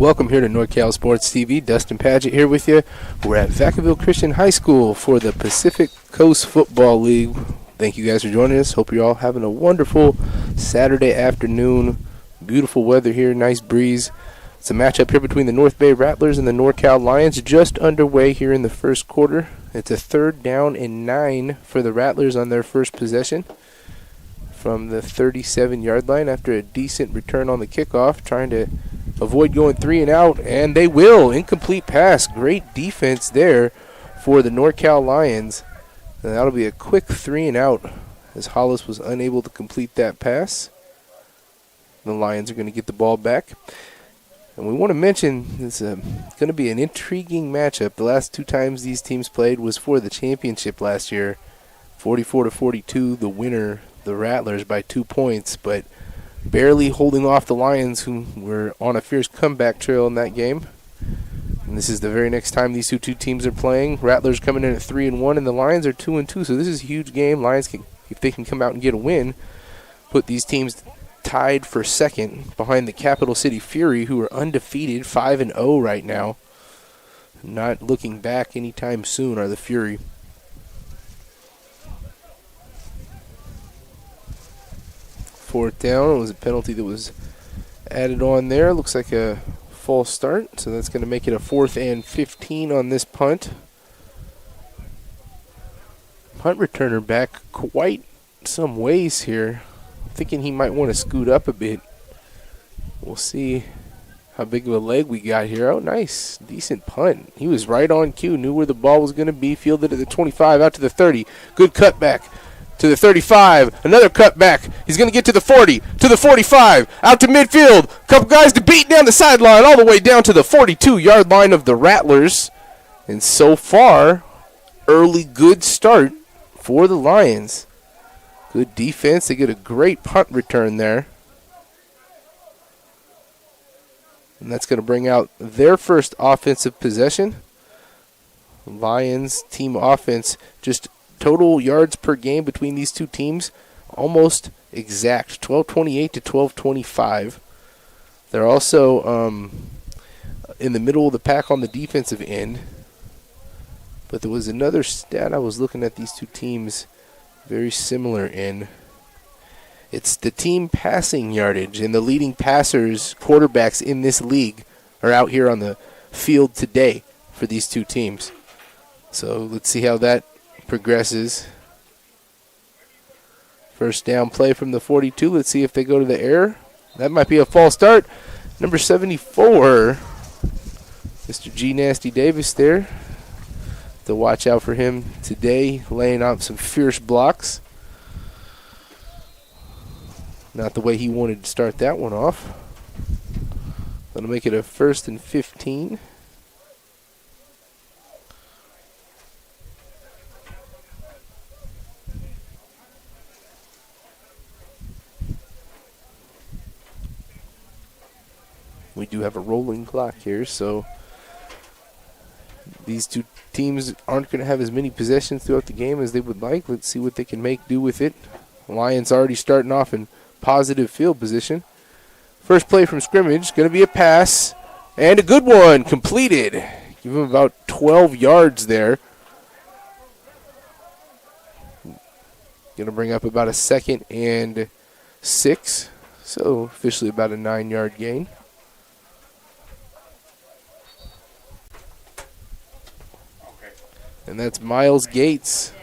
Welcome here to NorCal Sports TV. Dustin Padgett here with you. We're at Vacaville Christian High School for the Pacific Coast Football League. Thank you guys for joining us. Hope you're all having a wonderful Saturday afternoon. Beautiful weather here, nice breeze. It's a matchup here between the North Bay Rattlers and the NorCal Lions, just underway here in the first quarter. It's a 3rd down and 9 for the Rattlers on their first possession from the 37-yard line after a decent return on the kickoff, trying to avoid going 3 and out, and they will. Incomplete pass. Great defense there for the NorCal Lions. And that'll be a quick 3 and out as Hollis was unable to complete that pass. The Lions are going to get the ball back. And we want to mention it's going to be an intriguing matchup. The last 2 times these teams played was for the championship last year. 44-42, the winner, the Rattlers, by 2 points, but barely holding off the Lions, who were on a fierce comeback trail in that game. And this is the very next time these two teams are playing. Rattlers coming in at 3-1, and the Lions are 2-2. So this is a huge game. Lions can, if they can come out and get a win, put these teams tied for second behind the Capital City Fury, who are undefeated, 5-0 right now. Not looking back anytime soon are the Fury. Fourth down. It was a penalty that was added on there. Looks like a false start, so that's going to make it a 4th and 15 on this punt. Punt returner back quite some ways here. I'm thinking he might want to scoot up a bit. We'll see how big of a leg we got here. Oh, nice. Decent punt. He was right on cue, knew where the ball was going to be, fielded at the 25, out to the 30. Good cutback. To the 35, another cutback. He's going to get to the 40, to the 45, out to midfield. Couple guys to beat down the sideline, all the way down to the 42-yard line of the Rattlers. And so far, early good start for the Lions. Good defense. They get a great punt return there. And that's going to bring out their first offensive possession. Lions team offense, just total yards per game between these two teams, almost exact, 1228 to 1225. They're also in the middle of the pack on the defensive end. But there was another stat I was looking at these two teams very similar in. It's the team passing yardage, and the leading passers, quarterbacks in this league, are out here on the field today for these two teams. So let's see how that progresses. First down play from the 42. Let's see if they go to the air. That might be a false start. Number 74, Mr. G. Nasty Davis there. To watch out for him today, laying out some fierce blocks. Not the way he wanted to start that one off. That'll make it a 1st and 15. We do have a rolling clock here, so these two teams aren't going to have as many possessions throughout the game as they would like. Let's see what they can make do with it. Lions already starting off in positive field position. First play from scrimmage, going to be a pass, and a good one, completed. Give him about 12 yards there. Going to bring up about a 2nd and 6, so officially about a 9-yard gain. And that's Miles Gates.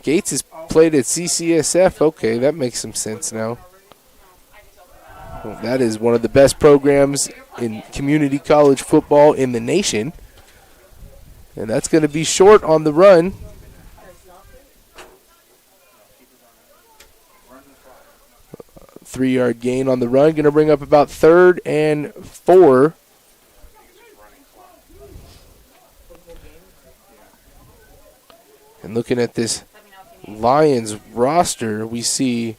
Gates has played at CCSF. Okay, that makes some sense now. Well, that is one of the best programs in community college football in the nation. And that's going to be short on the run. Three-yard gain on the run. Going to bring up about 3rd and 4. And looking at this Lions roster, we see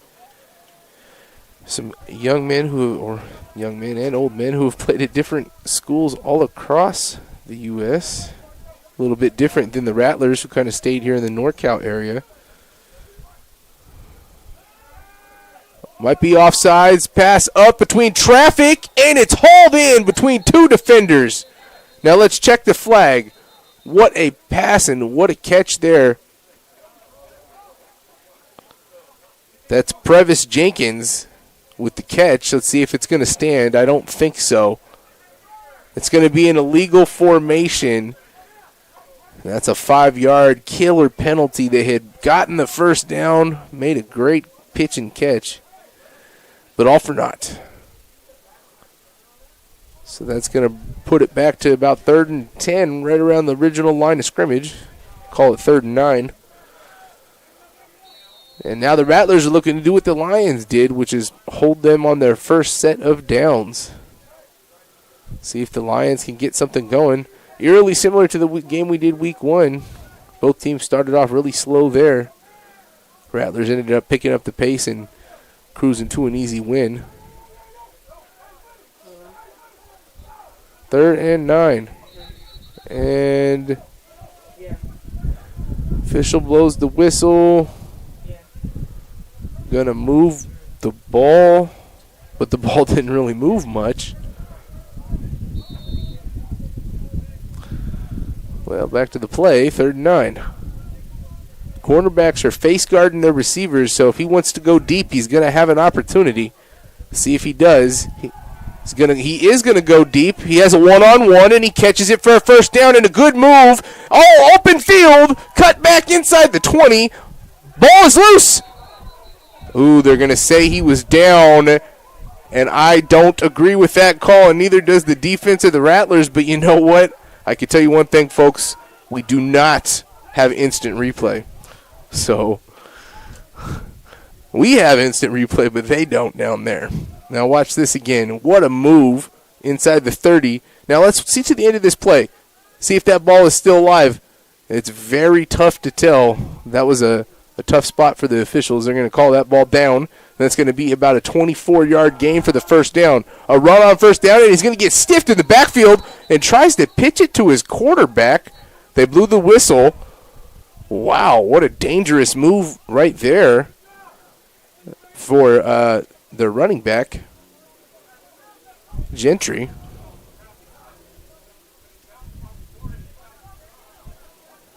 some young men and old men who have played at different schools all across the U.S. A little bit different than the Rattlers, who kind of stayed here in the NorCal area. Might be offsides. Pass up between traffic, and it's hauled in between two defenders. Now let's check the flag. What a pass and what a catch there. That's Previs Jenkins with the catch. Let's see if it's going to stand. I don't think so. It's going to be an illegal formation. That's a 5-yard killer penalty. They had gotten the first down, made a great pitch and catch, but all for naught. So that's going to put it back to about 3rd and 10, right around the original line of scrimmage. Call it 3rd and 9. And now the Rattlers are looking to do what the Lions did, which is hold them on their first set of downs. See if the Lions can get something going. Eerily similar to the game we did week 1. Both teams started off really slow there. Rattlers ended up picking up the pace and cruising to an easy win. 3rd and 9. And official blows the whistle. Gonna move the ball, but the ball didn't really move much. Well, back to the play, 3rd and 9. Cornerbacks are face guarding their receivers, so if he wants to go deep, he's gonna have an opportunity. See if he does. He is gonna go deep. He has a one-on-one, and he catches it for a first down and a good move. Oh, open field, cut back inside the 20. Ball is loose. Ooh, they're going to say he was down, and I don't agree with that call, and neither does the defense of the Rattlers. But you know what? I can tell you one thing, folks. We do not have instant replay. So we have instant replay, but they don't down there. Now watch this again. What a move inside the 30. Now let's see to the end of this play. See if that ball is still alive. It's very tough to tell. That was a tough spot for the officials. They're going to call that ball down. That's going to be about a 24-yard gain for the first down. A run on first down, and he's going to get stiffed in the backfield and tries to pitch it to his quarterback. They blew the whistle. Wow, what a dangerous move right there for the running back, Gentry.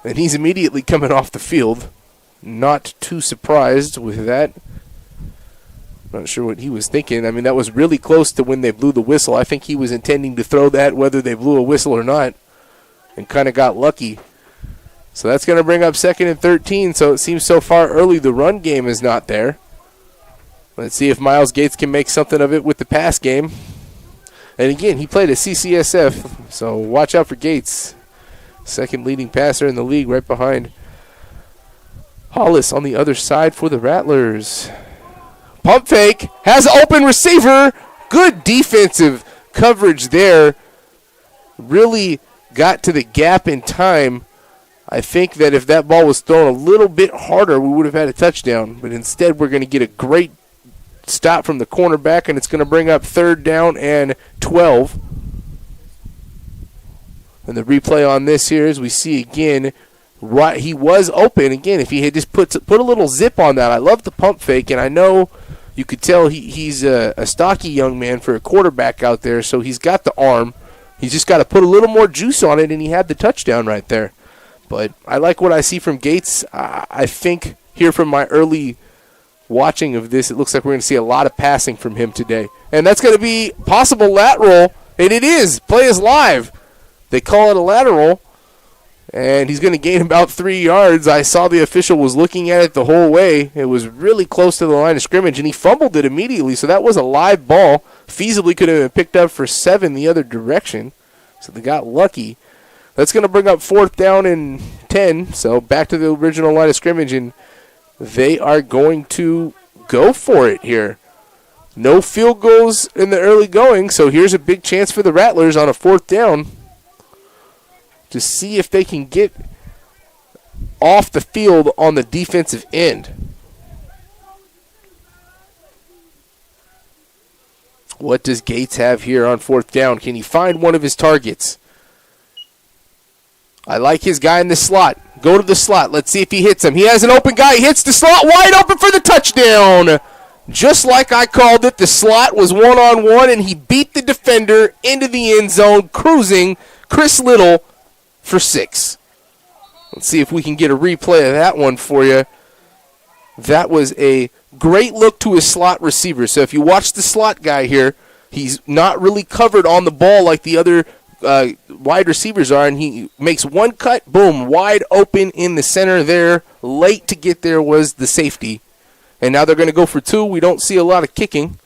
And he's immediately coming off the field. Not too surprised with that. Not sure what he was thinking. I mean, that was really close to when they blew the whistle. I think he was intending to throw that whether they blew a whistle or not, and kind of got lucky. So that's going to bring up 2nd and 13. So it seems so far early the run game is not there. Let's see if Miles Gates can make something of it with the pass game. And again, he played at CCSF, so watch out for Gates. Second leading passer in the league, right behind Hollis on the other side for the Rattlers. Pump fake, has an open receiver. Good defensive coverage there. Really got to the gap in time. I think that if that ball was thrown a little bit harder, we would have had a touchdown. But instead, we're going to get a great stop from the cornerback, and it's going to bring up 3rd down and 12. And the replay on this here, as we see again, right, he was open. Again, if he had just put a little zip on that. I love the pump fake, and I know you could tell he's a stocky young man for a quarterback out there, so he's got the arm. He's just got to put a little more juice on it, and he had the touchdown right there. But I like what I see from Gates. I think here from my early watching of this, it looks like we're going to see a lot of passing from him today. And that's going to be possible lateral, and it is. Play is live. They call it a lateral, and he's going to gain about 3 yards. I saw the official was looking at it the whole way. It was really close to the line of scrimmage, and he fumbled it immediately, so that was a live ball. Feasibly could have been picked up for 7 the other direction, so they got lucky. That's going to bring up 4th down and 10, so back to the original line of scrimmage, and they are going to go for it here. No field goals in the early going, so here's a big chance for the Rattlers on a 4th down to see if they can get off the field on the defensive end. What does Gates have here on 4th down? Can he find one of his targets? I like his guy in the slot. Go to the slot. Let's see if he hits him. He has an open guy. He hits the slot wide open for the touchdown. Just like I called it, the slot was one-on-one, and he beat the defender into the end zone, cruising Chris Little for 6. Let's see if we can get a replay of that one for you. That was a great look to his slot receiver. So if you watch the slot guy here, he's not really covered on the ball like the other wide receivers are, and he makes one cut, boom, wide open in the center there. Late to get there was the safety. And now they're going to go for 2. We don't see a lot of kicking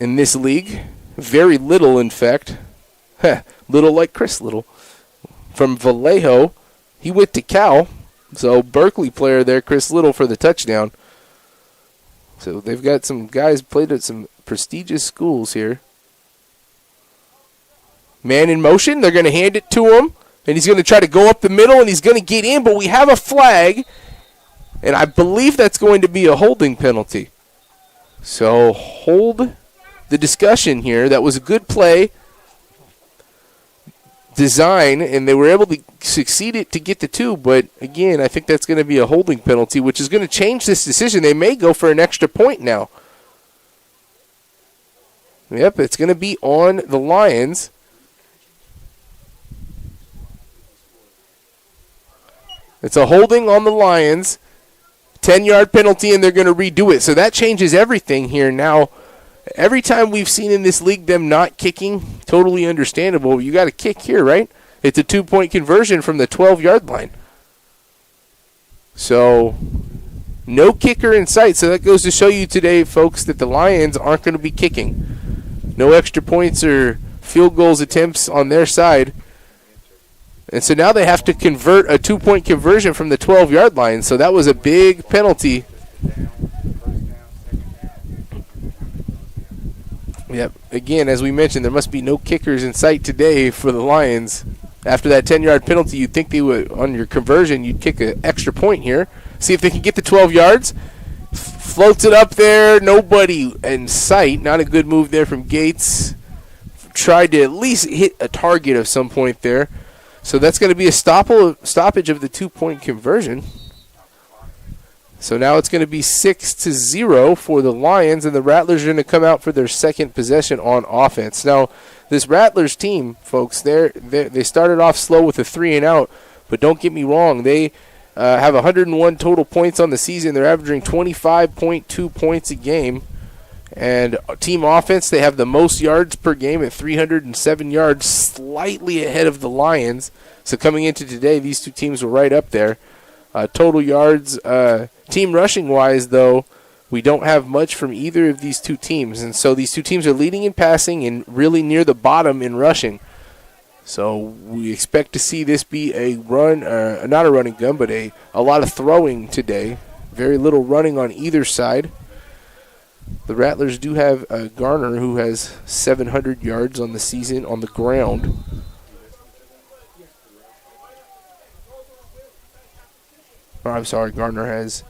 in this league. Very little, in fact. Little like Chris Little. From Vallejo, he went to Cal. So Berkeley player there, Chris Little, for the touchdown. So they've got some guys played at some prestigious schools here. Man in motion. They're going to hand it to him. And he's going to try to go up the middle, and he's going to get in. But we have a flag. And I believe that's going to be a holding penalty. So hold the discussion here. That was a good play design, and they were able to succeed it to get the 2. But, again, I think that's going to be a holding penalty, which is going to change this decision. They may go for an extra point now. Yep, it's going to be on the Lions. It's a holding on the Lions. 10-yard penalty, and they're going to redo it. So that changes everything here. Now, every time we've seen in this league them not kicking, totally understandable. You got to kick here, right? It's a 2-point conversion from the 12-yard line. So, no kicker in sight. So that goes to show you today, folks, that the Lions aren't going to be kicking. No extra points or field goals attempts on their side. And so now they have to convert a 2-point conversion from the 12-yard line. So that was a big penalty. Yep. Again, as we mentioned, there must be no kickers in sight today for the Lions. After that 10-yard penalty, you'd think they would, on your conversion, you'd kick an extra point here. See if they can get the 12 yards. Floats it up there. Nobody in sight. Not a good move there from Gates. Tried to at least hit a target of some point there. So that's going to be a stoppage of the 2-point conversion. So now it's going to be 6-0 for the Lions, and the Rattlers are going to come out for their second possession on offense. Now, this Rattlers team, folks, they started off slow with a 3-and-out, but don't get me wrong, they have 101 total points on the season. They're averaging 25.2 points a game. And team offense, they have the most yards per game at 307 yards, slightly ahead of the Lions. So coming into today, these two teams were right up there. Total yards, team rushing-wise, though, we don't have much from either of these two teams. And so these two teams are leading in passing and really near the bottom in rushing. So we expect to see this be a run, not a running gun, but a lot of throwing today. Very little running on either side. The Rattlers do have Garner, who has 700 yards on the season on the ground. I'm sorry, Garner has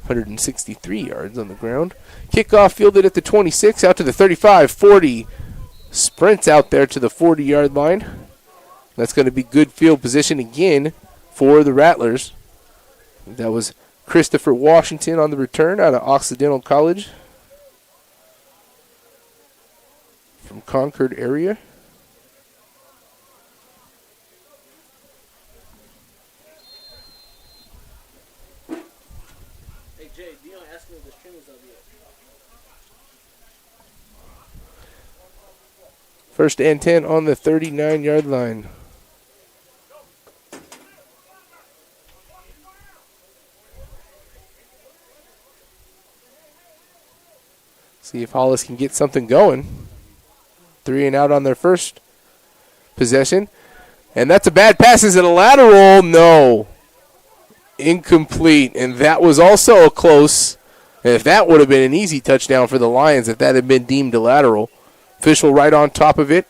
163 yards on the ground. Kickoff fielded at the 26, out to the 35, 40. Sprints out there to the 40-yard line. That's going to be good field position again for the Rattlers. That was Christopher Washington on the return out of Occidental College from Concord area. Hey Jay, Dion asked me if the stream is up yet. First and 10 on the 39-yard line. See if Hollis can get something going. 3-and-out on their first possession. And that's a bad pass. Is it a lateral? No. Incomplete. And that was also a close. And if that would have been an easy touchdown for the Lions, if that had been deemed a lateral. Official right on top of it.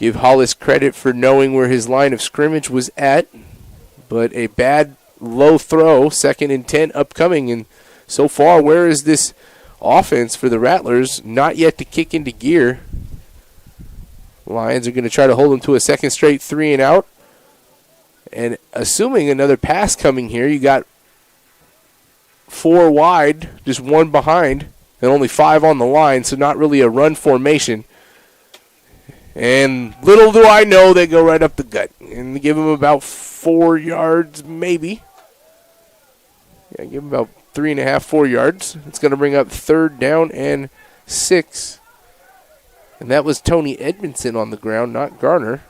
Give Hollis credit for knowing where his line of scrimmage was at. But a bad low throw. 2nd and 10 upcoming. And so far, where is this offense for the Rattlers? Not yet to kick into gear. Lions are going to try to hold them to a second straight 3-and-out. And assuming another pass coming here, you got 4 wide, just 1 behind, and only 5 on the line, so not really a run formation. And little do I know, they go right up the gut and give him about 4 yards, maybe. Yeah, give him about 3.5, 4 yards. It's going to bring up 3rd down and 6. And that was Tony Edmondson on the ground, not Garner.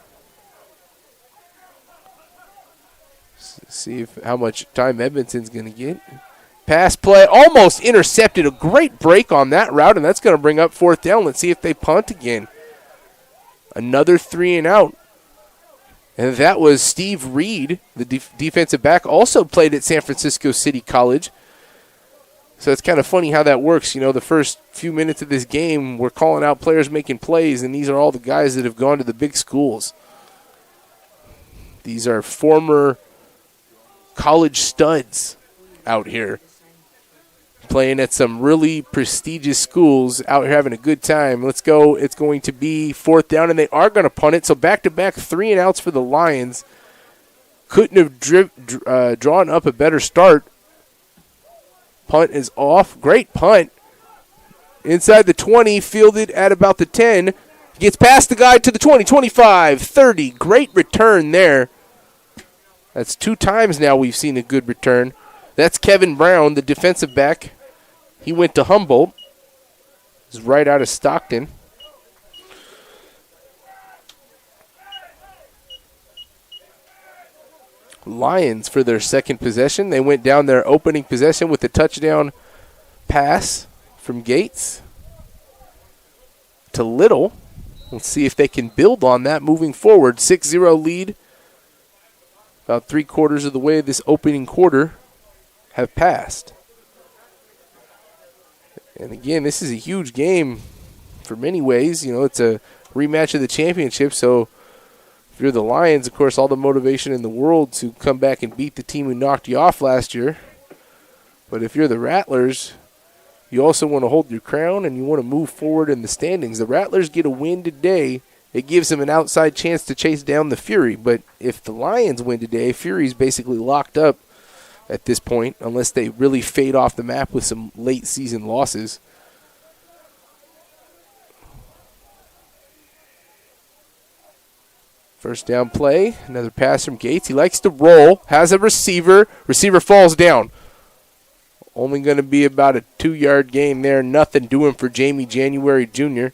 See how much time Edmondson's going to get. Pass play, almost intercepted. A great break on that route, and that's going to bring up 4th down. Let's see if they punt again. Another 3 and out. And that was Steve Reed, the defensive back, also played at San Francisco City College. So it's kind of funny how that works. You know, the first few minutes of this game, we're calling out players making plays, and these are all the guys that have gone to the big schools. These are former college studs out here playing at some really prestigious schools, out here having a good time. Let's go. It's going to be 4th down, and they are going to punt it. So back-to-back 3 and outs for the Lions. Couldn't have drawn up a better start. Punt is off. Great punt. Inside the 20, fielded at about the 10. Gets past the guy to the 20, 25, 30. Great return there. That's 2 times now we've seen a good return. That's Kevin Brown, the defensive back. He went to Humboldt. He's right out of Stockton. Lions for their second possession. They went down their opening possession with a touchdown pass from Gates to Little. Let's see if they can build on that moving forward. 6-0 lead. About 3/4 of the way this opening quarter have passed. And again, this is a huge game for many ways. You know, it's a rematch of the championship, so if you're the Lions, of course, all the motivation in the world to come back and beat the team who knocked you off last year. But if you're the Rattlers, you also want to hold your crown and you want to move forward in the standings. The Rattlers get a win today. It gives them an outside chance to chase down the Fury. But if the Lions win today, Fury's basically locked up at this point, unless they really fade off the map with some late season losses. First down play, another pass from Gates. He likes to roll, has a receiver. Receiver falls down. Only going to be about a 2-yard gain there. Nothing doing for Jamie January Jr.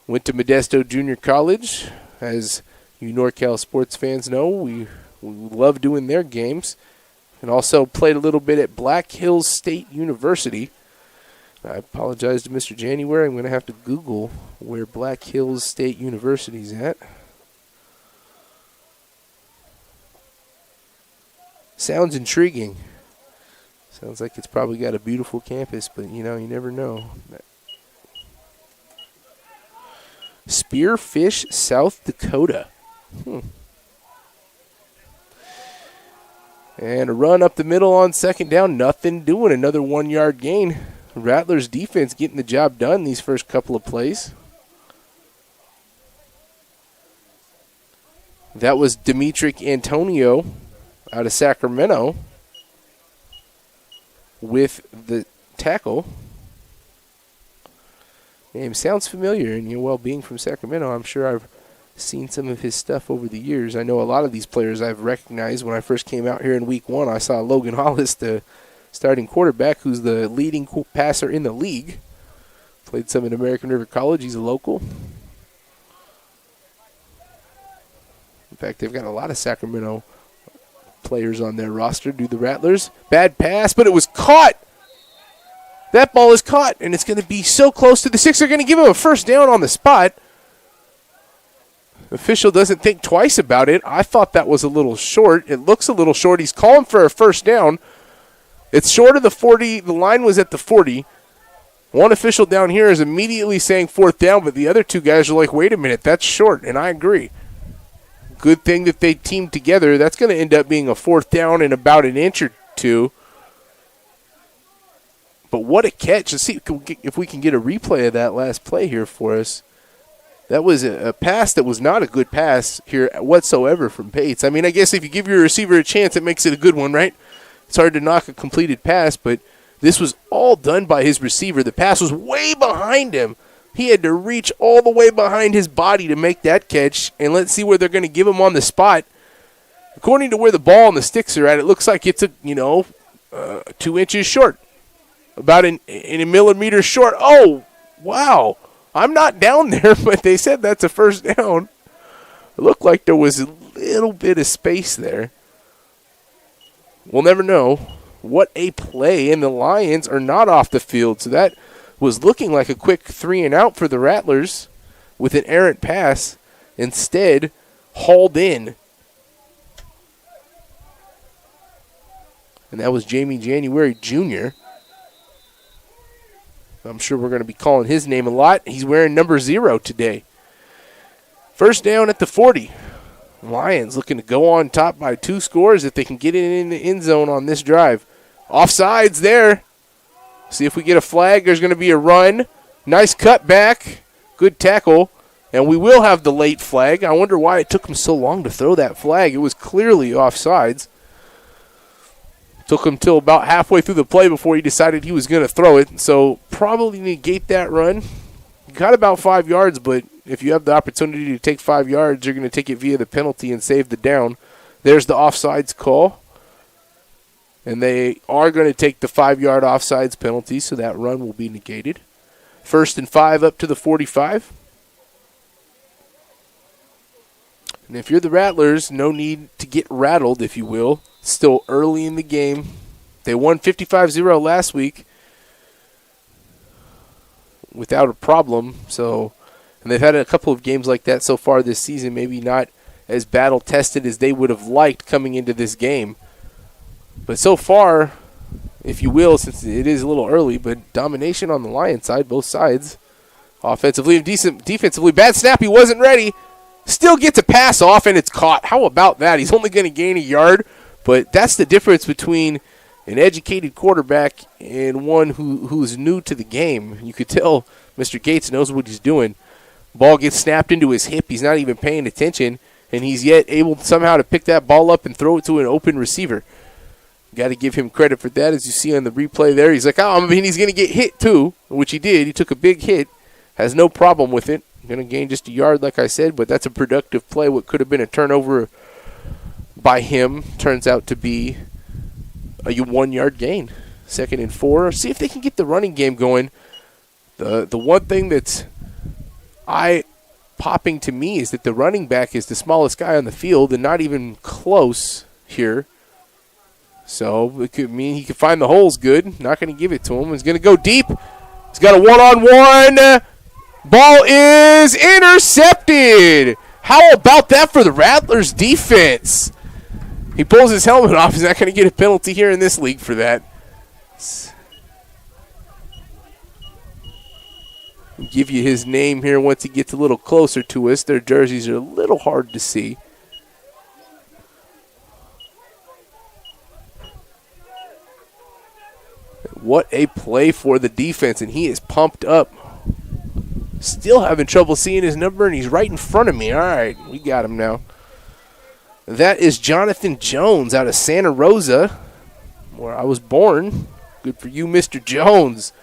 Went to Modesto Junior College. As you NorCal sports fans know, we love doing their games. And also played a little bit at Black Hills State University. I apologize to Mr. January. I'm going to have to Google where Black Hills State University is at. Sounds intriguing. Sounds like it's probably got a beautiful campus, but, you know, you never know. Spearfish, South Dakota. And a run up the middle on 2nd down. Nothing doing. Another 1-yard gain. Rattlers defense getting the job done these first couple of plays. That was Demetric Antonio out of Sacramento with the tackle. Name sounds familiar, and you know, well, being from Sacramento, I'm sure I've seen some of his stuff over the years. I know a lot of these players I've recognized. When I first came out here in week 1, I saw Logan Hollis, the starting quarterback, who's the leading passer in the league. Played some at American River College. He's a local. In fact, they've got a lot of Sacramento players on their roster. Do the Rattlers. Bad pass, but it was caught. That ball is caught, and it's going to be so close to the 6. They're going to give him a first down on the spot. Official doesn't think twice about it. I thought that was a little short. It looks a little short. He's calling for a first down. It's short of the 40. The line was at the 40. One official down here is immediately saying 4th down, but the other 2 guys are like, wait a minute, that's short, and I agree. Good thing that they teamed together. That's going to end up being a 4th down in about an inch or 2. But what a catch. Let's see if we can get a replay of that last play here for us. That was a pass that was not a good pass here whatsoever from Bates. I mean, I guess if you give your receiver a chance, it makes it a good one, right? It's hard to knock a completed pass, but this was all done by his receiver. The pass was way behind him. He had to reach all the way behind his body to make that catch, and let's see where they're going to give him on the spot. According to where the ball and the sticks are at, it looks like it's 2 inches short, about in a millimeter short. Oh, wow. I'm not down there, but they said that's a first down. It looked like there was a little bit of space there. We'll never know. What a play, and the Lions are not off the field, so that was looking like a quick 3-and-out for the Rattlers with an errant pass, instead hauled in. And that was Jamie January Jr. I'm sure we're going to be calling his name a lot. He's wearing number 0 today. First down at the 40. Lions looking to go on top by 2 scores if they can get it in the end zone on this drive. Offsides there. See if we get a flag. There's going to be a run. Nice cutback. Good tackle. And we will have the late flag. I wonder why it took him so long to throw that flag. It was clearly offsides. Took him till about halfway through the play before he decided he was going to throw it. So probably negate that run. Got about 5 yards, but if you have the opportunity to take 5 yards, you're going to take it via the penalty and save the down. There's the offsides call. And they are going to take the 5-yard offsides penalty, so that run will be negated. 1st and 5 up to the 45. And if you're the Rattlers, no need to get rattled, if you will. Still early in the game. They won 55-0 last week without a problem. And they've had a couple of games like that so far this season, maybe not as battle-tested as they would have liked coming into this game. But so far, if you will, since it is a little early, but domination on the Lions side, both sides. Offensively and defensively. Bad snap, he wasn't ready. Still gets a pass off, and it's caught. How about that? He's only going to gain a yard, but that's the difference between an educated quarterback and one who's new to the game. You could tell Mr. Gates knows what he's doing. Ball gets snapped into his hip. He's not even paying attention, and he's yet able somehow to pick that ball up and throw it to an open receiver. Got to give him credit for that. As you see on the replay there, he's like, he's going to get hit too, which he did. He took a big hit, has no problem with it. Going to gain just a yard, like I said, but that's a productive play. What could have been a turnover by him turns out to be a 1-yard gain. 2nd and 4. See if they can get the running game going. The one thing that's eye-popping to me is that the running back is the smallest guy on the field and not even close here. So it could mean he could find the holes good. Not going to give it to him. He's going to go deep. He's got a one-on-one. Ball is intercepted. How about that for the Rattlers defense? He pulls his helmet off. He's not going to get a penalty here in this league for that. I'll give you his name here once he gets a little closer to us. Their jerseys are a little hard to see. What a play for the defense, and he is pumped up. Still having trouble seeing his number, and he's right in front of me. All right, we got him now. That is Jonathan Jones out of Santa Rosa, where I was born. Good for you, Mr. Jones.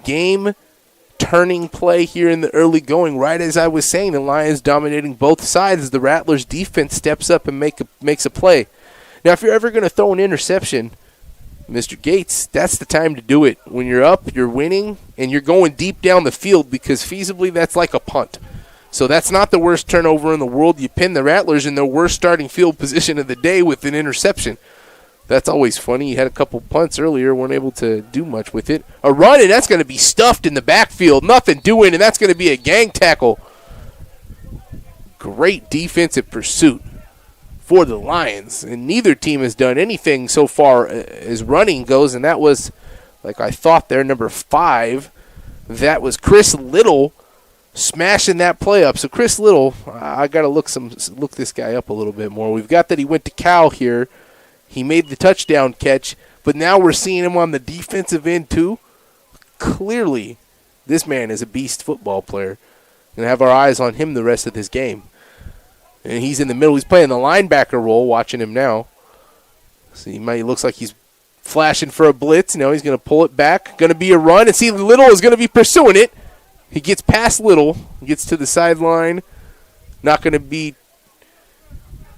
Game-turning play here in the early going. Right as I was saying, the Lions dominating both sides as the Rattlers defense steps up and makes a play. Now, if you're ever going to throw an interception, Mr. Gates, that's the time to do it. When you're up, you're winning, and you're going deep down the field because feasibly that's like a punt. So that's not the worst turnover in the world. You pin the Rattlers in their worst starting field position of the day with an interception. That's always funny. You had a couple punts earlier, weren't able to do much with it. A run, and that's going to be stuffed in the backfield. Nothing doing, and that's going to be a gang tackle. Great defensive pursuit for the Lions, and neither team has done anything so far as running goes, and that was, like I thought there, number 5. That was Chris Little smashing that play up. So Chris Little, I got to look this guy up a little bit more. We've got that he went to Cal here. He made the touchdown catch, but now we're seeing him on the defensive end too. Clearly, this man is a beast football player. Going to have our eyes on him the rest of this game. And he's in the middle. He's playing the linebacker role, watching him now. So he looks like he's flashing for a blitz. He's going to pull it back. Going to be a run, and see Little is going to be pursuing it. He gets past Little, gets to the sideline. Not going to be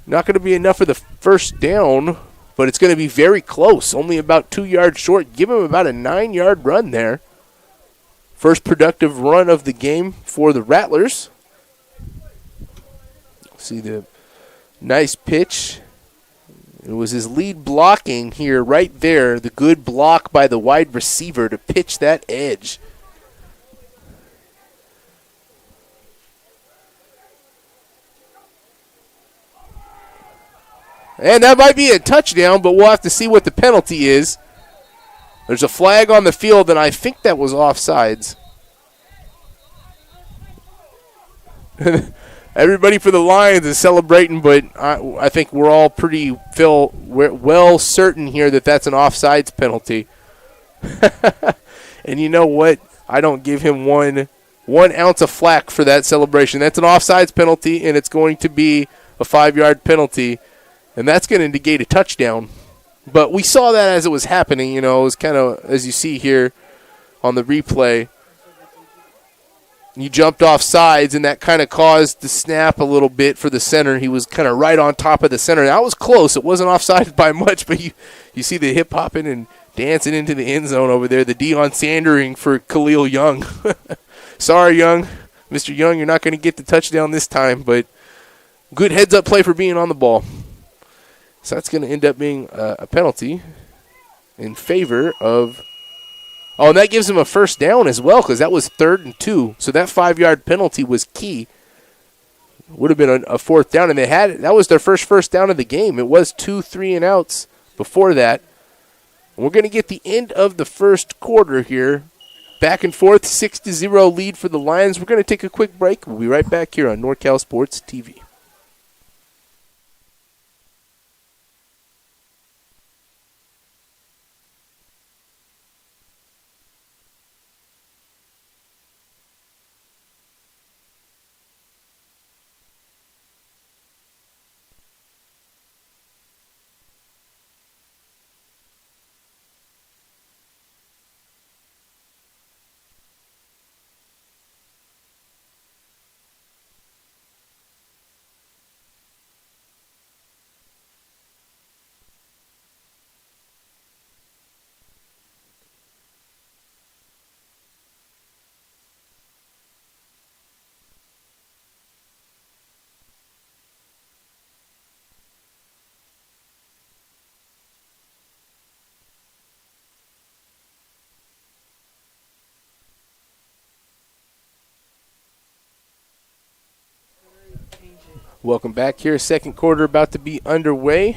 enough for the first down, but it's going to be very close. Only about 2 yards short. Give him about a 9-yard run there. First productive run of the game for the Rattlers. See the nice pitch. It was his lead blocking here right there. The good block by the wide receiver to pitch that edge. And that might be a touchdown, but we'll have to see what the penalty is. There's a flag on the field, and I think that was offsides. Everybody for the Lions is celebrating, but I think we're all well certain here that that's an offsides penalty. And you know what? I don't give him one ounce of flack for that celebration. That's an offsides penalty, and it's going to be a 5-yard penalty, and that's going to negate a touchdown. But we saw that as it was happening. It was kind of, as you see here on the replay, he jumped off sides, and that kind of caused the snap a little bit for the center. He was kind of right on top of the center. That was close. It wasn't offside by much, but you see the hip hopping and dancing into the end zone over there, the Deion Sandering for Khalil Young. Sorry, Young. Mr. Young, you're not going to get the touchdown this time, but good heads-up play for being on the ball. So that's going to end up being a penalty in favor of... Oh, and that gives him a first down as well because that was 3rd and 2. So that 5-yard penalty was key. Would have been a 4th down, and that was their first down of the game. It was 2 3-and-outs before that. And we're going to get the end of the first quarter here. Back and forth, 6-0 lead for the Lions. We're going to take a quick break. We'll be right back here on NorCal Sports TV. Welcome back here. Second quarter about to be underway.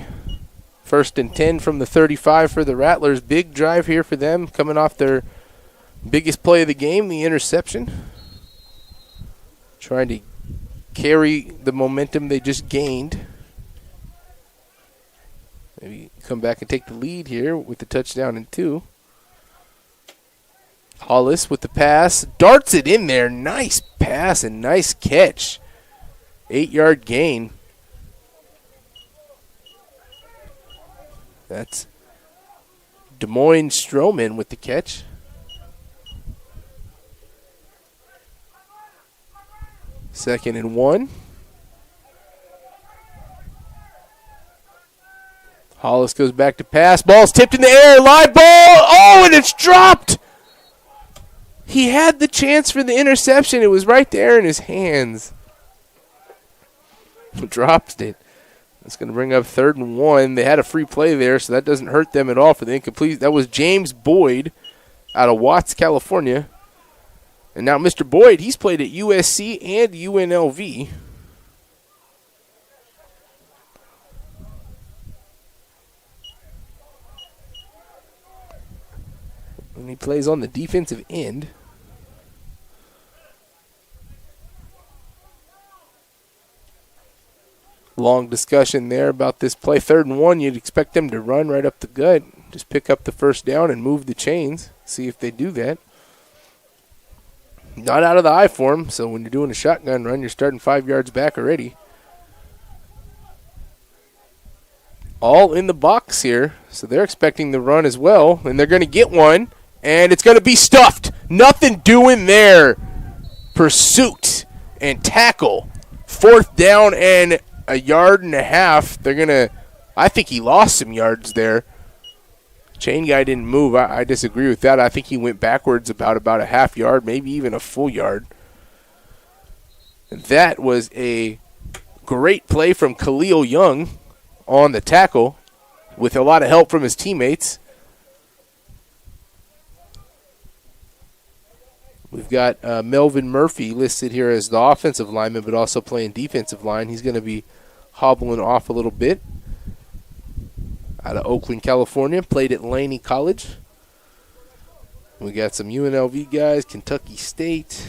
1st and 10 from the 35 for the Rattlers. Big drive here for them, coming off their biggest play of the game, the interception. Trying to carry the momentum they just gained. Maybe come back and take the lead here with the touchdown and 2. Hollis with the pass. Darts it in there. Nice pass and nice catch. 8-yard gain. That's Des Moines Stroman with the catch. Second and 1. Hollis goes back to pass. Ball's tipped in the air. Live ball. Oh, and it's dropped. He had the chance for the interception. It was right there in his hands. Dropped it. That's going to bring up 3rd and 1. They had a free play there, so that doesn't hurt them at all for the incomplete. That was James Boyd out of Watts, California. And now Mr. Boyd, he's played at USC and UNLV. And he plays on the defensive end. Long discussion there about this play. 3rd and 1, you'd expect them to run right up the gut. Just pick up the first down and move the chains. See if they do that. Not out of the eye for them, so when you're doing a shotgun run, you're starting 5 yards back already. all in the box here. So they're expecting the run as well, and they're going to get one, and it's going to be stuffed. Nothing doing there. Pursuit and tackle. 4th down and a yard and a half. They're going to, I think he lost some yards there. Chain guy didn't move. I disagree with that. I think he went backwards about a half yard, maybe even a full yard. And that was a great play from Khalil Young on the tackle with a lot of help from his teammates. We've got Melvin Murphy listed here as the offensive lineman, but also playing defensive line. He's going to be hobbling off a little bit. Out of Oakland, California, played at Laney College. We got some UNLV guys, Kentucky State,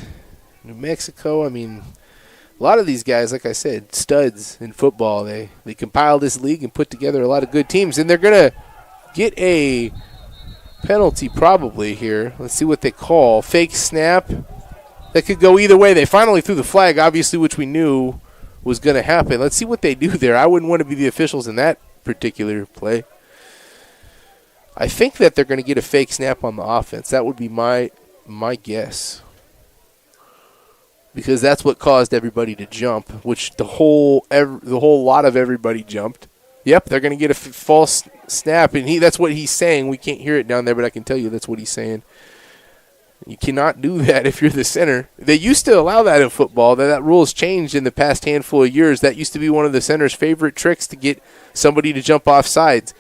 New Mexico. I mean, a lot of these guys, like I said, studs in football. They compiled this league and put together a lot of good teams, and they're going to get a penalty probably here. Let's see what they call. Fake snap. That could go either way. They finally threw the flag, obviously, which we knew was going to happen. Let's see what they do there. I wouldn't want to be the officials in that particular play. I think that they're going to get a fake snap on the offense. That would be my guess, because that's what caused everybody to jump, which the whole lot of everybody jumped. Yep, they're going to get a false snap, and that's what he's saying. We can't hear it down there, but I can tell you that's what he's saying. You cannot do that if you're the center. They used to allow that in football. That rule has changed in the past handful of years. That used to be one of the center's favorite tricks to get somebody to jump off sides.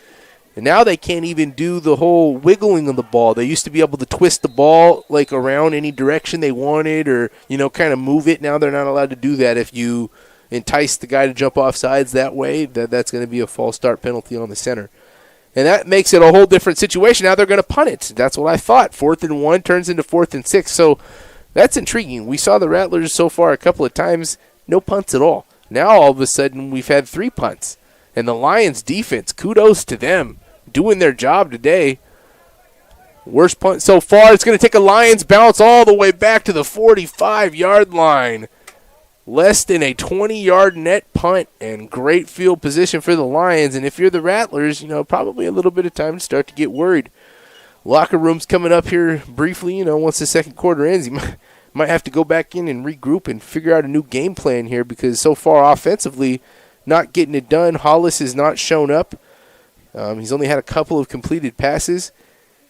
And now they can't even do the whole wiggling of the ball. They used to be able to twist the ball like around any direction they wanted, or kind of move it. Now they're not allowed to do that. If you entice the guy to jump off sides that way, that's going to be a false start penalty on the center. And that makes it a whole different situation. Now they're going to punt it. That's what I thought. 4th and 1 turns into 4th and 6. So that's intriguing. We saw the Rattlers so far a couple of times, no punts at all. Now all of a sudden we've had 3 punts. And the Lions defense, kudos to them, doing their job today. Worst punt so far. It's going to take a Lions bounce all the way back to the 45-yard line. Less than a 20-yard net punt, and great field position for the Lions. And if you're the Rattlers, probably a little bit of time to start to get worried. Locker room's coming up here briefly. Once the second quarter ends, you might have to go back in and regroup and figure out a new game plan here, because so far offensively, not getting it done. Hollis has not shown up. He's only had a couple of completed passes.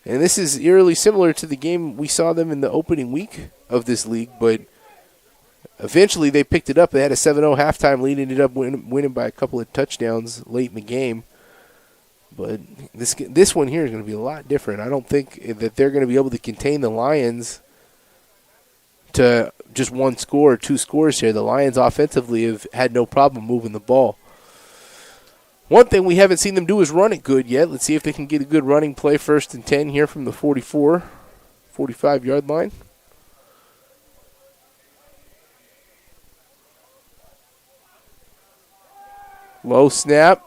And this is eerily similar to the game we saw them in the opening week of this league, but eventually they picked it up. They had a 7-0 halftime lead, ended up winning by a couple of touchdowns late in the game. But this one here is going to be a lot different. I don't think that they're going to be able to contain the Lions to just one score or 2 scores here. The Lions offensively have had no problem moving the ball. One thing we haven't seen them do is run it good yet. Let's see if they can get a good running play. 1st and 10 here from the 45-yard line. Low snap.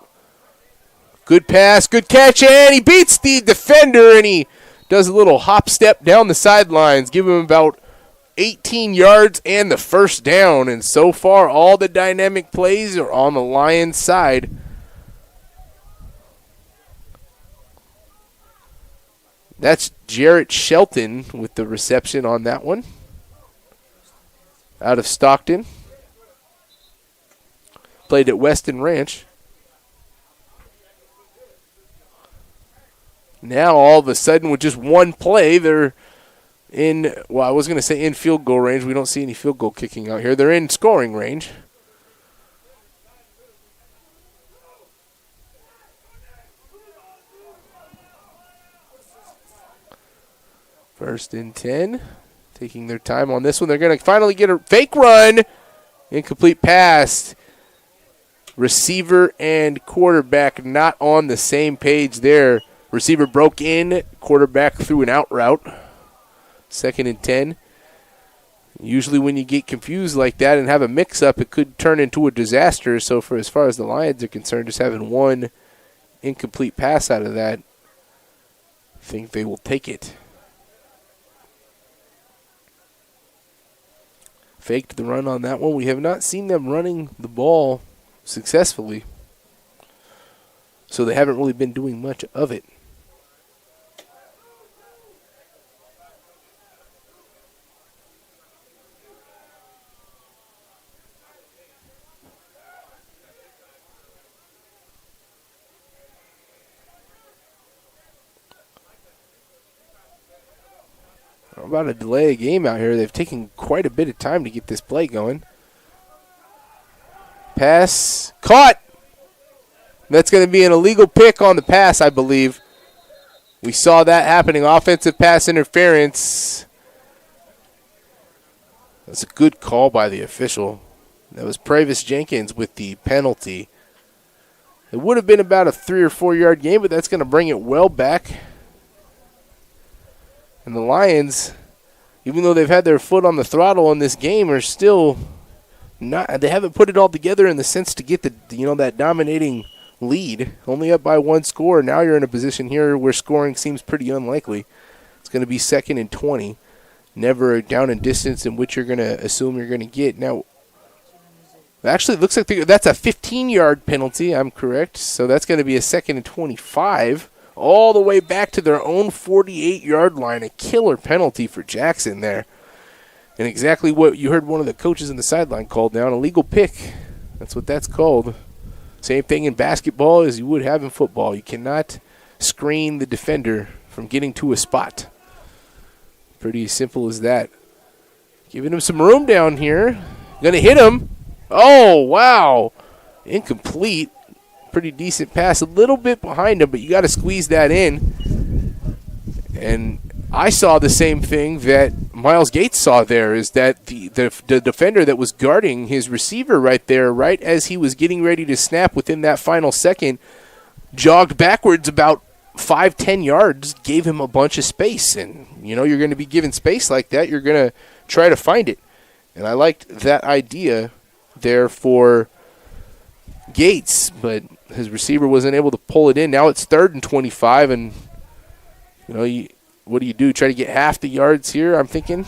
Good pass, good catch, and he beats the defender, and he does a little hop step down the sidelines, give him about 18 yards and the 1st down. And so far, all the dynamic plays are on the Lions' side. That's Jarrett Shelton with the reception on that one. Out of Stockton. Played at Weston Ranch. Now, all of a sudden, with just one play, they're in, well, I was going to say in field goal range. We don't see any field goal kicking out here. They're in scoring range. First and 10. Taking their time on this one. They're going to finally get a fake run. Incomplete pass. Receiver and quarterback not on the same page there. Receiver broke in. Quarterback threw an out route. 2nd and 10. Usually when you get confused like that and have a mix-up, it could turn into a disaster. So for as far as the Lions are concerned, just having one incomplete pass out of that, I think they will take it. Faked the run on that one. We have not seen them running the ball successfully. So they haven't really been doing much of it. I'm about to delay a game out here. They've taken quite a bit of time to get this play going. Pass caught. That's going to be an illegal pick on the pass, I believe. We saw that happening. Offensive pass interference. That's a good call by the official. That was Pravis Jenkins with the penalty. It would have been about a 3 or 4 yard gain, but that's going to bring it well back. And the Lions, even though they've had their foot on the throttle in this game, are still not. They haven't put it all together in the sense to get that dominating lead. Only up by 1 score. Now you're in a position here where scoring seems pretty unlikely. It's going to be 2nd and 20. Never a down and distance in which you're going to assume you're going to get. Now, actually, it looks like that's a 15-yard penalty. I'm correct. So that's going to be a 2nd and 25. All the way back to their own 48-yard line. A killer penalty for Jackson there. And exactly what you heard one of the coaches in the sideline called down. A legal pick. That's what that's called. Same thing in basketball as you would have in football. You cannot screen the defender from getting to a spot. Pretty simple as that. Giving him some room down here. Going to hit him. Oh, wow. Incomplete. Pretty decent pass. A little bit behind him, but you got to squeeze that in. And I saw the same thing that Miles Gates saw there, is that the defender that was guarding his receiver right there, right as he was getting ready to snap within that final second, jogged backwards about 5-10 yards, gave him a bunch of space. And, you're going to be given space like that. You're going to try to find it. And I liked that idea there for Gates, but his receiver wasn't able to pull it in. Now it's 3rd and 25, and, what do you do? Try to get half the yards here, I'm thinking.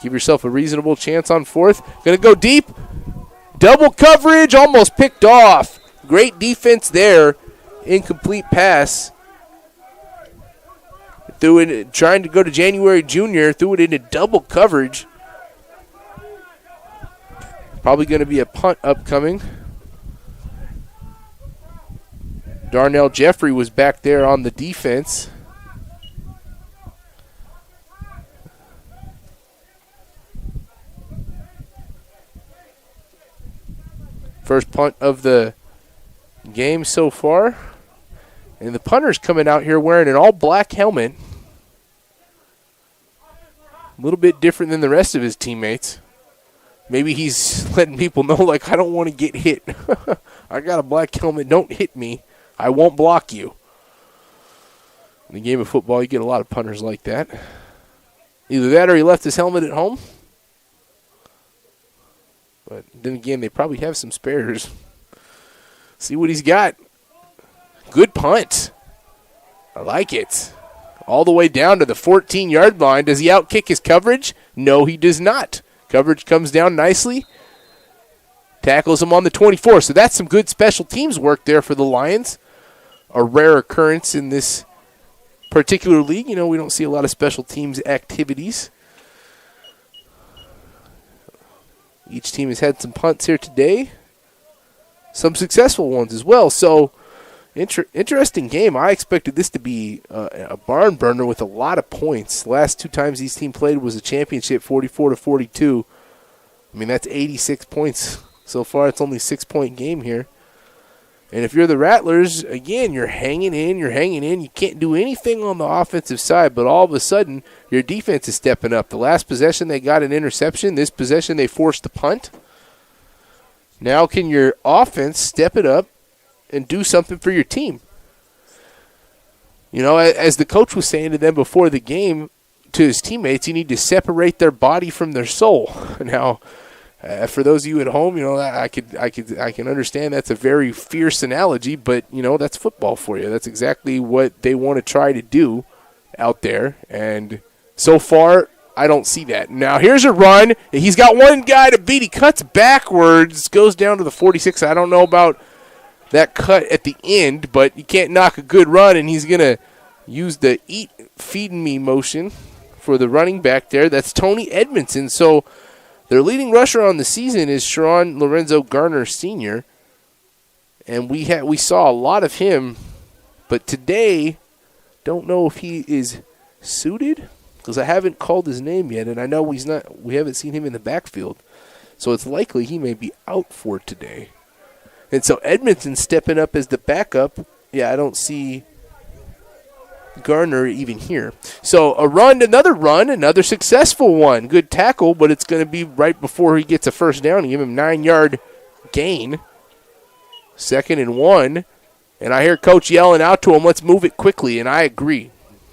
Give yourself a reasonable chance on 4th. Going to go deep. Double coverage, almost picked off. Great defense there. Incomplete pass. Threw it, trying to go to January Jr., threw it into double coverage. Probably going to be a punt upcoming. Darnell Jeffrey was back there on the defense. First punt of the game so far. And the punter's coming out here wearing an all-black helmet. A little bit different than the rest of his teammates. Maybe he's letting people know, like, I don't want to get hit. I got a black helmet. Don't hit me. I won't block you. In the game of football, you get a lot of punters like that. Either that or he left his helmet at home. But then again, they probably have some spares. See what he's got. Good punt. I like it. All the way down to the 14-yard line. Does he outkick his coverage? No, he does not. Coverage comes down nicely. Tackles him on the 24. So that's some good special teams work there for the Lions. A rare occurrence in this particular league. We don't see a lot of special teams activities. Each team has had some punts here today. Some successful ones as well. So, interesting game. I expected this to be a barn burner with a lot of points. The last 2 times these teams played was a championship, 44-42. I mean, that's 86 points. So far, it's only a 6-point game here. And if you're the Rattlers, again, you're hanging in. You can't do anything on the offensive side, but all of a sudden, your defense is stepping up. The last possession, they got an interception. This possession, they forced the punt. Now can your offense step it up and do something for your team? As the coach was saying to them before the game, to his teammates, you need to separate their body from their soul. Now, for those of you at home, I can understand that's a very fierce analogy, but that's football for you. That's exactly what they want to try to do out there, and so far I don't see that. Now here's a run. He's got one guy to beat. He cuts backwards, goes down to the 46. I don't know about that cut at the end, but you can't knock a good run, and he's going to use the eat, feeding me motion for the running back there. That's Tony Edmondson. So their leading rusher on the season is Sharon Lorenzo Garner Sr., and we saw a lot of him, but today, don't know if he is suited because I haven't called his name yet, and I know we haven't seen him in the backfield. So it's likely he may be out for today. And so Edmonton stepping up as the backup. Yeah, I don't see Garner even here. So another successful one. Good tackle, but it's going to be right before he gets a first down. You give him 9-yard gain. 2nd and 1. And I hear Coach yelling out to him, let's move it quickly, and I agree.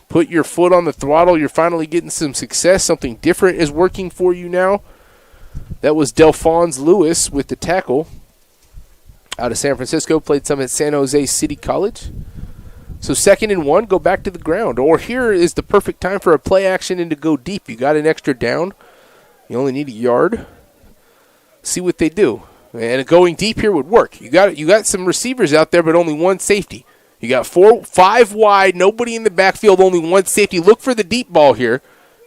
Put your foot on the throttle. You're finally getting some success. Something different is working for you now. That was Delphonse Lewis with the tackle out of San Francisco. Played some at San Jose City College. So 2nd and 1, go back to the ground. Or here is the perfect time for a play action and to go deep. You got an extra down. You only need a yard. See what they do. And going deep here would work. You got some receivers out there, but only one safety. You got 5 wide, nobody in the backfield, only one safety. Look for the deep ball here.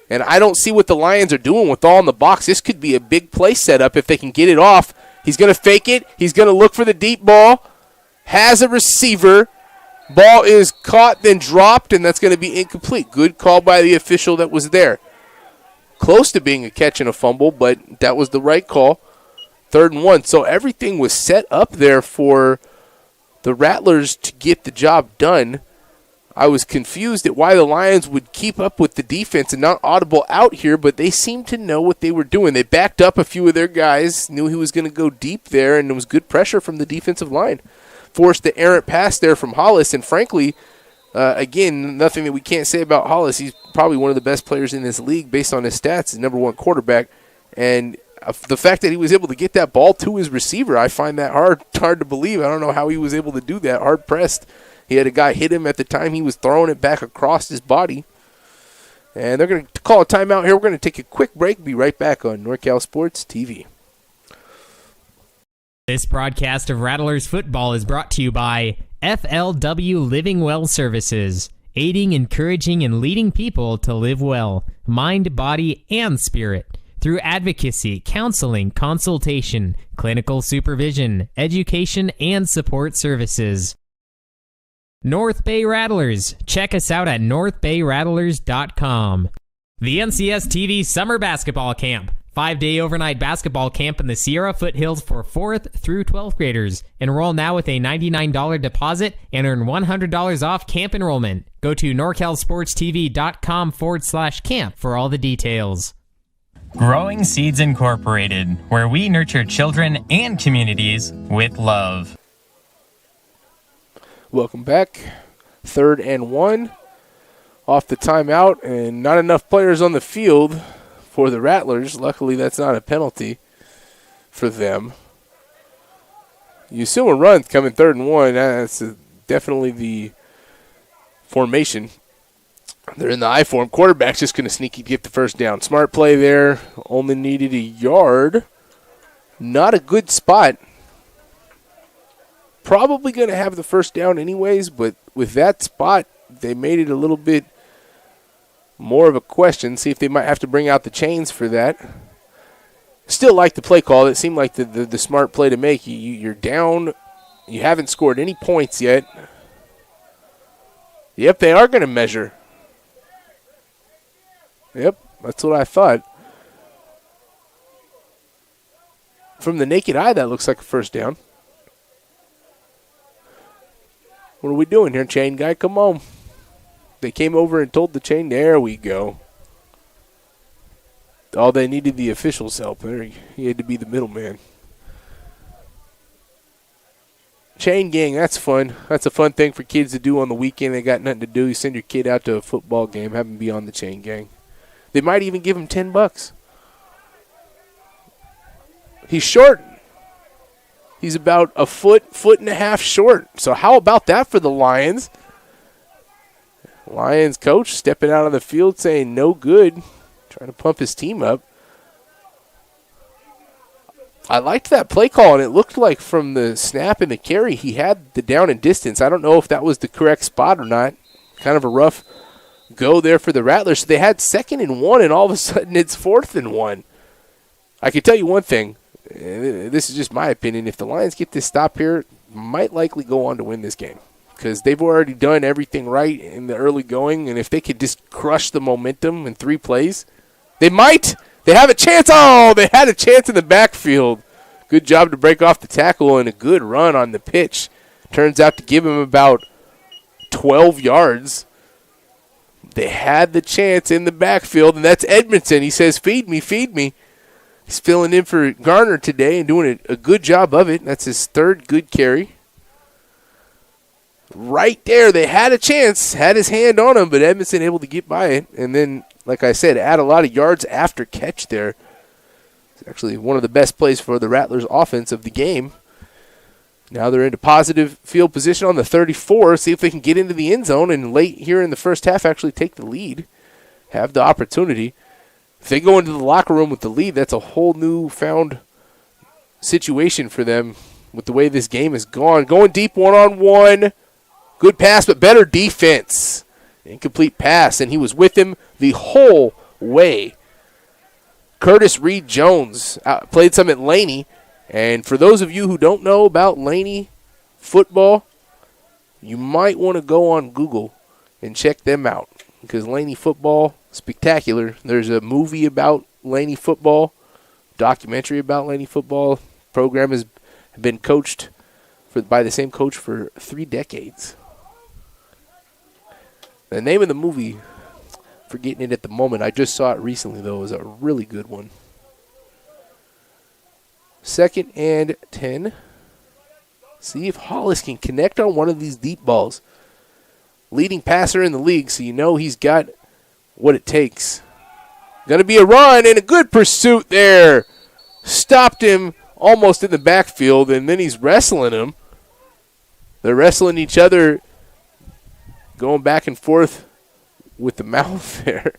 And I don't see what the Lions are doing with all in the box. This could be a big play setup if they can get it off. He's going to fake it. He's going to look for the deep ball. Has a receiver. Ball is caught, then dropped, and that's going to be incomplete. Good call by the official that was there. Close to being a catch and a fumble, but that was the right call. 3rd and 1. So everything was set up there for the Rattlers to get the job done. I was confused at why the Lions would keep up with the defense and not audible out here, but they seemed to know what they were doing. They backed up a few of their guys, knew he was going to go deep there, and there was good pressure from the defensive line. Forced the errant pass there from Hollis, and frankly, again, nothing that we can't say about Hollis. He's probably one of the best players in this league based on his stats, his number 1 quarterback, and the fact that he was able to get that ball to his receiver, I find that hard to believe. I don't know how he was able to do that, hard-pressed. He had a guy hit him at the time he was throwing it back across his body. And they're going to call a timeout here. We're going to take a quick break. Be right back on NorCal Sports TV. This broadcast of Rattlers football is brought to you by FLW Living Well Services, aiding, encouraging, and leading people to live well, mind, body, and spirit. Through advocacy, counseling, consultation, clinical supervision, education, and support services. North Bay Rattlers. Check us out at northbayrattlers.com. The NCS TV Summer Basketball Camp. 5-day overnight basketball camp in the Sierra Foothills for 4th through 12th graders. Enroll now with a $99 deposit and earn $100 off camp enrollment. Go to norcalsportstv.com/camp for all the details. Growing Seeds Incorporated, where we nurture children and communities with love. Welcome back. 3rd and 1. Off the timeout, and not enough players on the field for the Rattlers. Luckily, that's not a penalty for them. You assume a run coming 3rd and 1. That's definitely the formation. They're in the I form. Quarterback's just going to sneaky get the first down. Smart play there. Only needed a yard. Not a good spot. Probably going to have the first down anyways, but with that spot, they made it a little bit more of a question. See if they might have to bring out the chains for that. Still like the play call. It seemed like the smart play to make. You're down. You haven't scored any points yet. Yep, they are going to measure. Yep, that's what I thought. From the naked eye, that looks like a first down. What are we doing here, chain guy? Come on. They came over and told the chain. There we go. All they needed the official's help. He had to be the middleman. Chain gang, that's fun. That's a fun thing for kids to do on the weekend. They got nothing to do. You send your kid out to a football game, have him be on the chain gang. They might even give him $10. He's short. He's about a foot and a half short. So how about that for the Lions? Lions coach stepping out on the field saying no good, trying to pump his team up. I liked that play call, and it looked like from the snap and the carry, he had the down and distance. I don't know if that was the correct spot or not. Kind of a rough go there for the Rattlers. So they had 2nd and 1, and all of a sudden it's 4th and 1. I can tell you one thing. This is just my opinion. If the Lions get this stop here, might likely go on to win this game because they've already done everything right in the early going, and if they could just crush the momentum in 3 plays, they might. They have a chance. Oh, they had a chance in the backfield. Good job to break off the tackle and a good run on the pitch. Turns out to give him about 12 yards. They had the chance in the backfield, and that's Edmondson. He says, feed me, feed me. He's filling in for Garner today and doing a good job of it. That's his 3rd good carry. Right there, they had a chance, had his hand on him, but Edmondson able to get by it. And then, like I said, add a lot of yards after catch there. It's actually one of the best plays for the Rattlers offense of the game. Now they're into positive field position on the 34. See if they can get into the end zone and late here in the first half actually take the lead. Have the opportunity. If they go into the locker room with the lead, that's a whole new-found situation for them with the way this game has gone. Going deep one-on-one. Good pass, but better defense. Incomplete pass, and he was with him the whole way. Curtis Reed-Jones played some at Laney. And for those of you who don't know about Laney football, you might want to go on Google and check them out because Laney football, spectacular. There's a movie about Laney football, documentary about Laney football. Program has been coached by the same coach for 3 decades. The name of the movie, forgetting it at the moment, I just saw it recently, though, is a really good one. 2nd and 10. See if Hollis can connect on one of these deep balls. Leading passer in the league, so you know he's got what it takes. Going to be a run and a good pursuit there. Stopped him almost in the backfield, and then he's wrestling him. They're wrestling each other, going back and forth with the mouth there.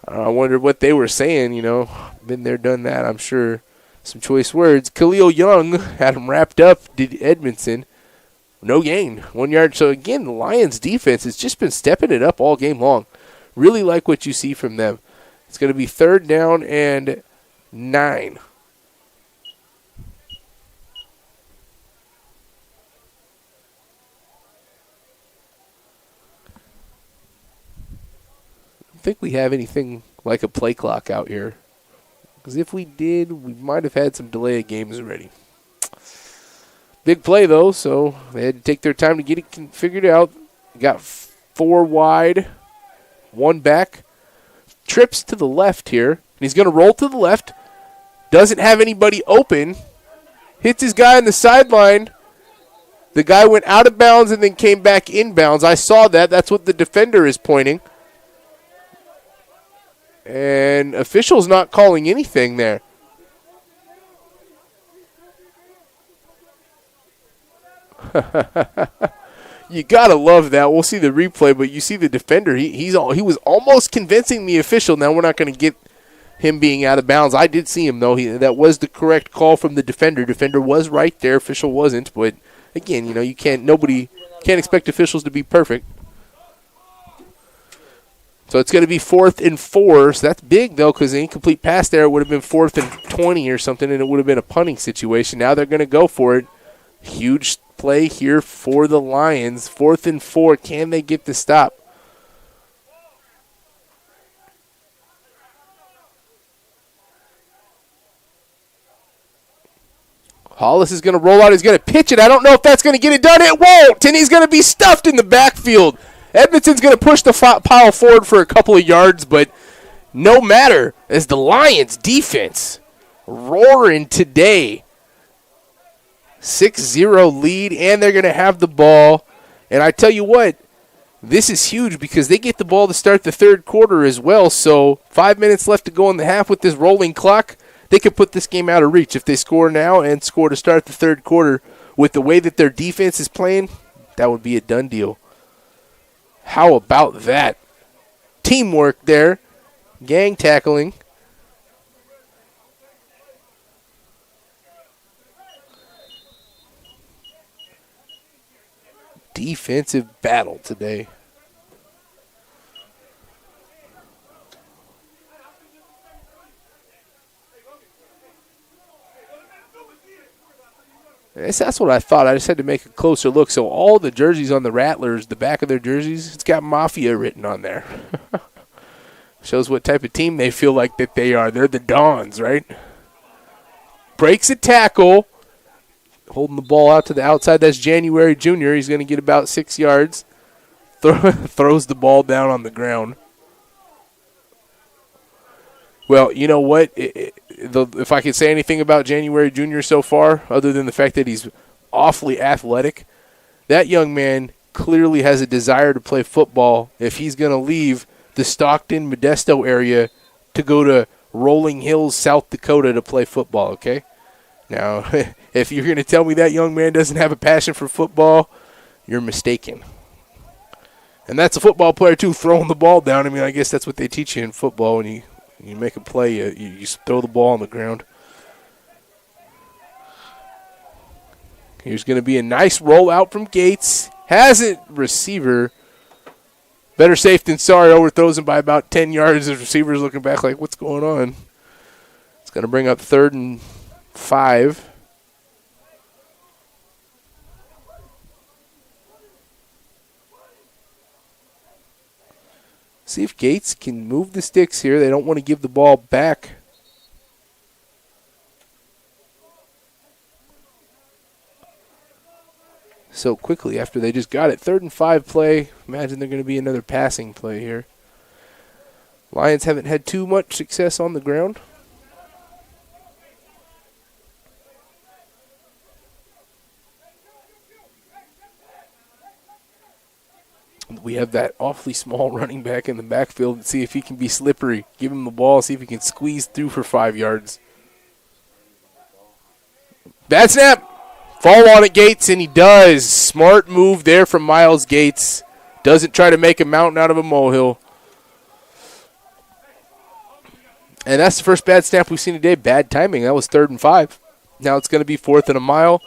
I wonder what they were saying, you know. Been there, done that, I'm sure. Some choice words. Khalil Young had him wrapped up, did Edmondson. No gain, 1 yard. So, again, the Lions' defense has just been stepping it up all game long. Really like what you see from them. It's going to be 3rd down and 9. I don't think we have anything like a play clock out here. Because if we did, we might have had some delay of games already. Big play, though, so they had to take their time to get it figured out. Got 4 wide, 1 back. Trips to the left here. And he's going to roll to the left. Doesn't have anybody open. Hits his guy on the sideline. The guy went out of bounds and then came back inbounds. I saw that. That's what the defender is pointing. And officials not calling anything there. You got to love that. We'll see the replay, but you see the defender. He was almost convincing the official. Now we're not going to get him being out of bounds. I did see him, though. That was the correct call from the defender. Defender was right there. Official wasn't. But, again, you can't expect officials to be perfect. So it's going to be 4th and 4. So that's big, though, because the incomplete pass there would have been 4th and 20 or something, and it would have been a punting situation. Now they're going to go for it. Huge play here for the Lions. 4th and 4. Can they get the stop? Hollis is going to roll out. He's going to pitch it. I don't know if that's going to get it done. It won't, and he's going to be stuffed in the backfield. Edmondson's going to push the pile forward for a couple of yards, but no matter as the Lions defense roaring today. 6-0 lead, and they're going to have the ball. And I tell you what, this is huge because they get the ball to start the 3rd quarter as well. So 5 minutes left to go in the half with this rolling clock. They could put this game out of reach if they score now and score to start the 3rd quarter. With the way that their defense is playing, that would be a done deal. How about that? Teamwork there. Gang tackling. defensive battle today. That's what I thought. I just had to make a closer look. So all the jerseys on the Rattlers, the back of their jerseys, it's got Mafia written on there. Shows what type of team they feel like that they are. They're the Dons, right? Breaks a tackle. Holding the ball out to the outside. That's January Jr. He's going to get about 6 yards. Throws the ball down on the ground. Well, you know what? If I could say anything about January Jr. so far, other than the fact that he's awfully athletic, that young man clearly has a desire to play football if he's going to leave the Stockton, Modesto area to go to Rolling Hills, South Dakota to play football, okay? Now, if you're going to tell me that young man doesn't have a passion for football, you're mistaken. And that's a football player, too, throwing the ball down. I mean, I guess that's what they teach you in football. When you make a play, you throw the ball on the ground. Here's going to be a nice rollout from Gates. Has it, receiver. Better safe than sorry. Overthrows him by about 10 yards. The receiver's looking back like, what's going on? It's going to bring up 3rd and 5. See if Gates can move the sticks here. They don't want to give the ball back. So quickly after they just got it. 3rd and 5 play. Imagine they're going to be another passing play here. Lions haven't had too much success on the ground. We have that awfully small running back in the backfield and see if he can be slippery. Give him the ball, see if he can squeeze through for 5 yards. Bad snap. Fall on it, Gates, and he does. Smart move there from Miles Gates. Doesn't try to make a mountain out of a molehill. And that's the first bad snap we've seen today. Bad timing. That was 3rd and 5. Now it's going to be 4th and a mile.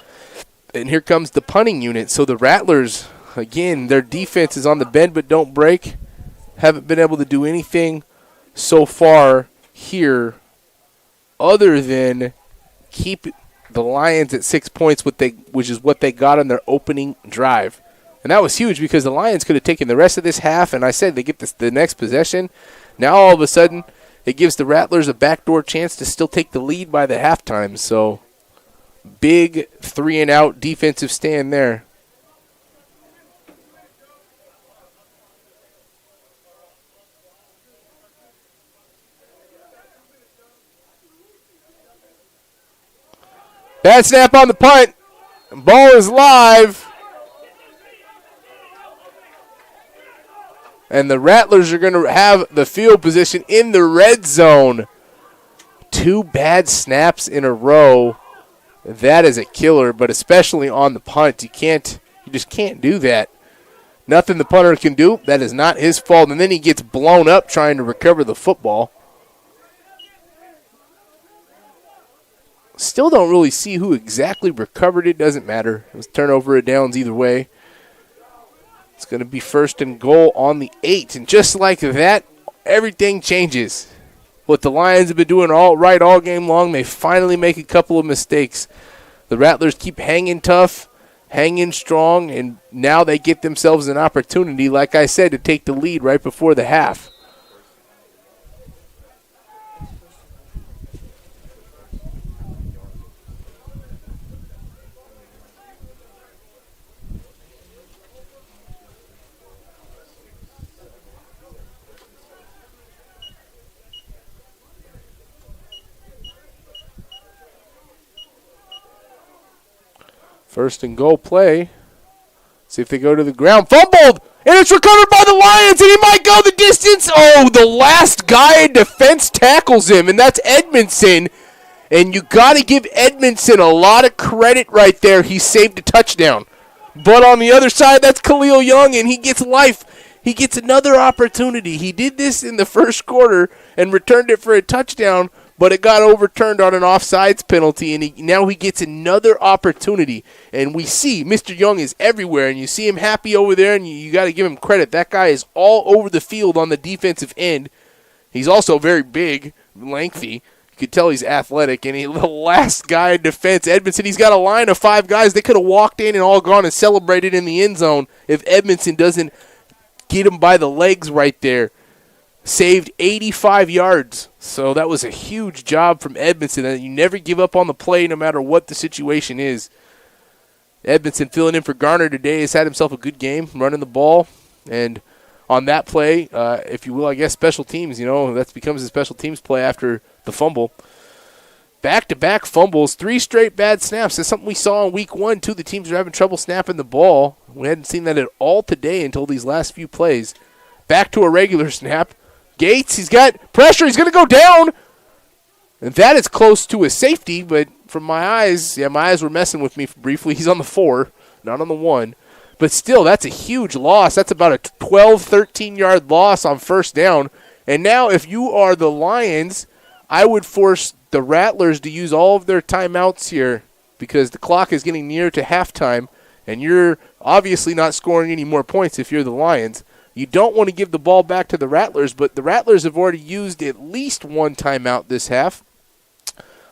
And here comes the punting unit. So the Rattlers, again, their defense is on the bend but don't break. Haven't been able to do anything so far here other than keep the Lions at 6 points, which is what they got on their opening drive. And that was huge because the Lions could have taken the rest of this half, and I said they get the next possession. Now all of a sudden it gives the Rattlers a backdoor chance to still take the lead by the halftime. So big 3-and-out defensive stand there. Bad snap on the punt. Ball is live. And the Rattlers are going to have the field position in the red zone. 2 bad snaps in a row. That is a killer, but especially on the punt. You just can't do that. Nothing the punter can do. That is not his fault. And then he gets blown up trying to recover the football. Still don't really see who exactly recovered it. Doesn't matter. It was turnover or downs either way. It's going to be 1st and goal on the 8. And just like that, everything changes. What the Lions have been doing all right all game long, they finally make a couple of mistakes. The Rattlers keep hanging tough, hanging strong, and now they get themselves an opportunity, like I said, to take the lead right before the half. First and goal play. See if they go to the ground. Fumbled! And it's recovered by the Lions, and he might go the distance. Oh, the last guy in defense tackles him, and that's Edmondson. And you got to give Edmondson a lot of credit right there. He saved a touchdown. But on the other side, that's Khalil Young, and he gets life. He gets another opportunity. He did this in the first quarter and returned it for a touchdown. but it got overturned on an offsides penalty, and now he gets another opportunity. And we see Mr. Young is everywhere, and you see him happy over there, and you got to give him credit. That guy is all over the field on the defensive end. He's also very big, lengthy. You could tell he's athletic, and the last guy in defense, Edmondson, he's got a line of 5 guys. They could have walked in and all gone and celebrated in the end zone if Edmondson doesn't get him by the legs right there. Saved 85 yards. So that was a huge job from Edmondson. You never give up on the play no matter what the situation is. Edmondson filling in for Garner today has had himself a good game running the ball. And on that play, if you will, I guess special teams, that becomes a special teams play after the fumble. Back-to-back fumbles, 3 straight bad snaps. That's something we saw in week 1, too. The teams are having trouble snapping the ball. We hadn't seen that at all today until these last few plays. Back to a regular snap. Gates, he's got pressure. He's going to go down. And that is close to a safety, but from my eyes, my eyes were messing with me briefly. He's on the 4, not on the 1. But still, that's a huge loss. That's about a 12, 13-yard loss on first down. And now if you are the Lions, I would force the Rattlers to use all of their timeouts here because the clock is getting near to halftime, and you're obviously not scoring any more points if you're the Lions. You don't want to give the ball back to the Rattlers, but the Rattlers have already used at least 1 timeout this half.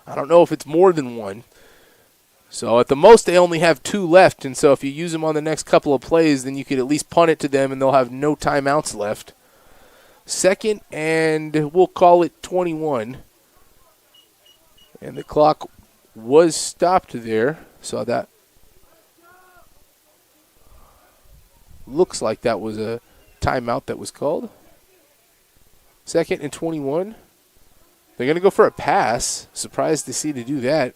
I don't know if it's more than 1. So at the most, they only have 2 left, and so if you use them on the next couple of plays, then you could at least punt it to them, and they'll have no timeouts left. Second, and we'll call it 21. And the clock was stopped there, so that looks like that was a timeout that was called. Second and 21. They're going to go for a pass. Surprised to see to do that.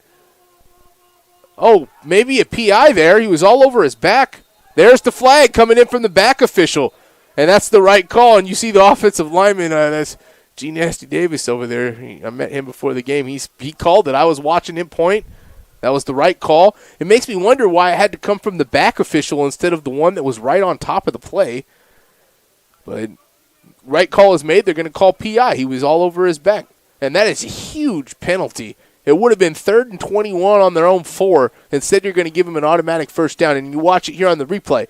Oh, maybe a PI there. He was all over his back. There's the flag coming in from the back official. And that's the right call. And you see the offensive lineman, that's G. Nasty Davis over there. I met him before the game. He called it. I was watching him point. That was the right call. It makes me wonder why it had to come from the back official instead of the one that was right on top of the play. But right call is made. They're going to call PI. He was all over his back. And that is a huge penalty. It would have been 3rd and 21 on their own 4. Instead, you're going to give him an automatic first down. And you watch it here on the replay.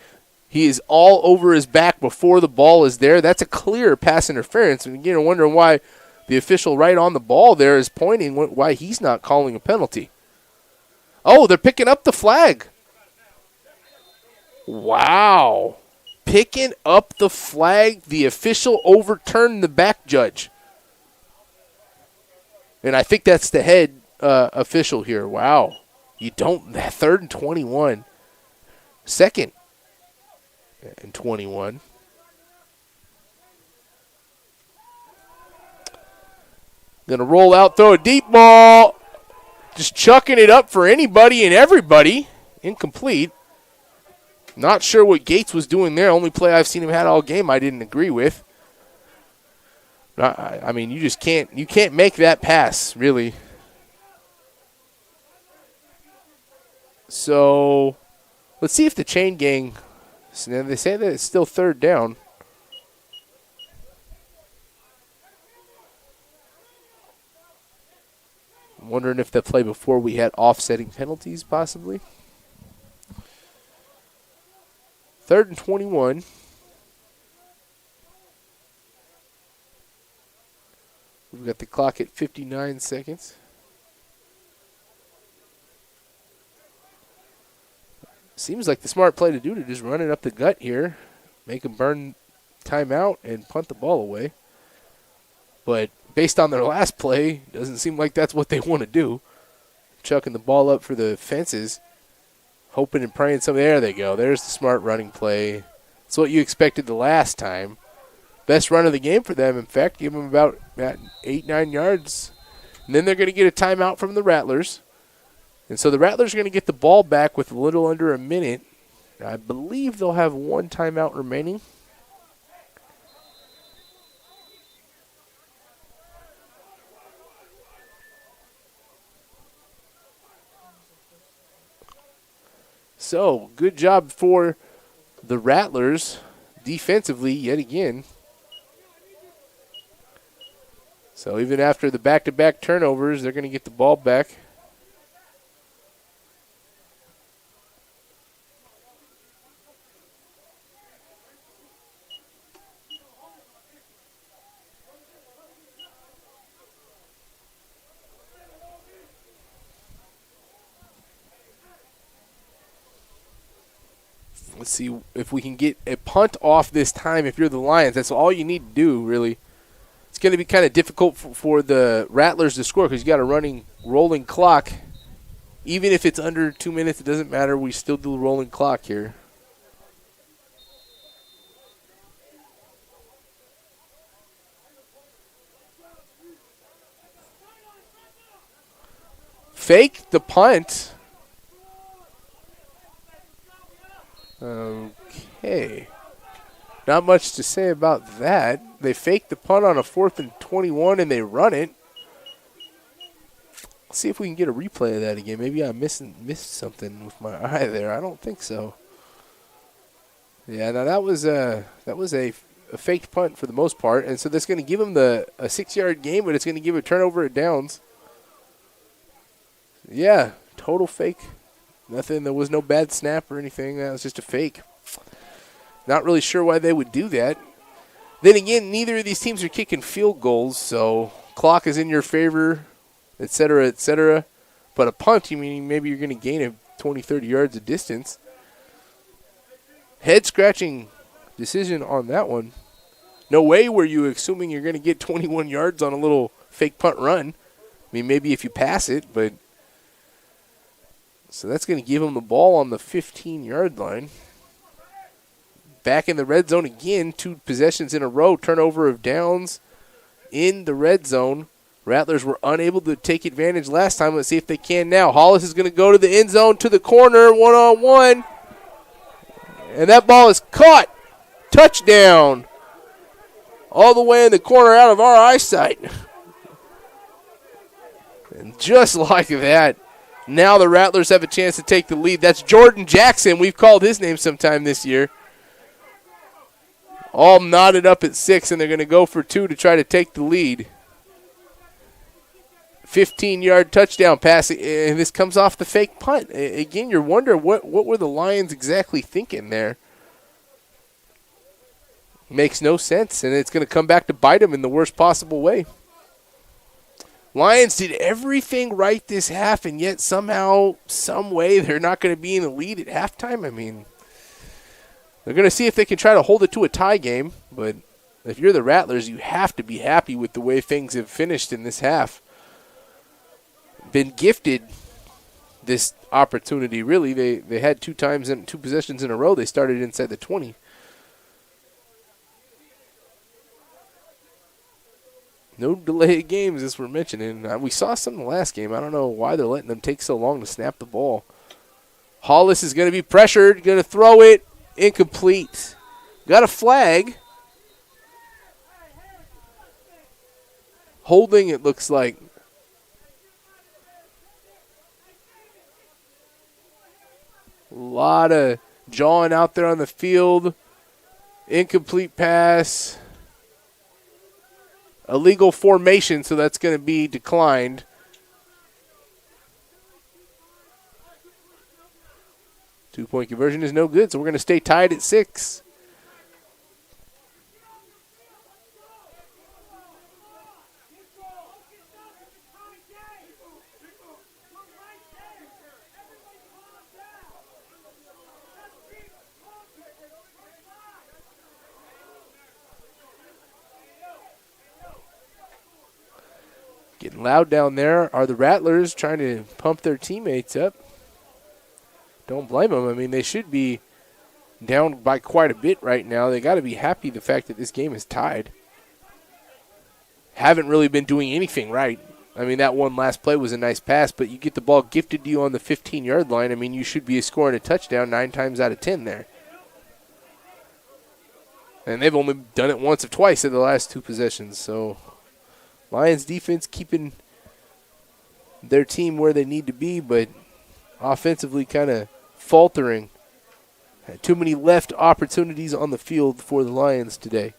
He is all over his back before the ball is there. That's a clear pass interference. And you're wondering why the official right on the ball there is pointing why he's not calling a penalty. Oh, they're picking up the flag. Wow. Picking up the flag. The official overturned the back judge. And I think that's the head official here. Wow. You don't. 3rd and 21. 2nd and 21. Going to roll out, throw a deep ball. Just chucking it up for anybody and everybody. Incomplete. Not sure what Gates was doing there. Only play I've seen him had all game I didn't agree with. I mean, you just can't make that pass, really. So, let's see if the chain gang, they say that it's still 3rd down. I'm wondering if the play before we had offsetting penalties, possibly. 3rd and 21. We've got the clock at 59 seconds. Seems like the smart play to do to just run it up the gut here, make them burn timeout, and punt the ball away. But based on their last play, doesn't seem like that's what they want to do. Chucking the ball up for the fences, hoping and praying. There they go. There's the smart running play. It's what you expected the last time. Best run of the game for them, in fact. Give them about 8-9 yards. And then they're going to get a timeout from the Rattlers. And so the Rattlers are going to get the ball back with a little under a minute. I believe they'll have 1 timeout remaining. So, good job for the Rattlers defensively yet again. So even after the back-to-back turnovers, they're going to get the ball back. Let's see if we can get a punt off this time. If you're the Lions, that's all you need to do, really. It's going to be kind of difficult for the Rattlers to score because you got a rolling clock. Even if it's under 2 minutes, it doesn't matter. We still do a rolling clock here. Fake the punt. Okay. Not much to say about that. They fake the punt on a 4th and 21 and they run it. Let's see if we can get a replay of that again. Maybe I missed something with my eye there. I don't think so. Yeah, now that was a faked punt for the most part, and so that's going to give them a 6-yard gain, but it's going to give a turnover at downs. Yeah, total fake. Nothing. There was no bad snap or anything. That was just a fake. Not really sure why they would do that. Then again, neither of these teams are kicking field goals, so clock is in your favor, et cetera, et cetera. But a punt, you mean maybe you're going to gain a 20, 30 yards of distance. Head-scratching decision on that one. No way were you assuming you're going to get 21 yards on a little fake punt run. I mean, maybe if you pass it, but... So that's going to give them the ball on the 15-yard line. Back in the red zone again, 2 possessions in a row, turnover of downs in the red zone. Rattlers were unable to take advantage last time. Let's see if they can now. Hollis is going to go to the end zone, to the corner, one-on-one. And that ball is caught. Touchdown. All the way in the corner out of our eyesight. And just like that, now the Rattlers have a chance to take the lead. That's Jordan Jackson. We've called his name sometime this year. All knotted up at 6, and they're going to go for 2 to try to take the lead. 15-yard touchdown pass, and this comes off the fake punt. Again, you're wondering what were the Lions exactly thinking there. Makes no sense, and it's going to come back to bite them in the worst possible way. Lions did everything right this half, and yet somehow, some way, they're not going to be in the lead at halftime. I mean, they're going to see if they can try to hold it to a tie game, but if you're the Rattlers, you have to be happy with the way things have finished in this half. Been gifted this opportunity, really. They had 2 times and 2 possessions in a row. They started inside the 20. No delay games, as we're mentioning. We saw some in the last game. I don't know why they're letting them take so long to snap the ball. Hollis is going to be pressured, going to throw it. Incomplete. Got a flag. Holding, it looks like. A lot of jawing out there on the field. Incomplete pass. Illegal formation, so that's going to be declined. Two-point conversion is no good, so we're going to stay tied at 6. Getting loud down there are the Rattlers trying to pump their teammates up. Don't blame them. I mean, they should be down by quite a bit right now. They got to be happy the fact that this game is tied. Haven't really been doing anything right. I mean, that one last play was a nice pass, but you get the ball gifted to you on the 15-yard line. I mean, you should be scoring a touchdown 9 times out of 10 there. And they've only done it once or twice in the last 2 possessions, so Lions defense keeping their team where they need to be, but offensively kind of faltering. Had too many left opportunities on the field for the Lions today.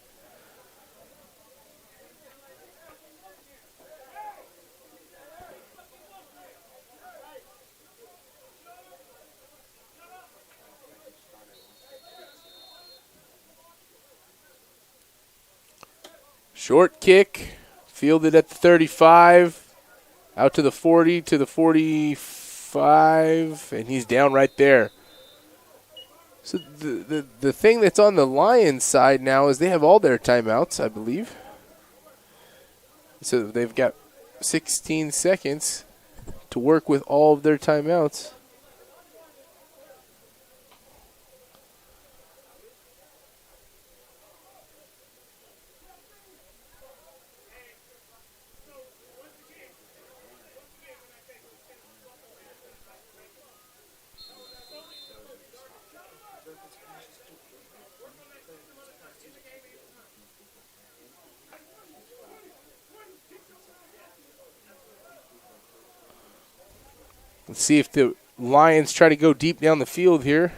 Short kick, fielded at the 35, out to the 40, to the 45, and he's down right there. So the thing that's on the Lions side now is they have all their timeouts, I believe. So they've got 16 seconds to work with all of their timeouts. Let's see if the Lions try to go deep down the field here.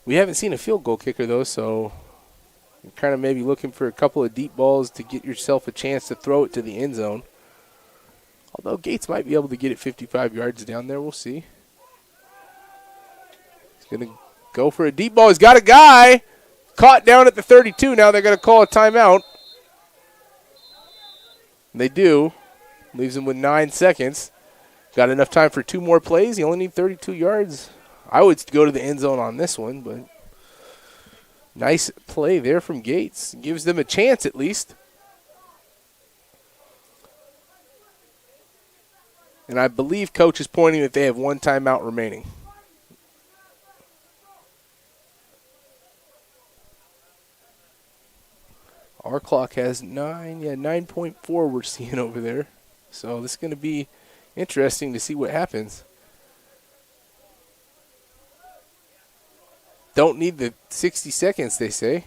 We haven't seen a field goal kicker, though, so you're kind of maybe looking for a couple of deep balls to get yourself a chance to throw it to the end zone. Although Gates might be able to get it 55 yards down there. We'll see. He's going to go for a deep ball. He's got a guy caught down at the 32. Now they're going to call a timeout. They do. Leaves him with 9 seconds. Got enough time for 2 more plays. You only need 32 yards. I would go to the end zone on this one, but nice play there from Gates. Gives them a chance at least. And I believe Coach is pointing that they have 1 timeout remaining. Our clock has 9.4 we're seeing over there. So this is going to be interesting to see what happens. Don't need the 60 seconds, they say.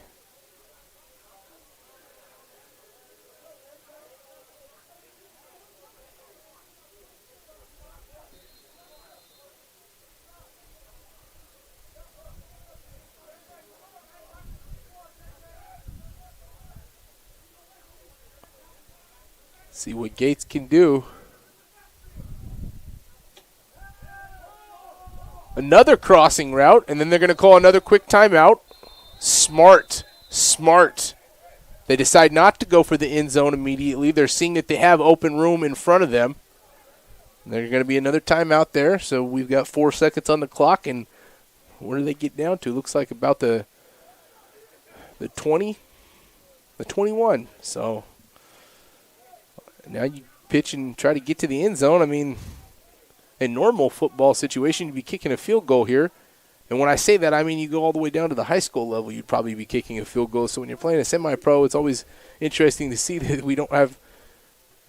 See what Gates can do. Another crossing route, and then they're going to call another quick timeout. Smart. They decide not to go for the end zone immediately. They're seeing that they have open room in front of them. There's going to be another timeout there, so we've got 4 seconds on the clock, and where do they get down to? Looks like about the 20, the 21. So now you pitch and try to get to the end zone. I mean, in normal football situation, you'd be kicking a field goal here. And when I say that, I mean you go all the way down to the high school level, you'd probably be kicking a field goal. So when you're playing a semi-pro, it's always interesting to see that we don't have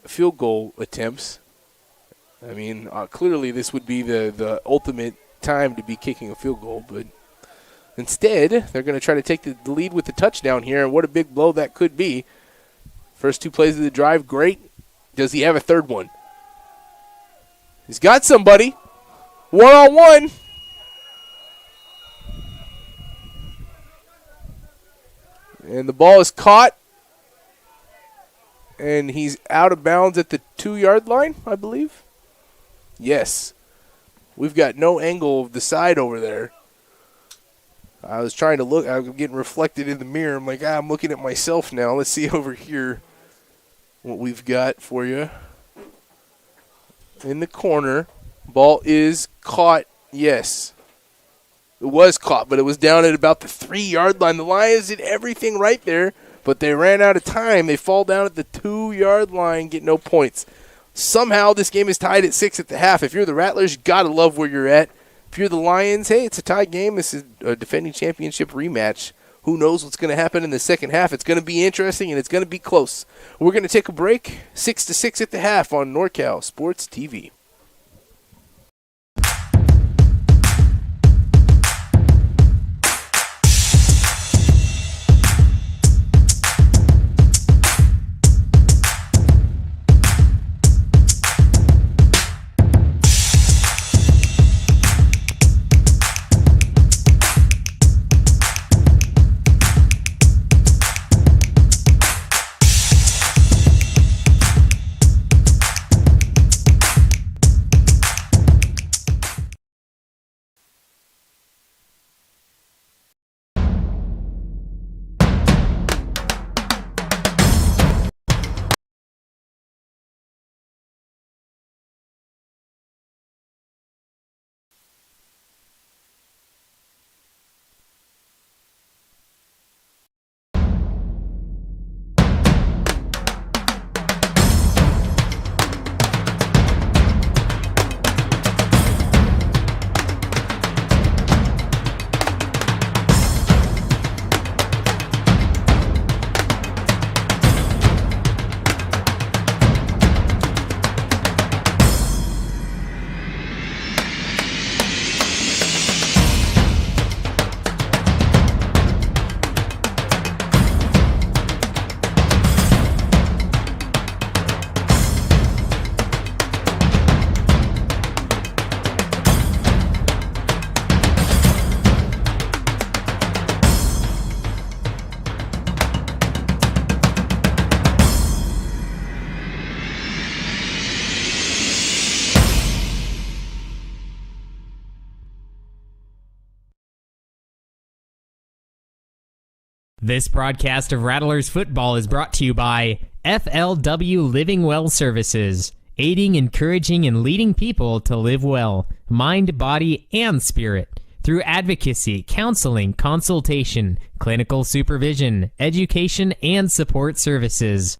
field goal attempts. I mean, clearly this would be the ultimate time to be kicking a field goal. But instead, they're going to try to take the lead with the touchdown here. And what a big blow that could be. First 2 plays of the drive, great. Does he have a third one? He's got somebody. 1-on-1. And the ball is caught. And he's out of bounds at the 2-yard line, I believe. Yes. We've got no angle of the side over there. I was trying to look. I'm getting reflected in the mirror. I'm like, I'm looking at myself now. Let's see over here what we've got for you. In the corner. Ball is caught. Yes. It was caught, but it was down at about the 3-yard line. The Lions did everything right there, but they ran out of time. They fall down at the 2-yard line, get no points. Somehow this game is tied at 6 at the half. If you're the Rattlers, you got to love where you're at. If you're the Lions, hey, it's a tie game. This is a defending championship rematch. Who knows what's going to happen in the second half? It's going to be interesting, and it's going to be close. We're going to take a break. 6-6 at the half on NorCal Sports TV. This broadcast of Rattlers football is brought to you by FLW Living Well Services, aiding, encouraging, and leading people to live well, mind, body, and spirit, through advocacy, counseling, consultation, clinical supervision, education, and support services.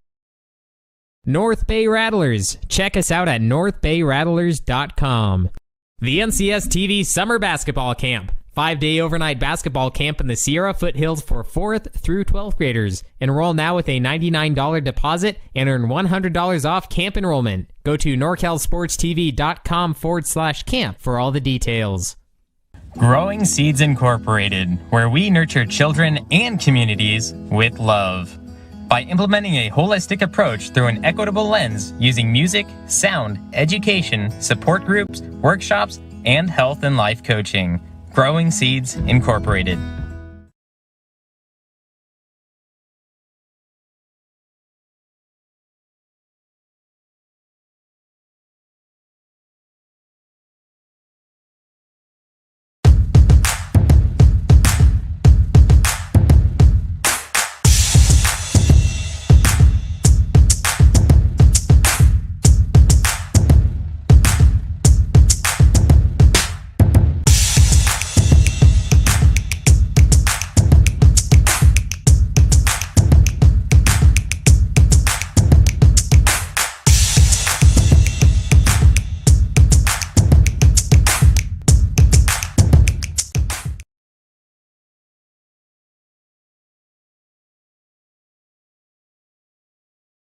North Bay Rattlers. Check us out at northbayrattlers.com. The NCS TV Summer Basketball Camp. 5-day overnight basketball camp in the Sierra Foothills for 4th through 12th graders. Enroll now with a $99 deposit and earn $100 off camp enrollment. Go to norcalsportstv.com/camp for all the details. Growing Seeds Incorporated, where we nurture children and communities with love. By implementing a holistic approach through an equitable lens using music, sound, education, support groups, workshops, and health and life coaching. Growing Seeds Incorporated.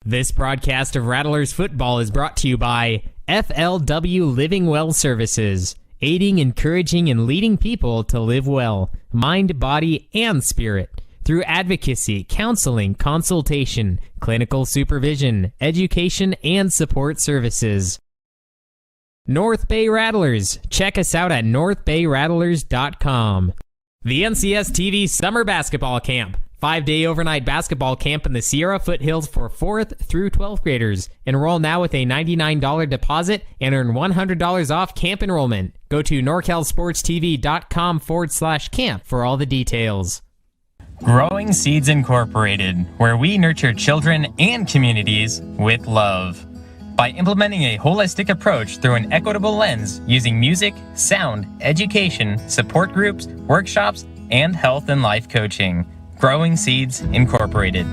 This broadcast of Rattlers football is brought to you by FLW Living Well Services, aiding, encouraging, and leading people to live well, mind, body, and spirit, through advocacy, counseling, consultation, clinical supervision, education, and support services. North Bay Rattlers. Check us out at northbayrattlers.com. The NCS TV Summer Basketball Camp. 5-day overnight basketball camp in the Sierra Foothills for 4th through 12th graders. Enroll now with a $99 deposit and earn $100 off camp enrollment. Go to norcalsportstv.com/camp for all the details. Growing Seeds Incorporated, where we nurture children and communities with love. By implementing a holistic approach through an equitable lens using music, sound, education, support groups, workshops, and health and life coaching. Growing Seeds Incorporated.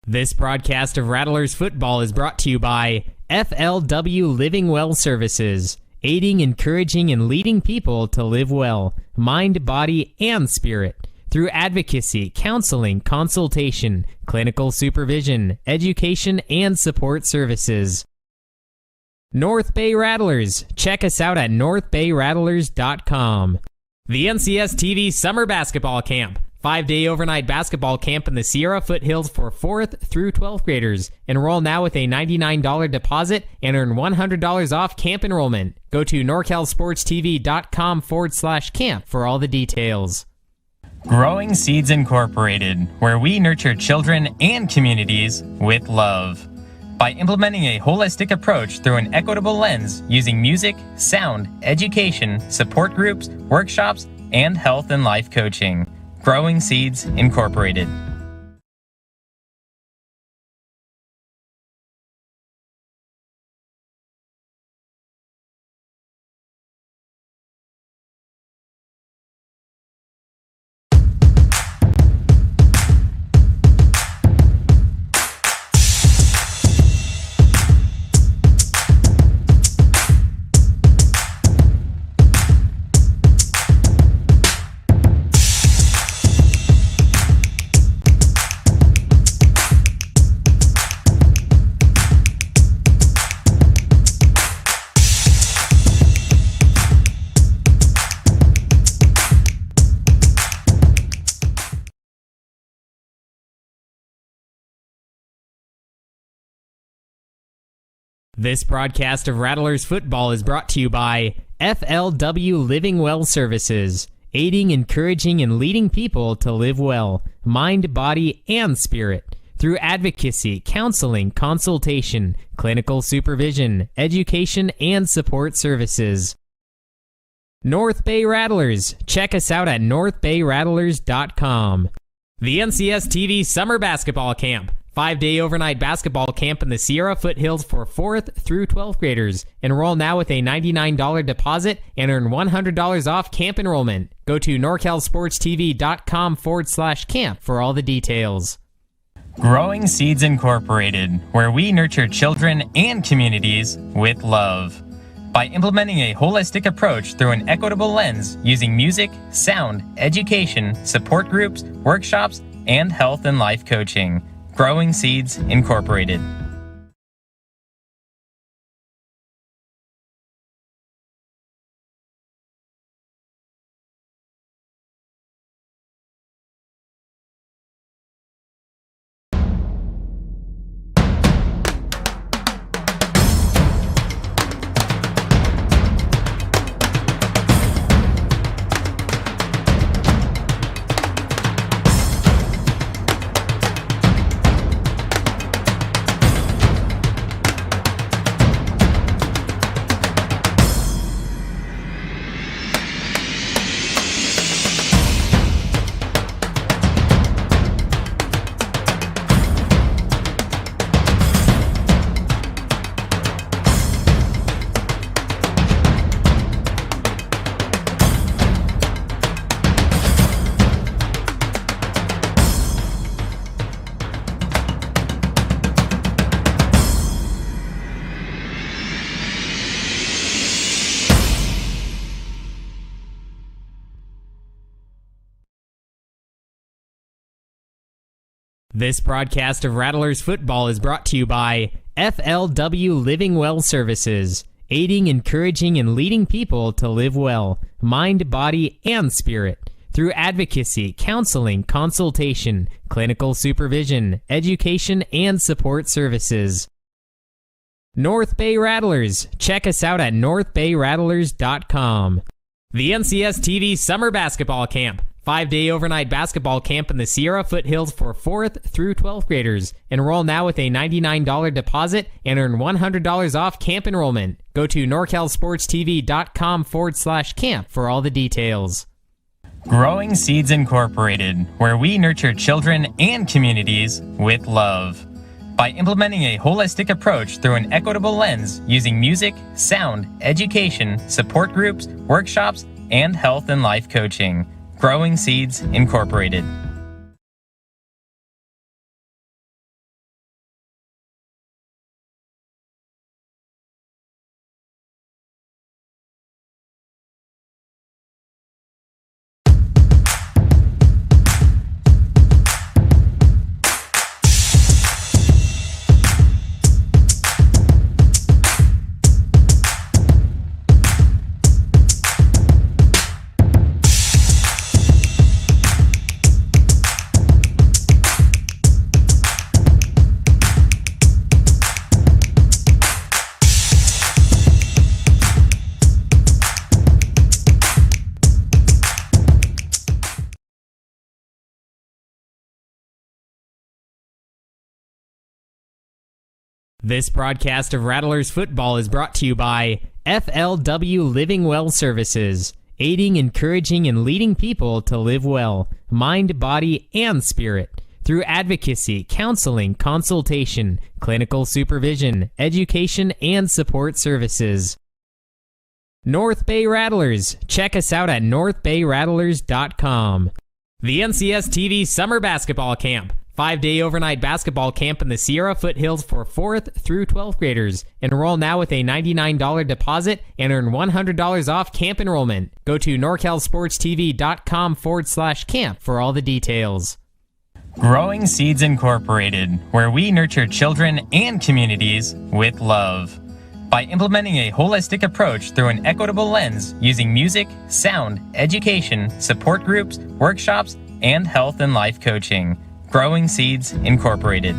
This broadcast of Rattlers football is brought to you by FLW Living Well Services, aiding, encouraging, and leading people to live well, mind, body, and spirit, through advocacy, counseling, consultation, clinical supervision, education, and support services. North Bay Rattlers. Check us out at northbayrattlers.com. The NCS TV Summer Basketball Camp. 5-day overnight basketball camp in the Sierra Foothills for 4th through 12th graders. Enroll now with a $99 deposit and earn $100 off camp enrollment. Go to norcalsportstv.com/camp for all the details. Growing Seeds Incorporated, where we nurture children and communities with love. By implementing a holistic approach through an equitable lens using music, sound, education, support groups, workshops, and health and life coaching. Growing Seeds Incorporated. This broadcast of Rattlers football is brought to you by FLW Living Well Services, aiding, encouraging, and leading people to live well, mind, body, and spirit, through advocacy, counseling, consultation, clinical supervision, education, and support services. North Bay Rattlers. Check us out at northbayrattlers.com. The NCS TV Summer Basketball Camp. 5-day overnight basketball camp in the Sierra Foothills for 4th through 12th graders. Enroll now with a $99 deposit and earn $100 off camp enrollment. Go to norcalsportstv.com/camp for all the details. Growing Seeds Incorporated, where we nurture children and communities with love. By implementing a holistic approach through an equitable lens using music, sound, education, support groups, workshops, and health and life coaching. Growing Seeds Incorporated. This broadcast of Rattlers football is brought to you by FLW Living Well Services, aiding, encouraging, and leading people to live well, mind, body, and spirit, through advocacy, counseling, consultation, clinical supervision, education, and support services. North Bay Rattlers. Check us out at northbayrattlers.com. The NCS TV Summer Basketball Camp. 5-day overnight basketball camp in the Sierra Foothills for 4th through 12th graders. Enroll now with a $99 deposit and earn $100 off camp enrollment. Go to norcalsportstv.com/camp for all the details. Growing Seeds Incorporated, where we nurture children and communities with love. By implementing a holistic approach through an equitable lens using music, sound, education, support groups, workshops, and health and life coaching. Growing Seeds Incorporated. This broadcast of Rattlers football is brought to you by FLW Living Well Services, aiding, encouraging, and leading people to live well, mind, body, and spirit, through advocacy, counseling, consultation, clinical supervision, education, and support services. North Bay Rattlers. Check us out at northbayrattlers.com. The NCS TV Summer Basketball Camp. 5-day overnight basketball camp in the Sierra Foothills for 4th through 12th graders. Enroll now with a $99 deposit and earn $100 off camp enrollment. Go to norcalsportstv.com/camp for all the details. Growing Seeds Incorporated, where we nurture children and communities with love. By implementing a holistic approach through an equitable lens using music, sound, education, support groups, workshops, and health and life coaching. Growing Seeds Incorporated.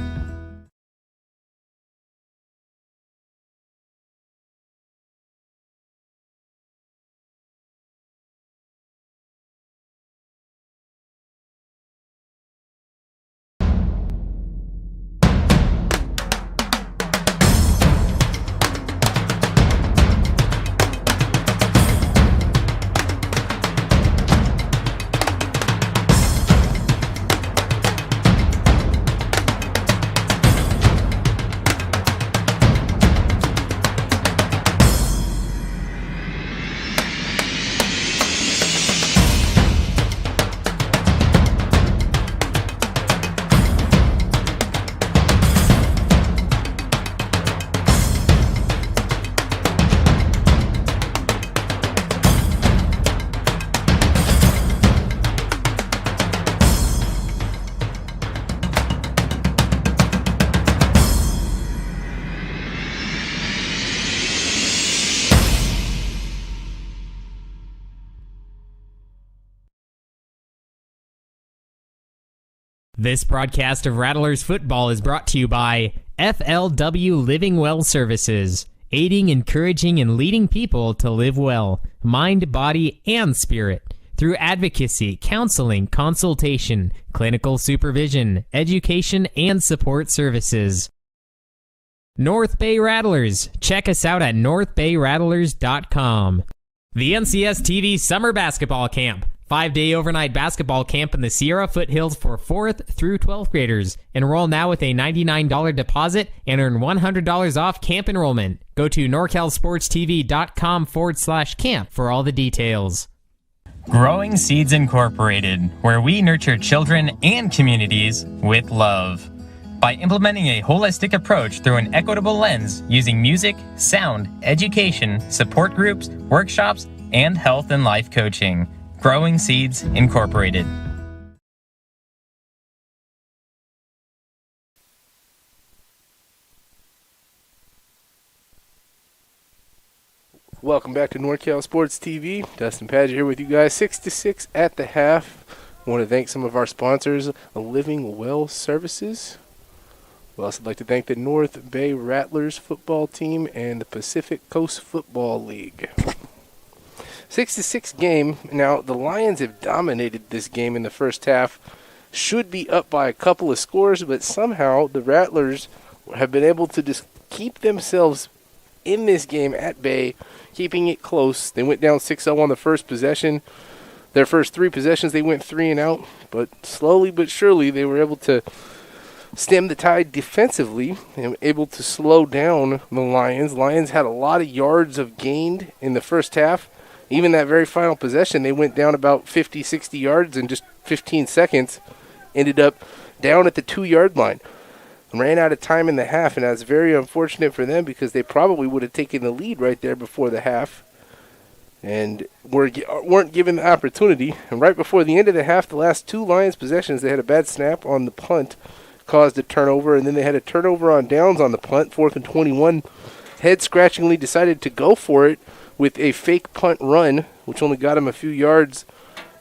This broadcast of Rattlers football is brought to you by FLW Living Well Services, aiding, encouraging, and leading people to live well, mind, body, and spirit, through advocacy, counseling, consultation, clinical supervision, education, and support services. North Bay Rattlers. Check us out at northbayrattlers.com. The NCS TV Summer Basketball Camp. 5-day overnight basketball camp in the Sierra Foothills for 4th through 12th graders. Enroll now with a $99 deposit and earn $100 off camp enrollment. Go to norcalsportstv.com/camp for all the details. Growing Seeds Incorporated, where we nurture children and communities with love. By implementing a holistic approach through an equitable lens using music, sound, education, support groups, workshops, and health and life coaching. Growing Seeds Incorporated. Welcome back to NorCal Sports TV. Dustin Padgett here with you guys. 6-6 at the half. I want to thank some of our sponsors, Living Well Services. We'd also like to thank the North Bay Rattlers football team and the Pacific Coast Football League. 6-6 game. Now, the Lions have dominated this game in the first half. Should be up by a couple of scores, but somehow the Rattlers have been able to just keep themselves in this game at bay, keeping it close. They went down 6-0 on the first possession. Their first 3 possessions, they went 3 and out, but slowly but surely they were able to stem the tide defensively and able to slow down the Lions. Lions had a lot of yards of gained in the first half. Even that very final possession, they went down about 50, 60 yards in just 15 seconds, ended up down at the 2-yard line. Ran out of time in the half, and that's very unfortunate for them because they probably would have taken the lead right there before the half and weren't given the opportunity. And right before the end of the half, the last 2 Lions possessions, they had a bad snap on the punt, caused a turnover, and then they had a turnover on downs on the punt, 4th and 21. Head-scratchingly decided to go for it with a fake punt run, which only got him a few yards.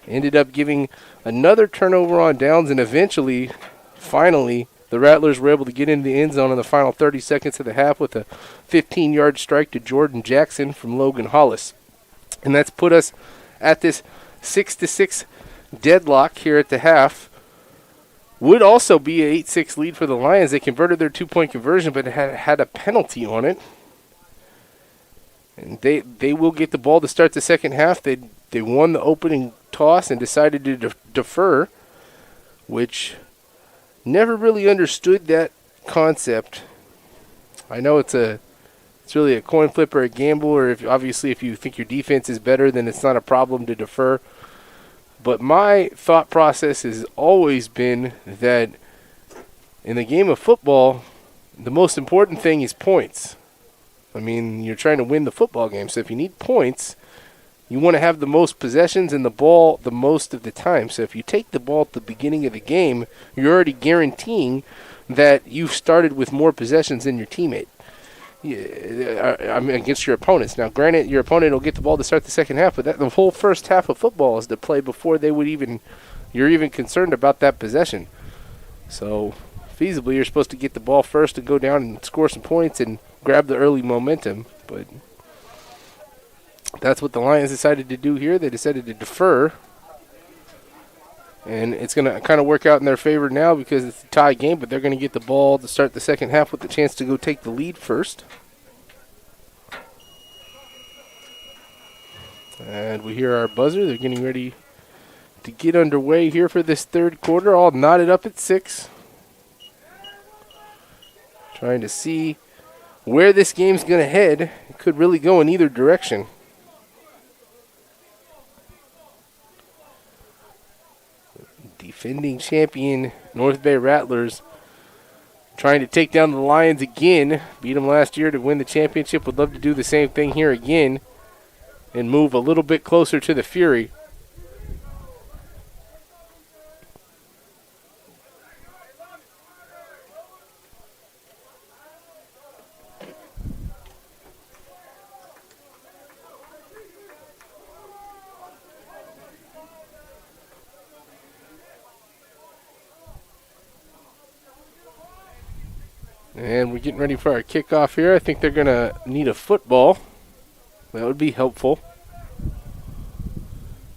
Ended up giving another turnover on downs, and eventually, finally, the Rattlers were able to get into the end zone in the final 30 seconds of the half with a 15-yard strike to Jordan Jackson from Logan Hollis. And that's put us at this 6-6 deadlock here at the half. Would also be an 8-6 lead for the Lions. They converted their 2-point conversion, but had a penalty on it. And they will get the ball to start the second half. They won the opening toss and decided to defer, which never really understood that concept. I know it's really a coin flip or a gamble, or if you think your defense is better, then it's not a problem to defer. But my thought process has always been that in the game of football, the most important thing is points. I mean, you're trying to win the football game, so if you need points, you want to have the most possessions and the ball the most of the time. So if you take the ball at the beginning of the game, you're already guaranteeing that you've started with more possessions than your teammate. I mean, against your opponents. Now, granted, your opponent will get the ball to start the second half, but the whole first half of football is to play before you're even concerned about that possession. So, feasibly, you're supposed to get the ball first and go down and score some points and grab the early momentum. But that's what the Lions decided to do here. They decided to defer. And it's going to kind of work out in their favor now because it's a tie game, but they're going to get the ball to start the second half with the chance to go take the lead first. And we hear our buzzer. They're getting ready to get underway here for this third quarter, all knotted up at 6. Trying to see where this game's going to head. It could really go in either direction. Defending champion North Bay Rattlers trying to take down the Lions again. Beat them last year to win the championship. Would love to do the same thing here again and move a little bit closer to the Fury. And we're getting ready for our kickoff here. I think they're going to need a football. That would be helpful.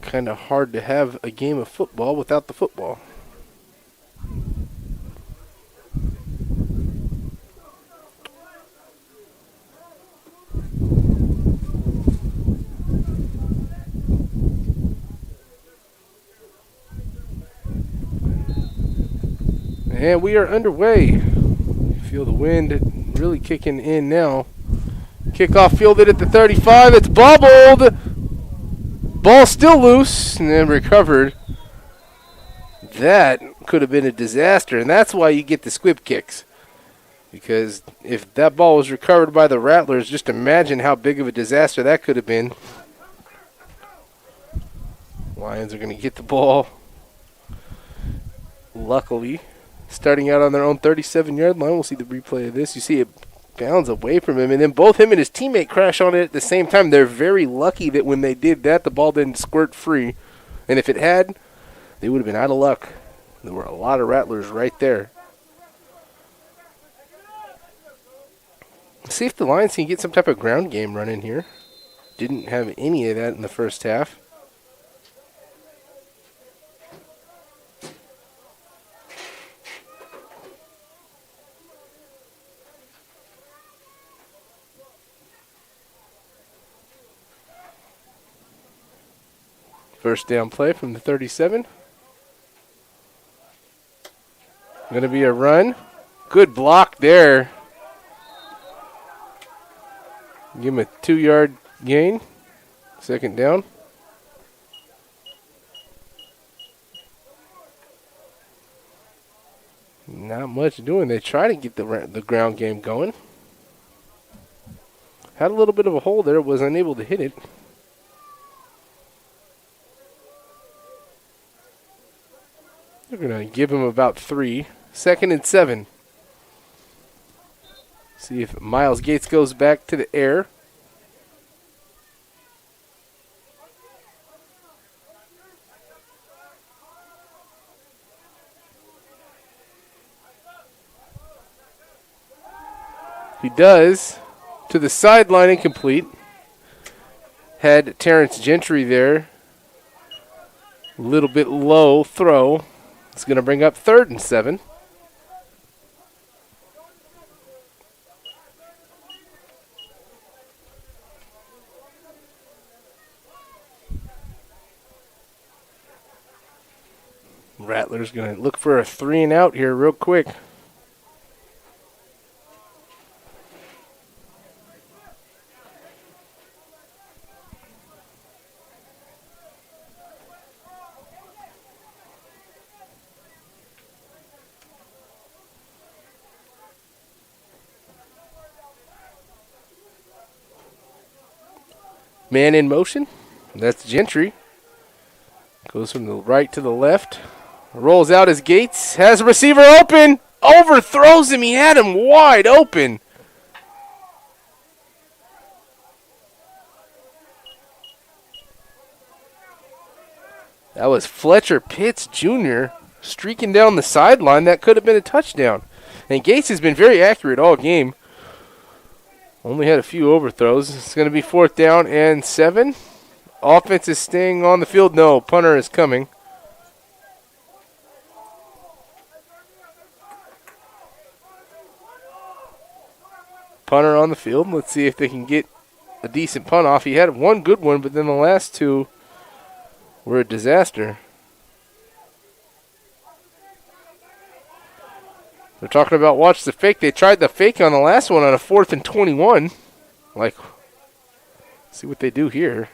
Kind of hard to have a game of football without the football. And we are underway. Feel the wind really kicking in now. Kickoff fielded at the 35. It's bobbled. Ball still loose and then recovered. That could have been a disaster, and that's why you get the squib kicks. Because if that ball was recovered by the Rattlers, just imagine how big of a disaster that could have been. Lions are going to get the ball. Luckily, starting out on their own 37-yard line. We'll see the replay of this. You see it bounds away from him, and then both him and his teammate crash on it at the same time. They're very lucky that when they did that, the ball didn't squirt free. And if it had, they would have been out of luck. There were a lot of Rattlers right there. See if the Lions can get some type of ground game running here. Didn't have any of that in the first half. First down play from the 37. Going to be a run. Good block there. Give him a 2-yard gain. Second down. Not much doing. They try to get the ground game going. Had a little bit of a hole there. Was unable to hit it. They're going to give him about 3. 2nd and 7. See if Miles Gates goes back to the air. He does. To the sideline, incomplete. Had Terrence Gentry there. A little bit low throw. It's going to bring up 3rd and 7. Rattlers going to look for a 3 and out here real quick. Man in motion. That's Gentry. Goes from the right to the left. Rolls out as Gates. Has a receiver open. Overthrows him. He had him wide open. That was Fletcher Pitts Jr. streaking down the sideline. That could have been a touchdown. And Gates has been very accurate all game. Only had a few overthrows. It's going to be 4th down and 7. Offense is staying on the field. No, punter is coming. Punter on the field. Let's see if they can get a decent punt off. He had one good one, but then the last 2 were a disaster. They're talking about watch the fake. They tried the fake on the last one on a 4th and 21. Like, see what they do here.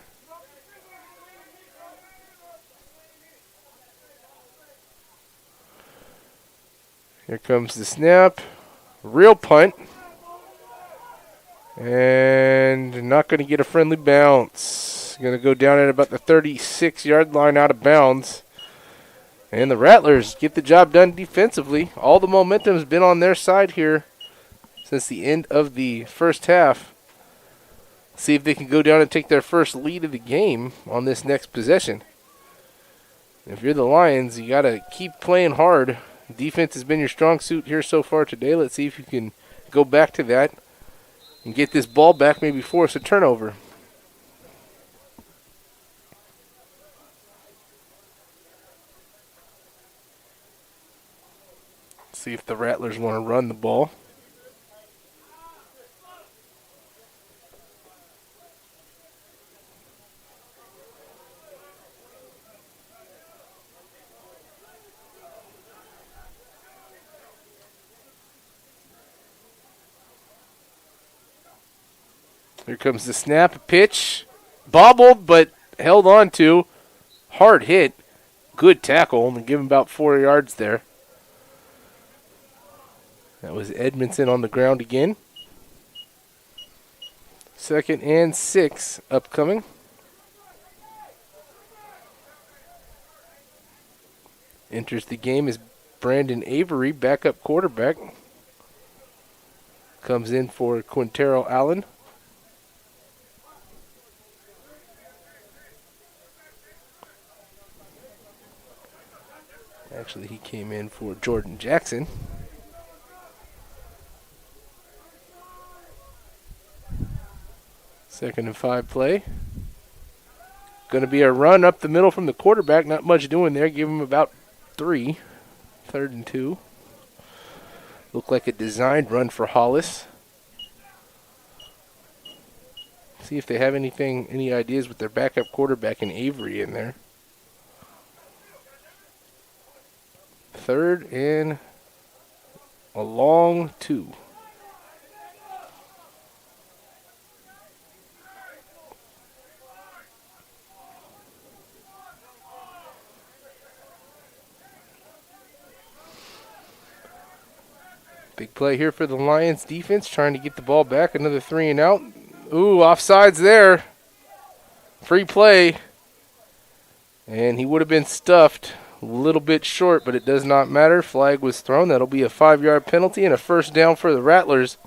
Here comes the snap. Real punt. And not going to get a friendly bounce. Going to go down at about the 36-yard line out of bounds. And the Rattlers get the job done defensively. All the momentum has been on their side here since the end of the first half. See if they can go down and take their first lead of the game on this next possession. If you're the Lions, you got to keep playing hard. Defense has been your strong suit here so far today. Let's see if you can go back to that and get this ball back, maybe force a turnover. See if the Rattlers want to run the ball. Here comes the snap, pitch, bobbled but held on to. Hard hit, good tackle, only give him about 4 yards there. That was Edmondson on the ground again. 2nd and 6 upcoming. Enters the game is Brandon Avery, backup quarterback. Comes in for Quintero Allen. Actually, he came in for Jordan Jackson. Second and 5 play. Going to be a run up the middle from the quarterback. Not much doing there. Give him about 3. 3rd and 2. Looked like a designed run for Hollis. See if they have any ideas with their backup quarterback and Avery in there. 3rd and a long 2. Big play here for the Lions defense, trying to get the ball back. Another 3 and out. Ooh, offsides there. Free play. And he would have been stuffed. A little bit short, but it does not matter. Flag was thrown. That'll be a 5-yard penalty and a first down for the Rattlers.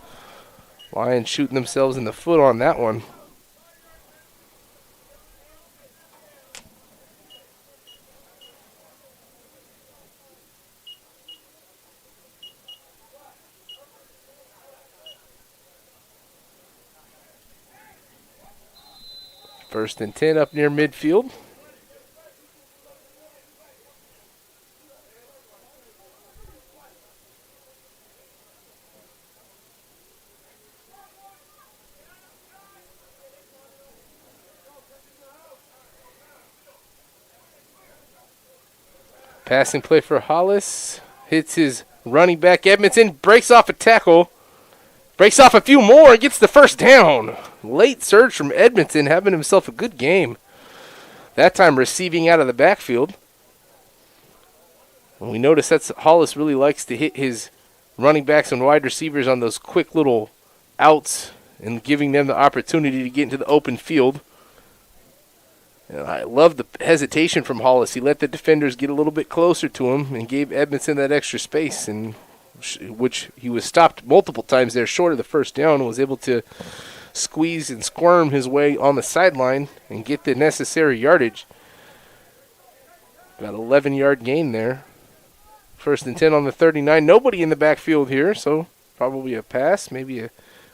Lions shooting themselves in the foot on that one. First and 10 up near midfield. Passing play for Hollis. Hits his running back. Edmondson breaks off a tackle. Breaks off a few more and gets the first down. Late surge from Edmondson, having himself a good game. That time receiving out of the backfield. And we notice that Hollis really likes to hit his running backs and wide receivers on those quick little outs and giving them the opportunity to get into the open field. And I love the hesitation from Hollis. He let the defenders get a little bit closer to him and gave Edmondson that extra space, and which he was stopped multiple times there short of the first down and was able to squeeze and squirm his way on the sideline and get the necessary yardage. About 11-yard gain there. First and 10 on the 39. Nobody in the backfield here, so probably a pass, maybe a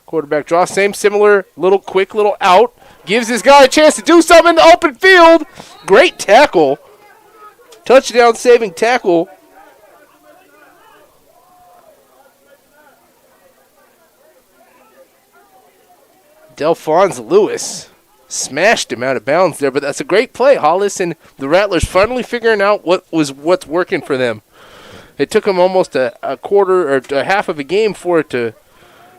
quarterback draw. Similar little quick little out. Gives this guy a chance to do something in the open field. Great tackle. Touchdown saving tackle. Delphonse Lewis smashed him out of bounds there, but that's a great play. Hollis and the Rattlers finally figuring out what's working for them. It took them almost a quarter or a half of a game for it to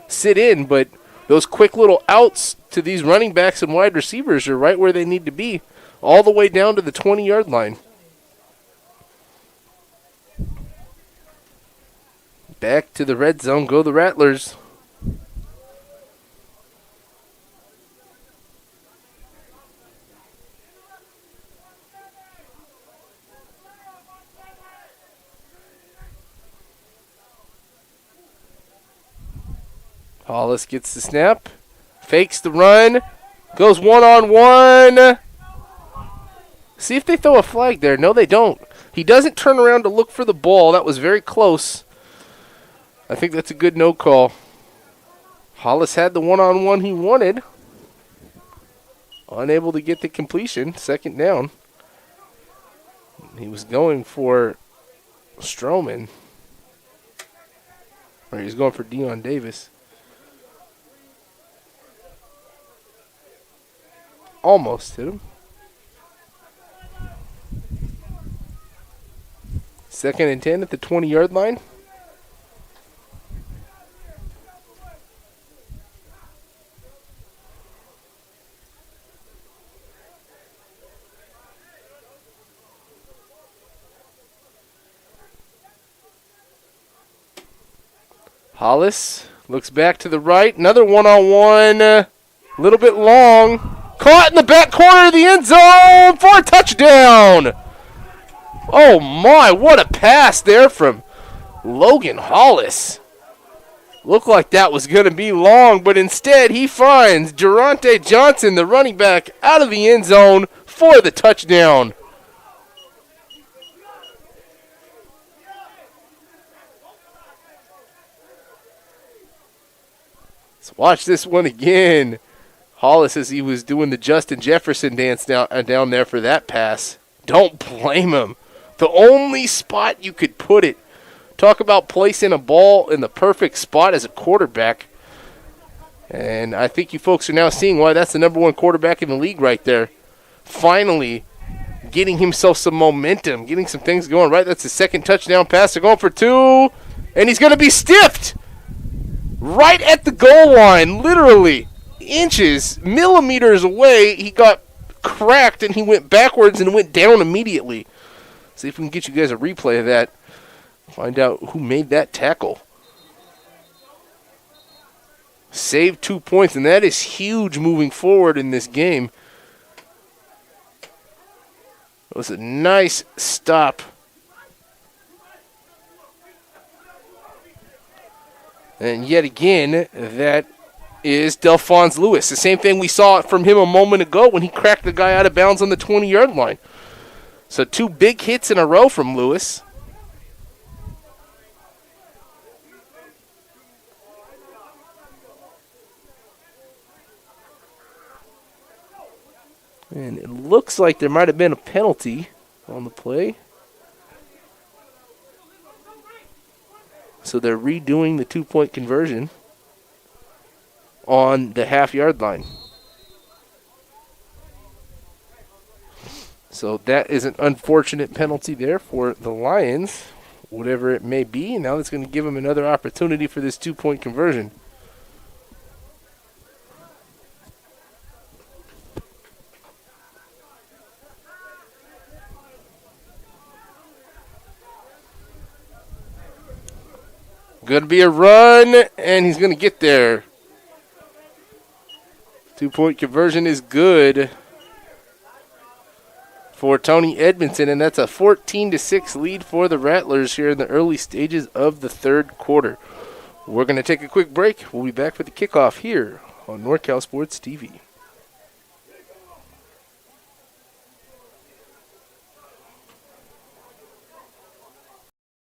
sit in, but those quick little outs to these running backs and wide receivers are right where they need to be, all the way down to the 20-yard line. Back to the red zone go the Rattlers. Hollis gets the snap, fakes the run, goes one-on-one. See if they throw a flag there. No, they don't. He doesn't turn around to look for the ball. That was very close. I think that's a good no call. Hollis had the one-on-one he wanted. Unable to get the completion. Second down. He was going for Stroman. Or he was going for Deion Davis. Almost hit him. Second and 10 at the 20-yard line. Hollis looks back to the right. Another one-on-one. A little bit long. Caught in the back corner of the end zone for a touchdown. Oh, my. What a pass there from Logan Hollis. Looked like that was going to be long, but instead he finds Durante Johnson, the running back, out of the end zone for the touchdown. Let's watch this one again. Hollis, as he was doing the Justin Jefferson dance down there for that pass. Don't blame him. The only spot you could put it. Talk about placing a ball in the perfect spot as a quarterback. And I think you folks are now seeing why that's the number one quarterback in the league right there. Finally getting himself some momentum, getting some things going right. That's the second touchdown pass. They're going for two, and he's going to be stiffed right at the goal line, literally inches, millimeters away. He got cracked, and he went backwards and went down immediately. See if we can get you guys a replay of that. Find out who made that tackle. Saved 2 points, and that is huge moving forward in this game. It was a nice stop. And yet again, that is Delphonse Lewis. The same thing we saw from him a moment ago when he cracked the guy out of bounds on the 20-yard line. So 2 big hits in a row from Lewis. And it looks like there might have been a penalty on the play. So they're redoing the 2-point conversion on the half-yard line. So that is an unfortunate penalty there for the Lions, whatever it may be. And now that's going to give them another opportunity for this 2-point conversion. Going to be a run, and he's going to get there. 2-point conversion is good for Tony Edmondson, and that's a 14-6 lead for the Rattlers here in the early stages of the third quarter. We're going to take a quick break. We'll be back for the kickoff here on NorCal Sports TV.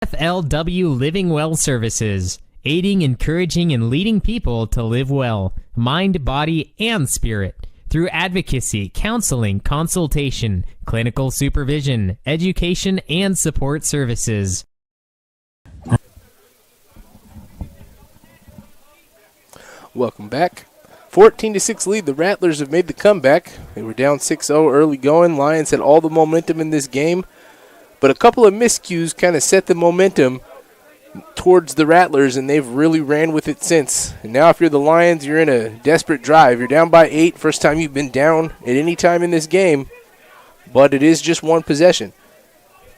FLW Living Well Services, aiding, encouraging, and leading people to live well, mind, body, and spirit, through advocacy, counseling, consultation, clinical supervision, education, and support services. Welcome back. 14-6 lead. The Rattlers have made the comeback. They were down 6-0 early going. Lions had all the momentum in this game. But a couple of miscues kind of set the momentum towards the Rattlers, and they've really ran with it since. And now if you're the Lions, you're in a desperate drive. You're down by 8, first time you've been down at any time in this game. But it is just one possession.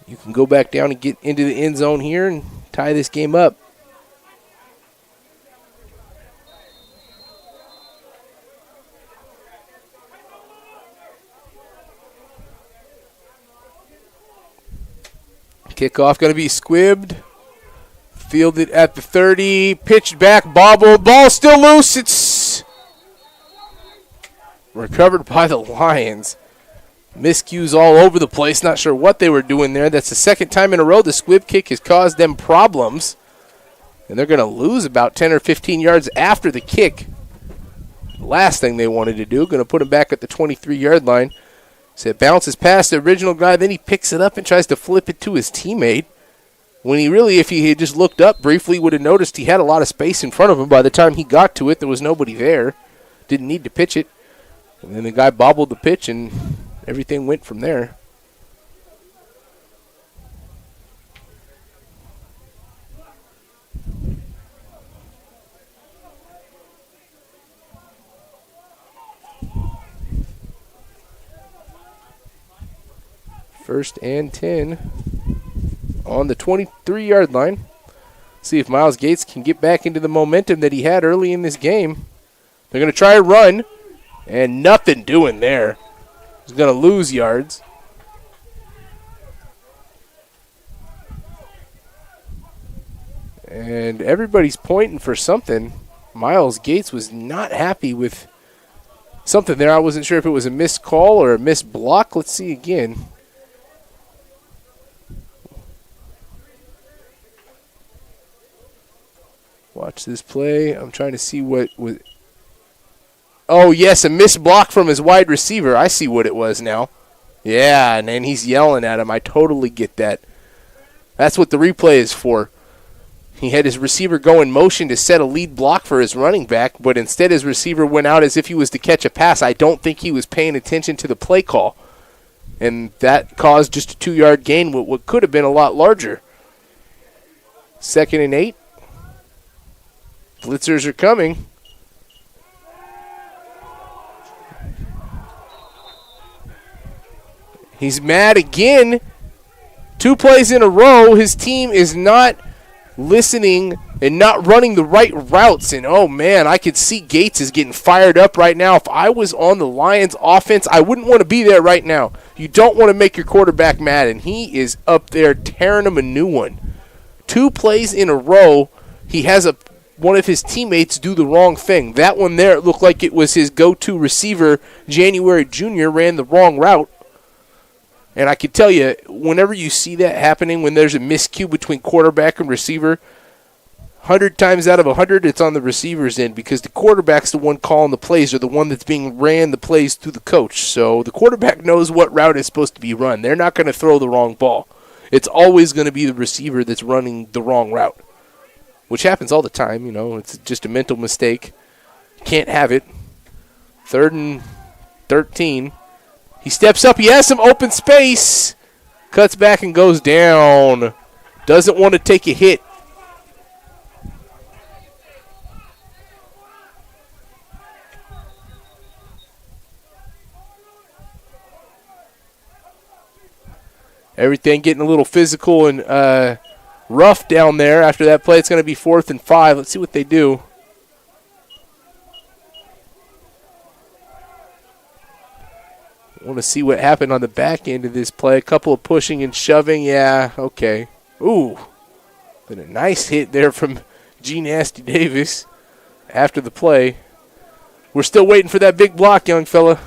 You can go back down and get into the end zone here and tie this game up. Kickoff going to be squibbed. Fielded at the 30. Pitched back, bobbled. Ball still loose. It's recovered by the Lions. Miscues all over the place. Not sure what they were doing there. That's the second time in a row the squib kick has caused them problems. And they're going to lose about 10 or 15 yards after the kick. Last thing they wanted to do, going to put him back at the 23-yard line. So it bounces past the original guy, then he picks it up and tries to flip it to his teammate. When he really, if he had just looked up briefly, would have noticed he had a lot of space in front of him. By the time he got to it, there was nobody there. Didn't need to pitch it. And then the guy bobbled the pitch, and everything went from there. First and 10 on the 23-yard line. See if Miles Gates can get back into the momentum that he had early in this game. They're going to try a run, and nothing doing there. He's going to lose yards. And everybody's pointing for something. Miles Gates was not happy with something there. I wasn't sure if it was a missed call or a missed block. Let's see again. Watch this play. I'm trying to see what was. Oh, yes, a missed block from his wide receiver. I see what it was now. Yeah, and then he's yelling at him. I totally get that. That's what the replay is for. He had his receiver go in motion to set a lead block for his running back, but instead his receiver went out as if he was to catch a pass. I don't think he was paying attention to the play call. And that caused just a 2-yard gain, what could have been a lot larger. 2nd and 8. Blitzers are coming. He's mad again. 2 plays in a row. His team is not listening and not running the right routes. And, oh, man, I could see Gates is getting fired up right now. If I was on the Lions offense, I wouldn't want to be there right now. You don't want to make your quarterback mad, and he is up there tearing him a new one. 2 plays in a row. He has one of his teammates do the wrong thing. That one there, it looked like it was his go-to receiver, January Jr., ran the wrong route. And I can tell you, whenever you see that happening, when there's a miscue between quarterback and receiver, 100 times out of 100, it's on the receiver's end because the quarterback's the one calling the plays or the one that's being ran the plays through the coach. So the quarterback knows what route is supposed to be run. They're not going to throw the wrong ball. It's always going to be the receiver that's running the wrong route, which happens all the time. You know, it's just a mental mistake. Can't have it. 3rd and 13. He steps up. He has some open space. Cuts back and goes down. Doesn't want to take a hit. Everything getting a little physical and rough down there. After that play, it's going to be 4th and 5. Let's see what they do. I want to see what happened on the back end of this play. A couple of pushing and shoving. Yeah, okay. Ooh. Been a nice hit there from G. Nasty Davis after the play. We're still waiting for that big block, young fella.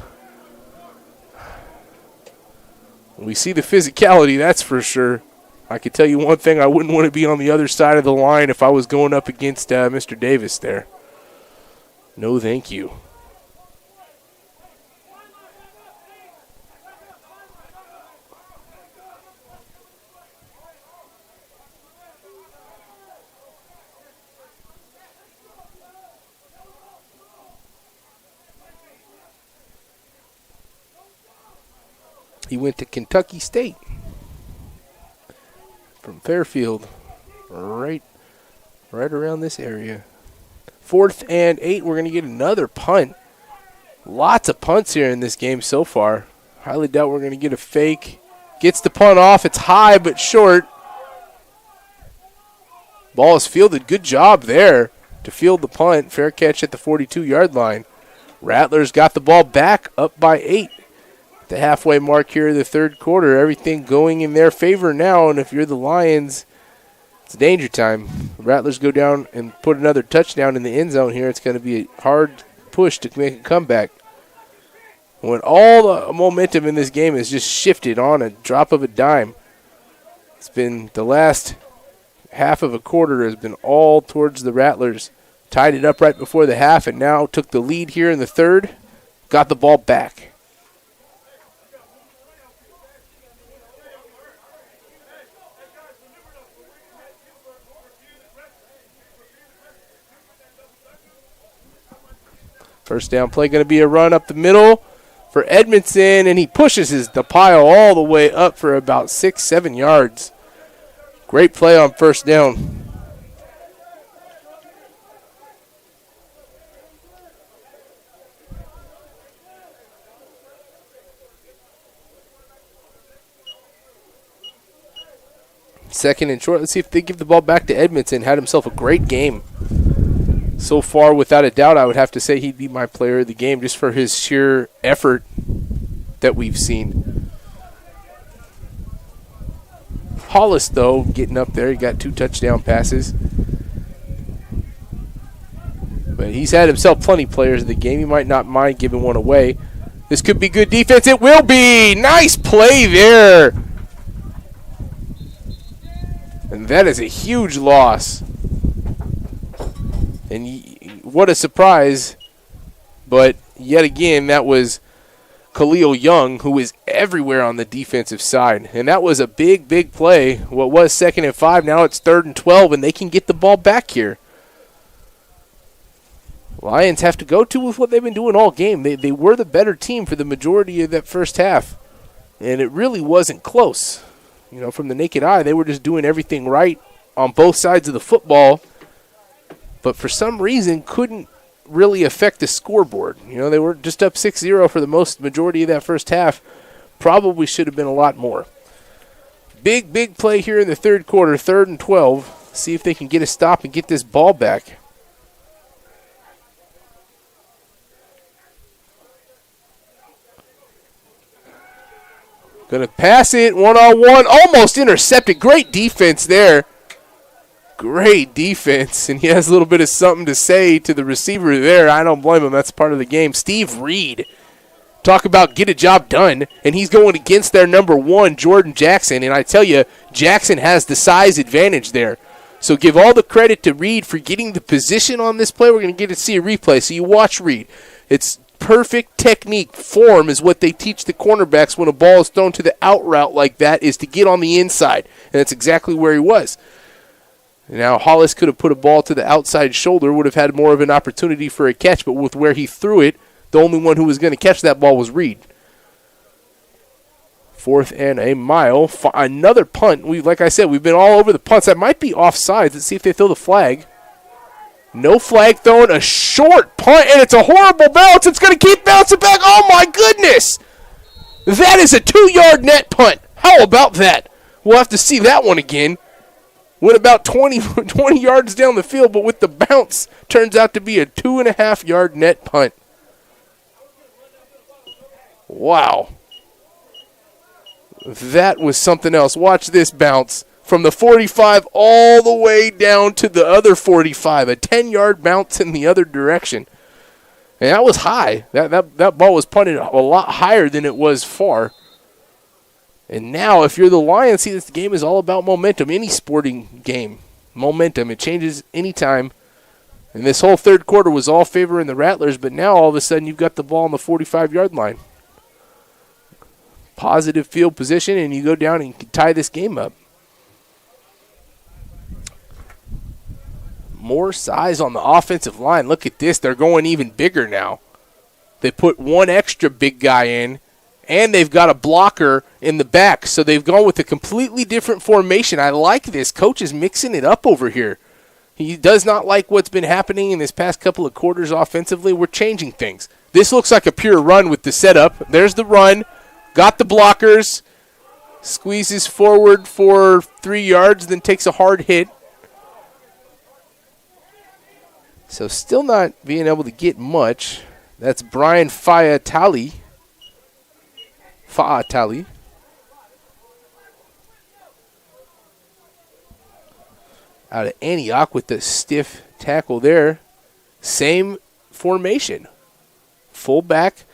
We see the physicality, that's for sure. I can tell you one thing, I wouldn't want to be on the other side of the line if I was going up against Mr. Davis there. No, thank you. He went to Kentucky State from Fairfield, right around this area. 4th and 8, we're going to get another punt. Lots of punts here in this game so far. Highly doubt we're going to get a fake. Gets the punt off. It's high but short. Ball is fielded. Good job there to field the punt. Fair catch at the 42-yard line. Rattlers got the ball back up by 8. The halfway mark here of the 3rd quarter. Everything going in their favor now, and if you're the Lions, it's danger time. Rattlers go down and put another touchdown in the end zone here. It's going to be a hard push to make a comeback. When all the momentum in this game has just shifted on a drop of a dime. It's been the last half of a quarter has been all towards the Rattlers. Tied it up right before the half and now took the lead here in the third. Got the ball back. First down play going to be a run up the middle for Edmondson, and he pushes the pile all the way up for about 6-7 yards. Great play on first down. Second and short. Let's see if they give the ball back to Edmondson. Had himself a great game. So far, without a doubt, I would have to say he'd be my player of the game just for his sheer effort that we've seen. Hollis, though, getting up there. He got 2 touchdown passes. But he's had himself plenty of players of the game. He might not mind giving one away. This could be good defense. It will be. Nice play there. And that is a huge loss. And what a surprise. But yet again, that was Khalil Young, who is everywhere on the defensive side. And that was a big, big play. What was 2nd and 5, now it's 3rd and 12, and they can get the ball back here. Lions have to go to with what they've been doing all game. They were the better team for the majority of that first half. And it really wasn't close. You know, from the naked eye, they were just doing everything right on both sides of the football, but for some reason couldn't really affect the scoreboard. You know, they were just up 6-0 for the majority of that first half. Probably should have been a lot more. Big, big play here in the third quarter, 3rd and 12. See if they can get a stop and get this ball back. Going to pass it one-on-one. Almost intercepted. Great defense there. Great defense. And he has a little bit of something to say to the receiver there. I don't blame him. That's part of the game. Steve Reed. Talk about get a job done. And he's going against their number 1, Jordan Jackson. And I tell you, Jackson has the size advantage there. So give all the credit to Reed for getting the position on this play. We're going to get to see a replay. So you watch Reed. It's perfect technique. Form is what they teach the cornerbacks when a ball is thrown to the out route like that, is to get on the inside. And that's exactly where he was. Now, Hollis could have put a ball to the outside shoulder, would have had more of an opportunity for a catch, but with where he threw it, the only one who was going to catch that ball was Reed. 4th and a mile. Another punt. Like I said, we've been all over the punts. That might be offsides. Let's see if they throw the flag. No flag thrown, a short punt, and it's a horrible bounce. It's going to keep bouncing back. Oh, my goodness. That is a 2-yard net punt. How about that? We'll have to see that one again. Went about 20 yards down the field, but with the bounce, turns out to be a 2.5-yard net punt. Wow. That was something else. Watch this bounce. From the 45 all the way down to the other 45. A 10-yard bounce in the other direction. And that was high. That ball was punted a lot higher than it was far. And now, if you're the Lions, see, this game is all about momentum. Any sporting game, momentum. It changes anytime. And this whole third quarter was all favoring the Rattlers, but now all of a sudden you've got the ball on the 45-yard line. Positive field position, and you go down and you can tie this game up. More size on the offensive line. Look at this. They're going even bigger now. They put one extra big guy in, and they've got a blocker in the back. So they've gone with a completely different formation. I like this. Coach is mixing it up over here. He does not like what's been happening in this past couple of quarters offensively. We're changing things. This looks like a pure run with the setup. There's the run. Got the blockers. Squeezes forward for 3 yards, then takes a hard hit. So still not being able to get much. That's Brian Faatali. Out of Antioch with the stiff tackle there. Same formation. Fullback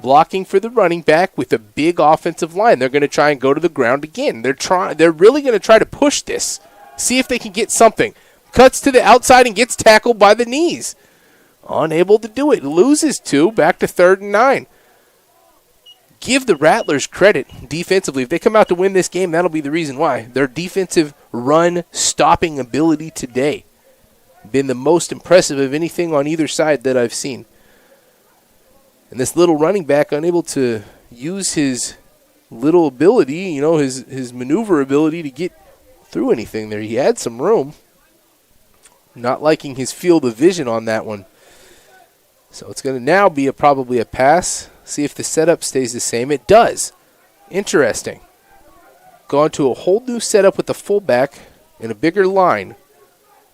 blocking for the running back with a big offensive line. They're going to try and go to the ground again. They're really going to try to push this. See if they can get something. Cuts to the outside and gets tackled by the knees. Unable to do it. Loses 2. Back to 3rd and 9. Give the Rattlers credit defensively. If they come out to win this game, that'll be the reason why. Their defensive run stopping ability today been the most impressive of anything on either side that I've seen. And this little running back unable to use his little ability, his maneuver ability to get through anything there. He had some room. Not liking his field of vision on that one. So it's going to now be probably a pass. See if the setup stays the same. It does. Interesting. Gone to a whole new setup with the fullback and a bigger line.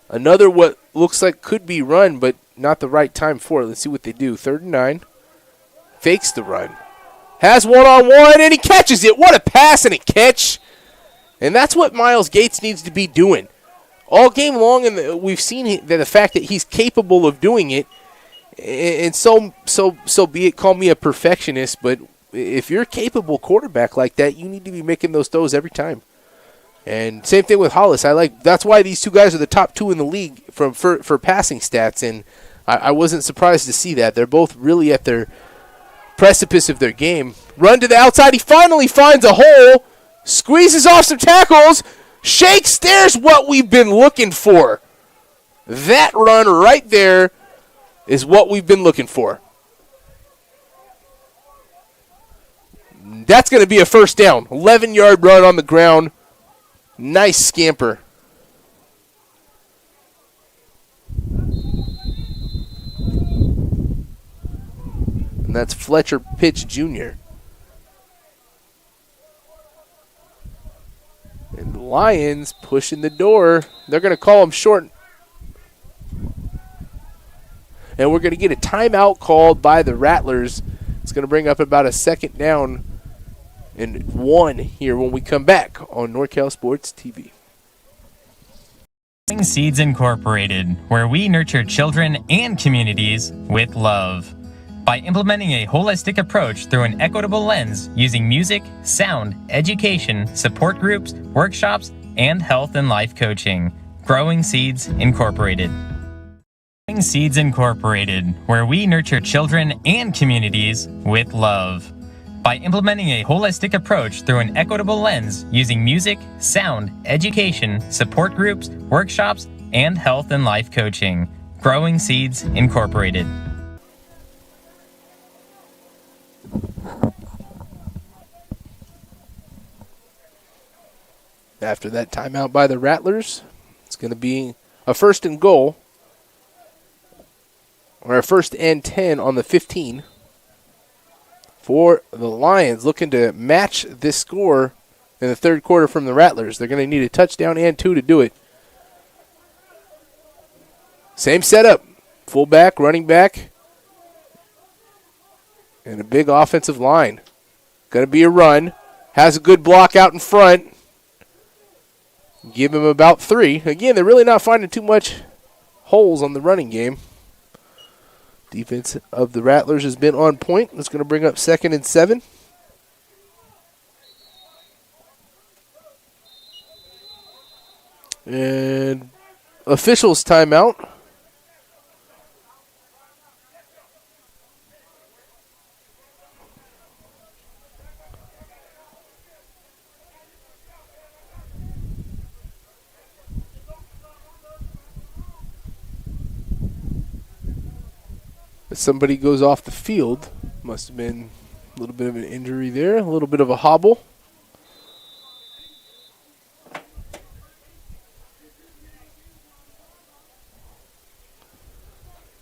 Another what looks like could be run, but not the right time for it. Let's see what they do. 3rd and 9. Fakes the run. Has one-on-one, and he catches it. What a pass and a catch. And that's what Miles Gates needs to be doing. All game long, and we've seen the fact that he's capable of doing it. And so be it. Call me a perfectionist, but if you're a capable quarterback like that, you need to be making those throws every time. And same thing with Hollis. That's why these two guys are the top 2 in the league for passing stats, and I wasn't surprised to see that. They're both really at their precipice of their game. Run to the outside. He finally finds a hole, squeezes off some tackles, shakes. There's what we've been looking for. That run right there is what we've been looking for. That's going to be a first down. 11-yard run on the ground. Nice scamper. And that's Fletcher Pitch Jr. And the Lions pushing the door. They're going to call him short. And we're going to get a timeout called by the Rattlers. It's going to bring up about a 2nd down and 1 here when we come back on NorCal Sports TV. Seeds Incorporated, where we nurture children and communities with love. By implementing a holistic approach through an equitable lens using music, sound, education, support groups, workshops, and health and life coaching. Growing Seeds Incorporated. Seeds Incorporated, where we nurture children and communities with love. By implementing a holistic approach through an equitable lens using music, sound, education, support groups, workshops, and health and life coaching. Growing Seeds Incorporated. After that timeout by the Rattlers, it's going to be a 1st and goal. Or a 1st and 10 on the 15 for the Lions, looking to match this score in the 3rd quarter from the Rattlers. They're going to need a touchdown and 2 to do it. Same setup. Fullback, running back, and a big offensive line. Going to be a run. Has a good block out in front. Give him about 3. Again, they're really not finding too much holes on the running game. Defense of the Rattlers has been on point. It's going to bring up 2nd and 7. And officials timeout. Somebody goes off the field. Must have been a little bit of an injury there, a little bit of a hobble.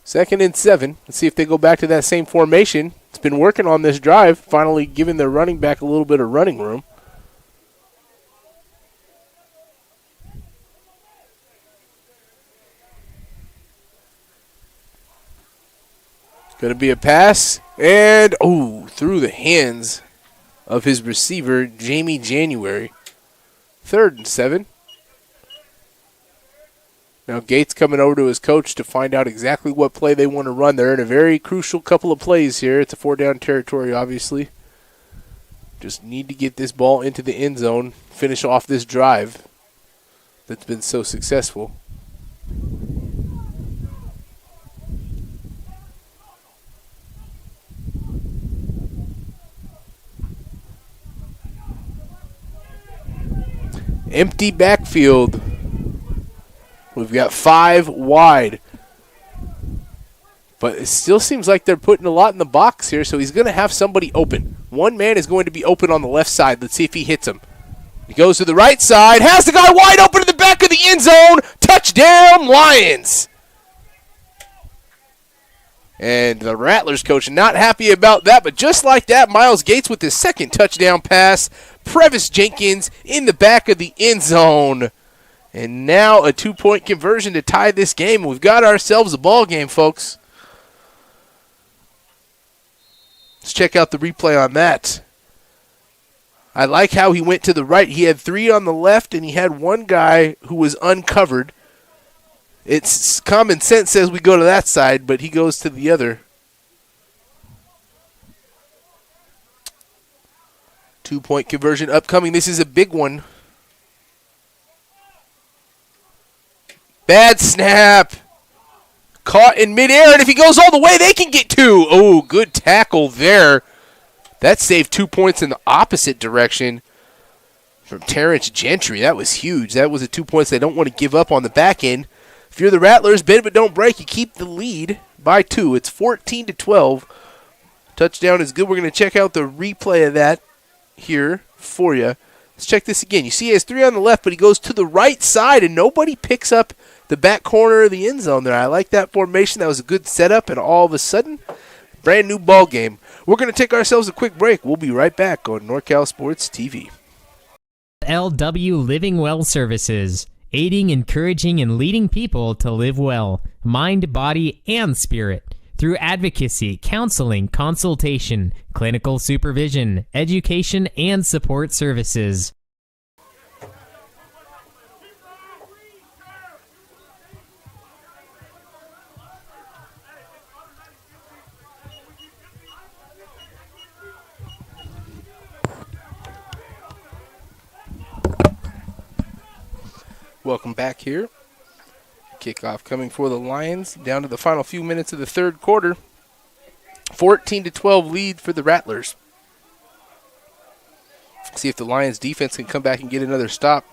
Second and 7. Let's see if they go back to that same formation. It's been working on this drive, finally giving their running back a little bit of running room. Going to be a pass, and, through the hands of his receiver, Jamie January. 3rd and 7. Now Gates coming over to his coach to find out exactly what play they want to run. They're in a very crucial couple of plays here. It's a 4-down territory, obviously. Just need to get this ball into the end zone, finish off this drive. that's been so successful. Empty backfield. We've got 5 wide. But it still seems like they're putting a lot in the box here, so he's going to have somebody open. One man is going to be open on the left side. Let's see if he hits him. He goes to the right side, has the guy wide open in the back of the end zone. Touchdown, Lions. And the Rattlers coach not happy about that, but just like that, Miles Gates with his second touchdown pass. Previs Jenkins in the back of the end zone. And now a 2-point conversion to tie this game. We've got ourselves a ball game, folks. Let's check out the replay on that. I like how he went to the right. He had 3 on the left, and he had one guy who was uncovered. It's common sense says we go to that side, but he goes to the other. 2-point conversion upcoming. This is a big one. Bad snap. Caught in midair, and if he goes all the way, they can get 2. Oh, good tackle there. That saved 2 points in the opposite direction from Terrence Gentry. That was huge. That was a 2 points they don't want to give up on the back end. If you're the Rattlers, bend but don't break. You keep the lead by 2. It's 14-12. Touchdown is good. We're going to check out the replay of that here for you. Let's check this again. You see he has 3 on the left, but he goes to the right side, and nobody picks up the back corner of the end zone there. I like that formation. That was a good setup, and all of a sudden, brand new ball game. We're going to take ourselves a quick break. We'll be right back on NorCal Sports TV. LW Living Well Services, aiding, encouraging, and leading people to live well, mind, body, and spirit, through advocacy, counseling, consultation, clinical supervision, education, and support services. Welcome back here. Kickoff coming for the Lions. Down to the final few minutes of the third quarter. 14-12 lead for the Rattlers. See if the Lions defense can come back and get another stop.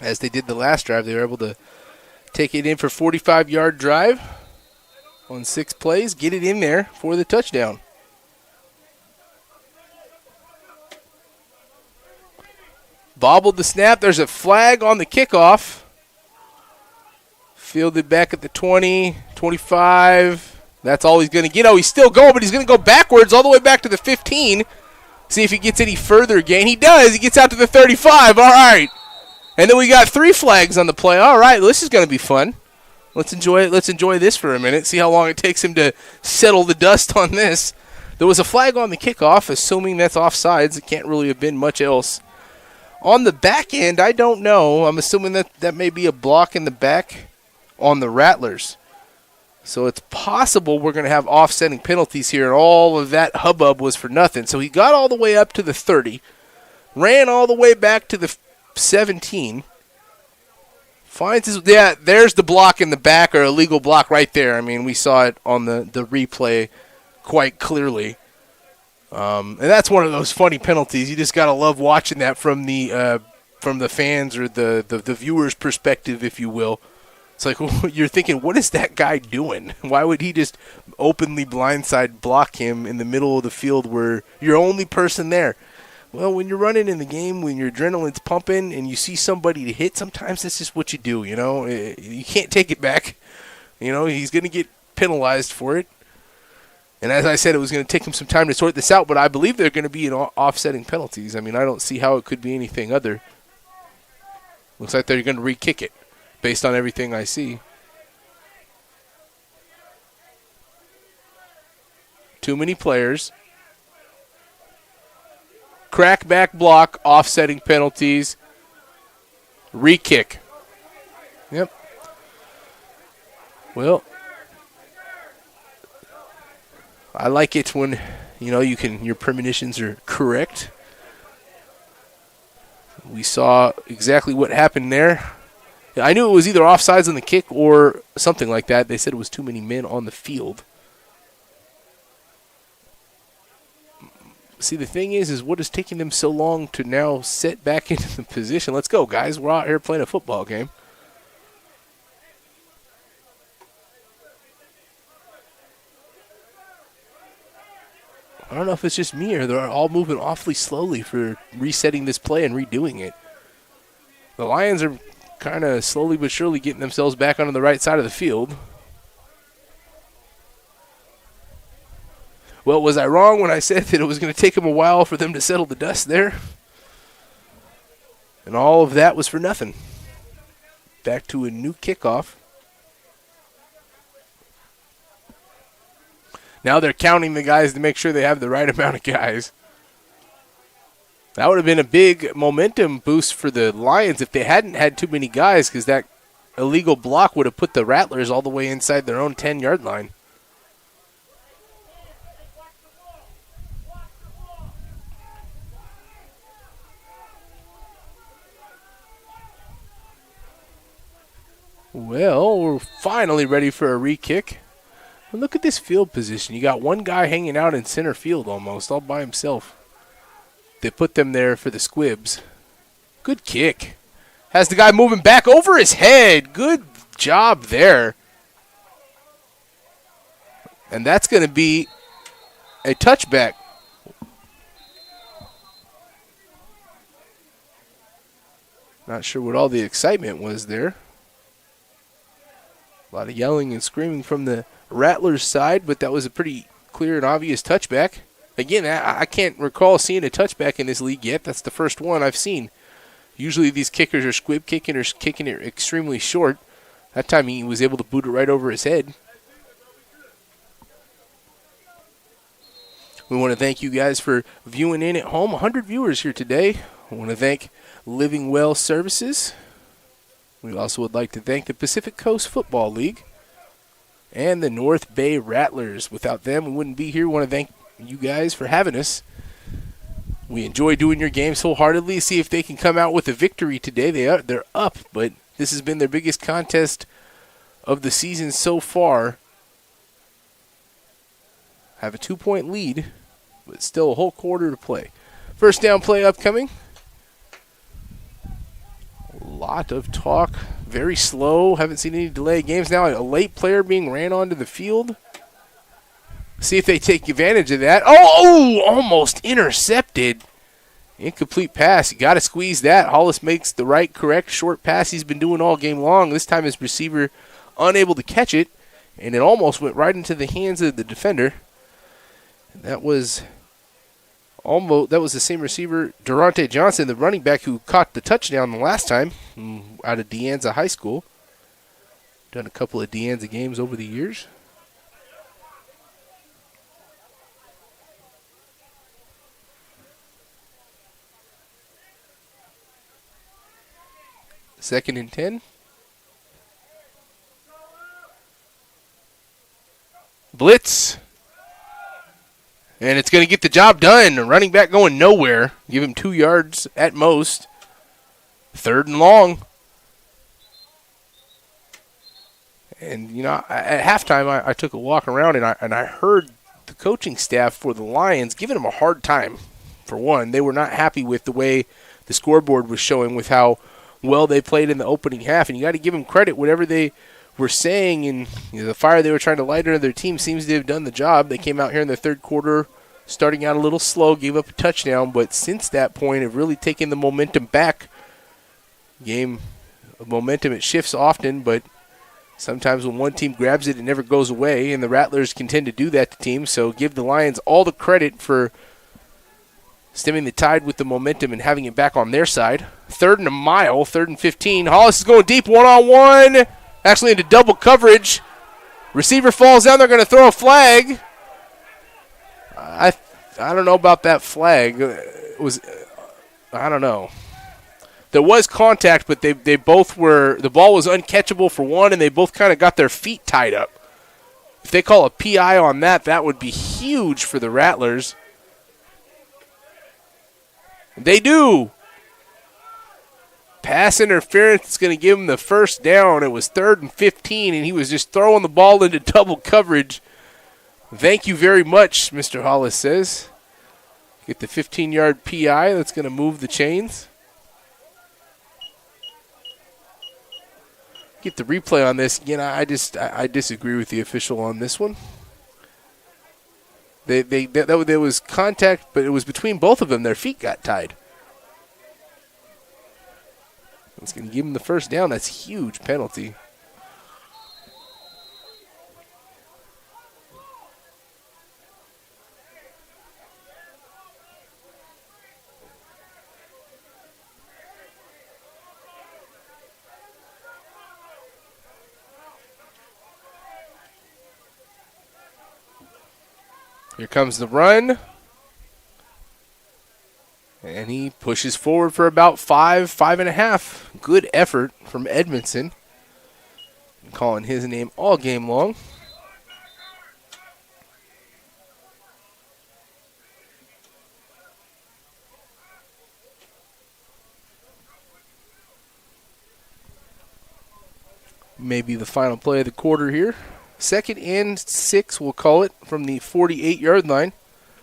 As they did the last drive, they were able to take it in for a 45-yard drive on 6 plays. Get it in there for the touchdown. Bobbled the snap. There's a flag on the kickoff. Fielded back at the 20, 25. That's all he's going to get. Oh, he's still going, but he's going to go backwards all the way back to the 15. See if he gets any further gain. He does. He gets out to the 35. All right. And then we got 3 flags on the play. All right, this is going to be fun. Let's enjoy it. Let's enjoy this for a minute. See how long it takes him to settle the dust on this. There was a flag on the kickoff, assuming that's offsides. It can't really have been much else. On the back end, I don't know. I'm assuming that may be a block in the back on the Rattlers. So it's possible we're going to have offsetting penalties here, and all of that hubbub was for nothing. So he got all the way up to the 30, ran all the way back to the 17, finds his, there's the block in the back, or illegal block right there. I mean, we saw it on the replay quite clearly. And that's one of those funny penalties. You just got to love watching that from the fans or the viewer's perspective, if you will. It's like you're thinking, what is that guy doing? Why would he just openly blindside block him in the middle of the field where you're only person there? Well, when you're running in the game, when your adrenaline's pumping and you see somebody to hit, sometimes that's just what you do, you know. You can't take it back. You know, he's going to get penalized for it. And as I said, it was going to take him some time to sort this out, but I believe they're going to be in offsetting penalties. I mean, I don't see how it could be anything other. Looks like they're going to re-kick it based on everything I see. Too many players. Crackback block, offsetting penalties. Re-kick. Yep. Well, I like it when, your premonitions are correct. We saw exactly what happened there. I knew it was either offsides on the kick or something like that. They said it was too many men on the field. See, the thing is what is taking them so long to now set back into the position? Let's go, guys. We're out here playing a football game. I don't know if it's just me or they're all moving awfully slowly for resetting this play and redoing it. The Lions are kind of slowly but surely getting themselves back onto the right side of the field. Well, was I wrong when I said that it was going to take them a while for them to settle the dust there? And all of that was for nothing. Back to a new kickoff. Now they're counting the guys to make sure they have the right amount of guys. That would have been a big momentum boost for the Lions if they hadn't had too many guys, because that illegal block would have put the Rattlers all the way inside their own 10-yard line. Well, we're finally ready for a re-kick. And look at this field position. You got one guy hanging out in center field almost, all by himself. They put them there for the squibs. Good kick. Has the guy moving back over his head. Good job there. And that's going to be a touchback. Not sure what all the excitement was there. A lot of yelling and screaming from the Rattlers side, but that was a pretty clear and obvious touchback. Again, I can't recall seeing a touchback in this league yet. That's the first one I've seen. Usually these kickers are squib kicking or kicking it extremely short. That time he was able to boot it right over his head. We want to thank you guys for viewing in at home. 100 viewers here today. I want to thank Living Well Services. We also would like to thank the Pacific Coast Football League and the North Bay Rattlers. Without them, we wouldn't be here. We want to thank you guys for having us. We enjoy doing your games wholeheartedly. See if they can come out with a victory today. They're up, but this has been their biggest contest of the season so far. Have a 2-point lead, but still a whole quarter to play. First down play upcoming. A lot of talk. Very slow. Haven't seen any delay games now. A late player being ran onto the field. See if they take advantage of that. Oh, almost intercepted. Incomplete pass. You got to squeeze that. Hollis makes the right, correct, short pass he's been doing all game long. This time his receiver unable to catch it, and it almost went right into the hands of the defender. And that was the same receiver, Durante Johnson, the running back who caught the touchdown the last time out of De Anza High School. Done a couple of De Anza games over the years. Second and 10. Blitz. And it's going to get the job done. The running back going nowhere. Give him 2 yards at most. Third and long. And, you know, at halftime, I took a walk around, and I heard the coaching staff for the Lions giving them a hard time. For one, they were not happy with the way the scoreboard was showing with how well they played in the opening half. And you got to give them credit. Whatever they were saying, and the fire they were trying to light under their team seems to have done the job. They came out here in the third quarter starting out a little slow, gave up a touchdown, but since that point have really taken the momentum back. Game momentum, it shifts often, but sometimes when one team grabs it, it never goes away, and the Rattlers can tend to do that to teams, so give the Lions all the credit for stemming the tide with the momentum and having it back on their side. Third and a mile, 3rd and 15. Hollis is going deep, one-on-one. Actually into double coverage. Receiver falls down. They're going to throw a flag. I don't know about that flag. I don't know. There was contact, but they both were – the ball was uncatchable for one, and they both kind of got their feet tied up. If they call a PI on that, that would be huge for the Rattlers. They do. Pass interference is going to give him the first down. It was 3rd and 15, and he was just throwing the ball into double coverage. Thank you very much, Mr. Hollis says. Get the 15-yard PI. That's going to move the chains. Get the replay on this. Again, I disagree with the official on this one. There was contact, but it was between both of them. Their feet got tied. It's going to give him the first down. That's a huge penalty. Here comes the run. And he pushes forward for about 5.5. Good effort from Edmondson. I'm calling his name all game long. Maybe the final play of the quarter here. 2nd and 6, we'll call it, from the 48-yard line.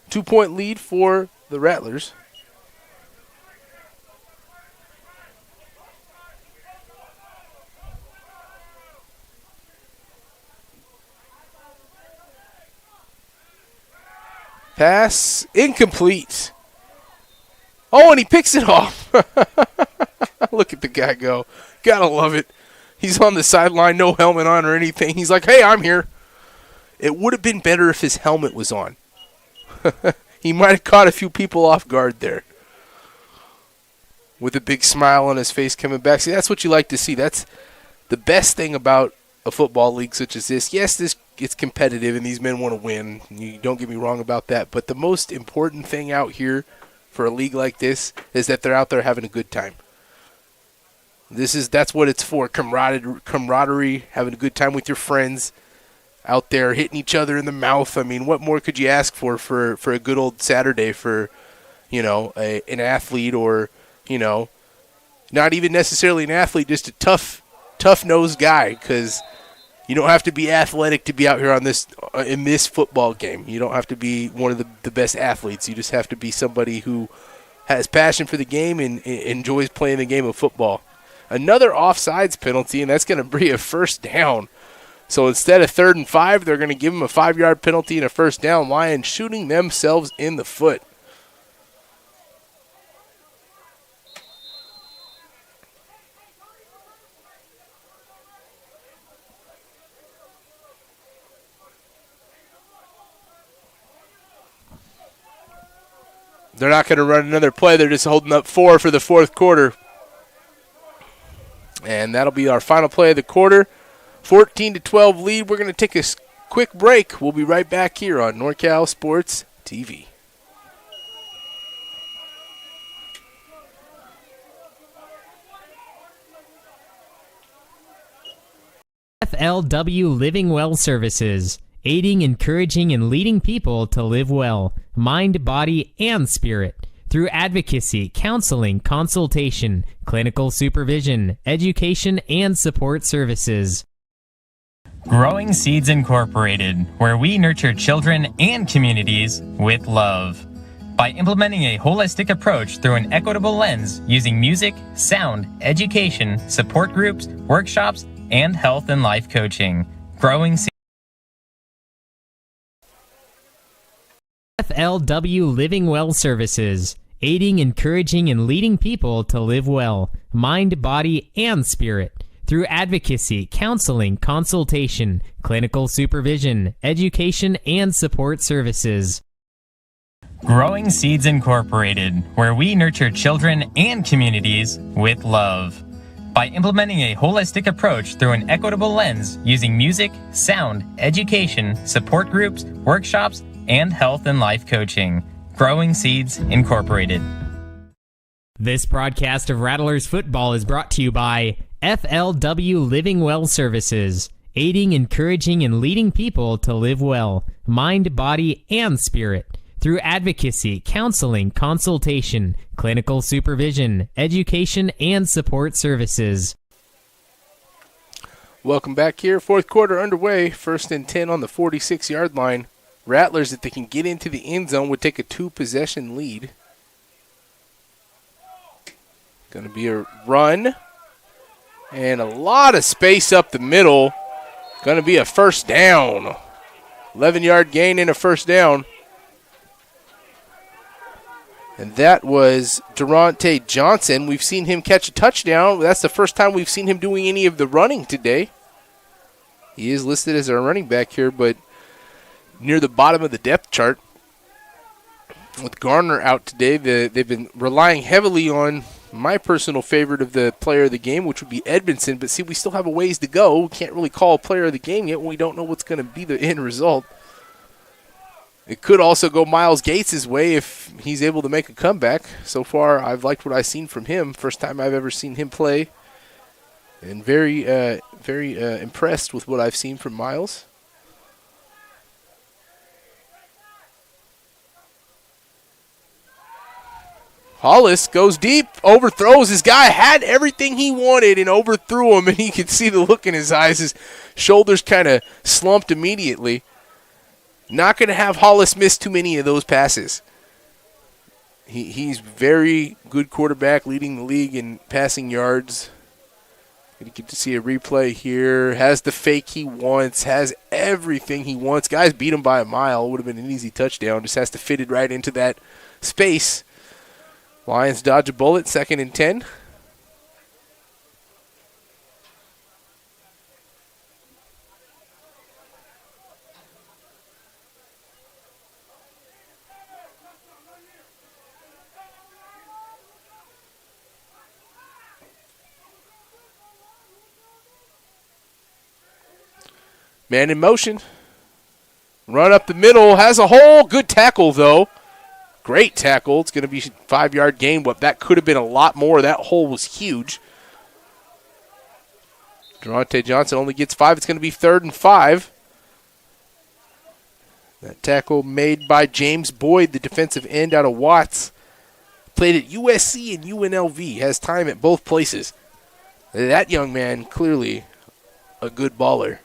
2-point lead for the Rattlers. Pass incomplete. Oh, and he picks it off. Look at the guy go. Gotta love it. He's on the sideline, no helmet on or anything. He's like, hey, I'm here. It would have been better if his helmet was on. He might have caught a few people off guard there. With a big smile on his face coming back. See, that's what you like to see. That's the best thing about a football league such as this. Yes, it's competitive and these men want to win. You don't get me wrong about that. But the most important thing out here for a league like this is that they're out there having a good time. That's what it's for, camaraderie, having a good time with your friends, out there hitting each other in the mouth. I mean, what more could you ask for a good old Saturday for, an athlete or, not even necessarily an athlete, just a tough-nosed guy, because you don't have to be athletic to be out here in this football game. You don't have to be one of the best athletes. You just have to be somebody who has passion for the game and enjoys playing the game of football. Another offsides penalty, and that's going to be a first down. So instead of 3rd and 5, they're going to give him a 5-yard penalty and a first down. Lions shooting themselves in the foot. They're not going to run another play. They're just holding up 4 for the 4th quarter. And that'll be our final play of the quarter. 14-12 lead. We're going to take a quick break. We'll be right back here on NorCal Sports TV. FLW Living Well Services, aiding, encouraging, and leading people to live well, mind, body, and spirit. Through advocacy, counseling, consultation, clinical supervision, education, and support services. Growing Seeds Incorporated, where we nurture children and communities with love. By implementing a holistic approach through an equitable lens using music, sound, education, support groups, workshops, and health and life coaching. Growing Seeds. FLW Living Well Services, aiding, encouraging, and leading people to live well, mind, body, and spirit. Through advocacy, counseling, consultation, clinical supervision, education, and support services. Growing Seeds Incorporated, where we nurture children and communities with love. By implementing a holistic approach through an equitable lens using music, sound, education, support groups, workshops, and health and life coaching. Growing Seeds Incorporated. This broadcast of Rattlers football is brought to you by FLW Living Well Services, aiding, encouraging, and leading people to live well, mind, body, and spirit. through advocacy, counseling, consultation, clinical supervision, education, and support services. Welcome back here. Fourth quarter underway. 1st and 10 on the 46-yard line. Rattlers, if they can get into the end zone, would take a 2-possession lead. Going to be a run. And a lot of space up the middle. Going to be a first down. 11-yard gain and a first down. And that was Durante Johnson. We've seen him catch a touchdown. That's the first time we've seen him doing any of the running today. He is listed as our running back here, but near the bottom of the depth chart. With Garner out today, they've been relying heavily on my personal favorite of the player of the game, which would be Edmondson. But see, we still have a ways to go. We can't really call a player of the game yet when we don't know what's going to be the end result. It could also go Miles Gates' way if he's able to make a comeback. So far, I've liked what I've seen from him. First time I've ever seen him play. And very impressed with what I've seen from Miles. Hollis goes deep, overthrows his guy, had everything he wanted and overthrew him, and you could see the look in his eyes. His shoulders kind of slumped immediately. Not going to have Hollis miss too many of those passes. He's very good quarterback, leading the league in passing yards. You get to see a replay here. Has the fake he wants, has everything he wants. Guys beat him by a mile. Would have been an easy touchdown. Just has to fit it right into that space. Lions dodge a bullet, 2nd and 10. Man in motion. Run up the middle. Has a hole. Good tackle, though. Great tackle. It's going to be a 5-yard gain, but that could have been a lot more. That hole was huge. Durante Johnson only gets 5. It's going to be 3rd and 5. That tackle made by James Boyd, the defensive end out of Watts. Played at USC and UNLV. Has time at both places. That young man, clearly a good baller.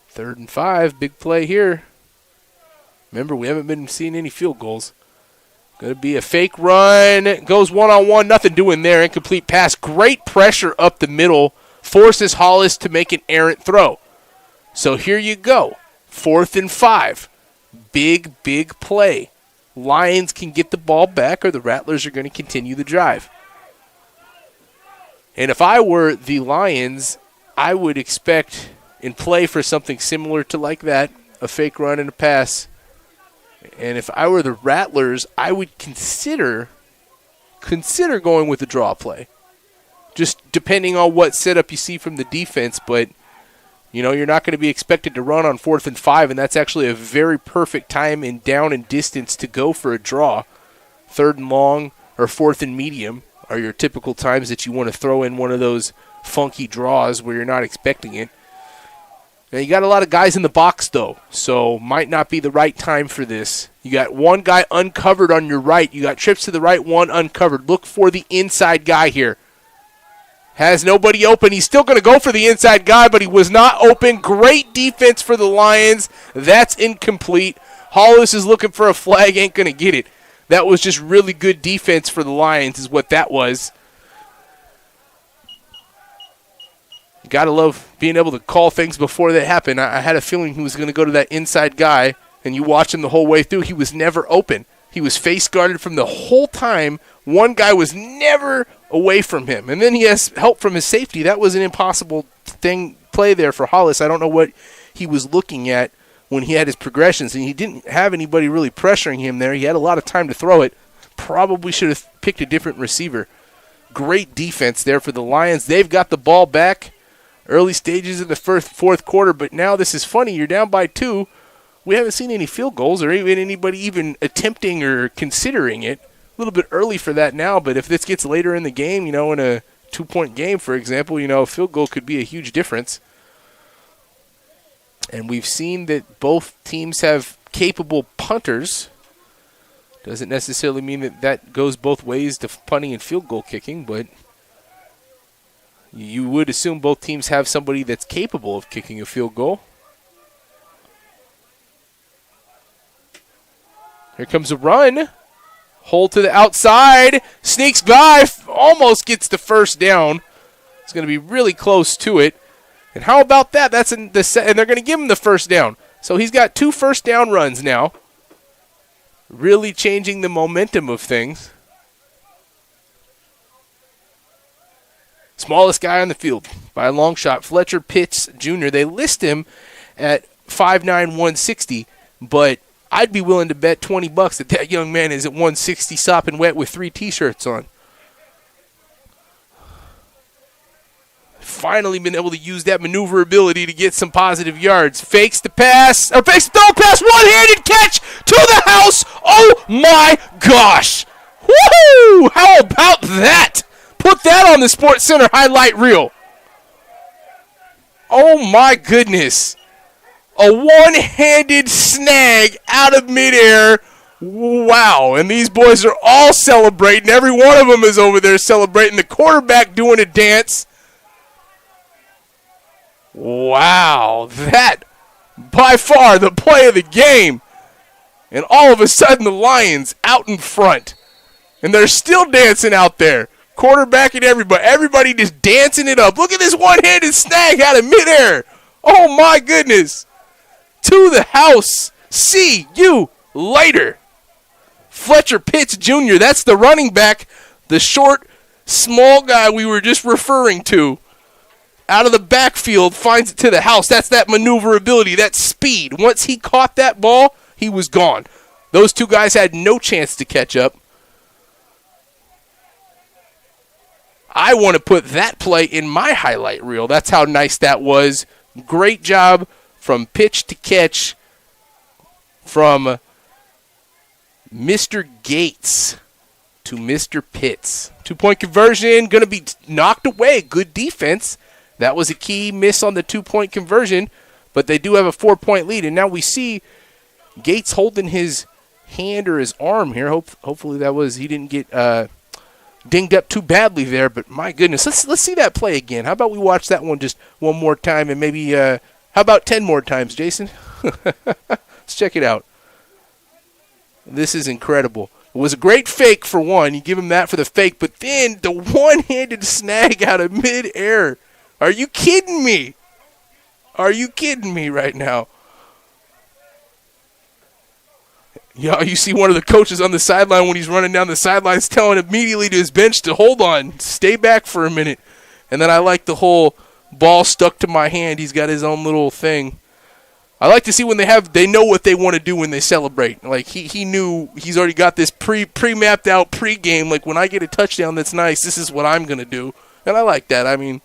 Third and 5, big play here. Remember, we haven't been seeing any field goals. Going to be a fake run. Goes one-on-one, nothing doing there. Incomplete pass. Great pressure up the middle. Forces Hollis to make an errant throw. So here you go. 4th and 5. Big, big play. Lions can get the ball back or the Rattlers are going to continue the drive. And if I were the Lions, I would expect and play for something similar to like that, a fake run and a pass. And if I were the Rattlers, I would consider going with the draw play. Just depending on what setup you see from the defense, but you know, you're not going to be expected to run on 4th and 5, and that's actually a very perfect time and down and distance to go for a draw. 3rd and long or 4th and medium are your typical times that you want to throw in one of those funky draws where you're not expecting it. Now, you got a lot of guys in the box, though, so might not be the right time for this. You got one guy uncovered on your right. You got trips to the right, one uncovered. Look for the inside guy here. Has nobody open. He's still going to go for the inside guy, but he was not open. Great defense for the Lions. That's incomplete. Hollis is looking for a flag, ain't going to get it. That was just really good defense for the Lions is what that was. Got to love being able to call things before they happen. I had a feeling he was going to go to that inside guy, and you watch him the whole way through. He was never open. He was face guarded from the whole time. One guy was never away from him. And then he has help from his safety. That was an impossible play there for Hollis. I don't know what he was looking at when he had his progressions, and he didn't have anybody really pressuring him there. He had a lot of time to throw it. Probably should have picked a different receiver. Great defense there for the Lions. They've got the ball back. Early stages of the fourth quarter, but now this is funny. You're down by 2 we haven't seen any field goals or even anybody even attempting or considering it. A little bit early for that now, but if this gets later in the game, in a 2-point game, for example, a field goal could be a huge difference. And we've seen that both teams have capable punters. Doesn't necessarily mean that goes both ways to punting and field goal kicking, but you would assume both teams have somebody that's capable of kicking a field goal. Here comes a run. Hole to the outside. Sneaks by. Almost gets the first down. It's going to be really close to it. And how about that? And they're going to give him the first down. So he's got 2 first down runs now. Really changing the momentum of things. Smallest guy on the field by a long shot, Fletcher Pitts Jr. They list him at 5'9", 160, but I'd be willing to bet $20 that young man is at 160 sopping wet with 3 T-shirts on. Finally been able to use that maneuverability to get some positive yards. Fakes the pass, or fakes the throw pass, one-handed catch to the house. Oh my gosh. Woohoo! How about that? Put that on the Sports Center highlight reel. Oh my goodness. A one-handed snag out of midair. Wow. And these boys are all celebrating. Every one of them is over there celebrating. The quarterback doing a dance. Wow. That, by far, the play of the game. And all of a sudden, the Lions out in front. And they're still dancing out there. Quarterback and everybody just dancing it up. Look at this one-handed snag out of midair. Oh, my goodness. To the house. See you later. Fletcher Pitts Jr., that's the running back, the short, small guy we were just referring to. Out of the backfield, finds it to the house. That's that maneuverability, that speed. Once he caught that ball, he was gone. Those two guys had no chance to catch up. I want to put that play in my highlight reel. That's how nice that was. Great job from pitch to catch from Mr. Gates to Mr. Pitts. 2-point conversion, going to be knocked away. Good defense. That was a key miss on the 2-point conversion, but they do have a 4-point lead. And now we see Gates holding his hand or his arm here. Hopefully he didn't get dinged up too badly there, but my goodness, let's see that play again. How about we watch that one just one more time and maybe how about 10 more times, Jason? Let's check it out. This is incredible. It was a great fake for one. You give him that for the fake, but then the one-handed snag out of midair. Are you kidding me? Are you kidding me right now? Yeah, you see one of the coaches on the sideline when he's running down the sidelines telling immediately to his bench to hold on, stay back for a minute. And then I like the whole ball stuck to my hand. He's got his own little thing. I like to see when they know what they want to do when they celebrate. Like he knew he's already got this pre-mapped out pregame. Like when I get a touchdown that's nice, this is what I'm going to do. And I like that. I mean,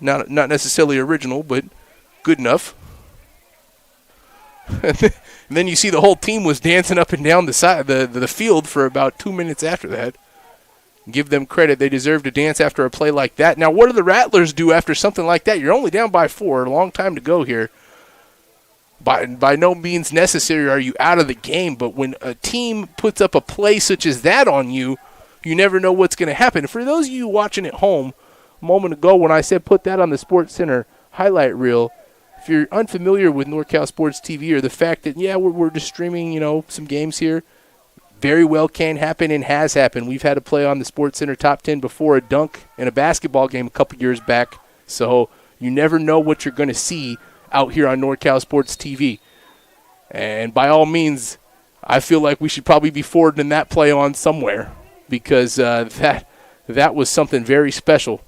not necessarily original, but good enough. And then you see the whole team was dancing up and down the field for about 2 minutes after that. Give them credit. They deserve to dance after a play like that. Now, what do the Rattlers do after something like that? You're only down by 4. A long time to go here. By no means necessary are you out of the game, but when a team puts up a play such as that on you, you never know what's going to happen. For those of you watching at home, a moment ago when I said put that on the Sports Center highlight reel, if you're unfamiliar with NorCal Sports TV or the fact that, we're just streaming, some games here, very well can happen and has happened. We've had a play on the Sports Center Top 10 before, a dunk in a basketball game a couple years back. So you never know what you're going to see out here on NorCal Sports TV. And by all means, I feel like we should probably be forwarding that play on somewhere because that was something very special.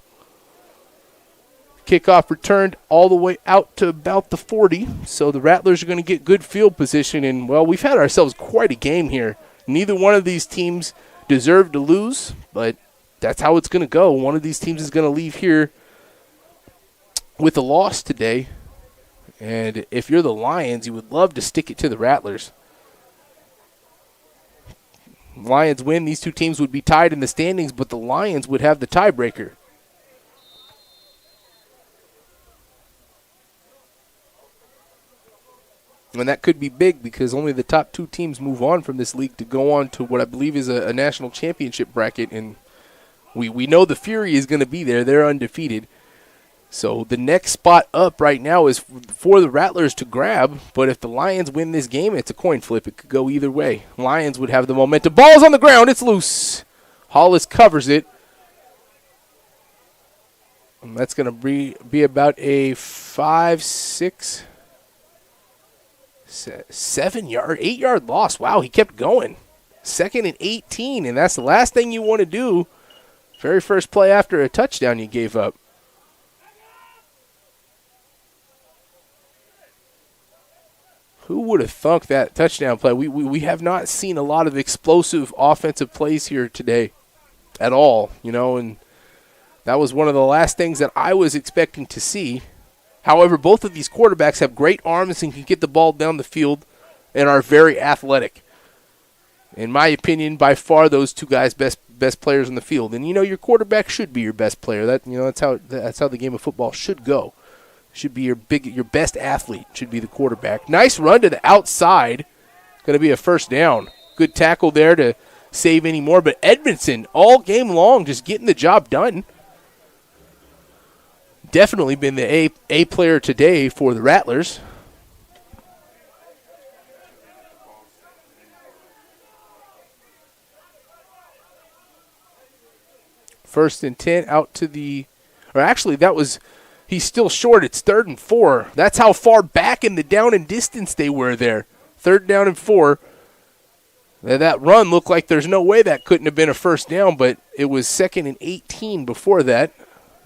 Kickoff returned all the way out to about the 40, so the Rattlers are going to get good field position. And, we've had ourselves quite a game here. Neither one of these teams deserved to lose, but that's how it's going to go. One of these teams is going to leave here with a loss today. And if you're the Lions, you would love to stick it to the Rattlers. Lions win, these two teams would be tied in the standings, but the Lions would have the tiebreaker. And that could be big because only the top two teams move on from this league to go on to what I believe is a national championship bracket. And we know the Fury is going to be there. They're undefeated. So the next spot up right now is for the Rattlers to grab. But if the Lions win this game, it's a coin flip. It could go either way. Lions would have the momentum. Ball's on the ground. It's loose. Hollis covers it. And that's going to be about a 8-yard loss. Wow, he kept going. 2nd and 18, and that's the last thing you want to do. Very first play after a touchdown you gave up. Who would have thunk that touchdown play? We have not seen a lot of explosive offensive plays here today at all, and that was one of the last things that I was expecting to see. However, both of these quarterbacks have great arms and can get the ball down the field and are very athletic. In my opinion, by far those two guys best players on the field. And your quarterback should be your best player. That's how the game of football should go. Should be your best athlete should be the quarterback. Nice run to the outside. Going to be a first down. Good tackle there to save any more, but Edmondson all game long just getting the job done. Definitely been the A player today for the Rattlers. First and 10 out to the, or actually he's still short. It's 3rd and 4. That's how far back in the down and distance they were there. 3rd down and 4. That run looked like there's no way that couldn't have been a first down, but it was 2nd and 18 before that.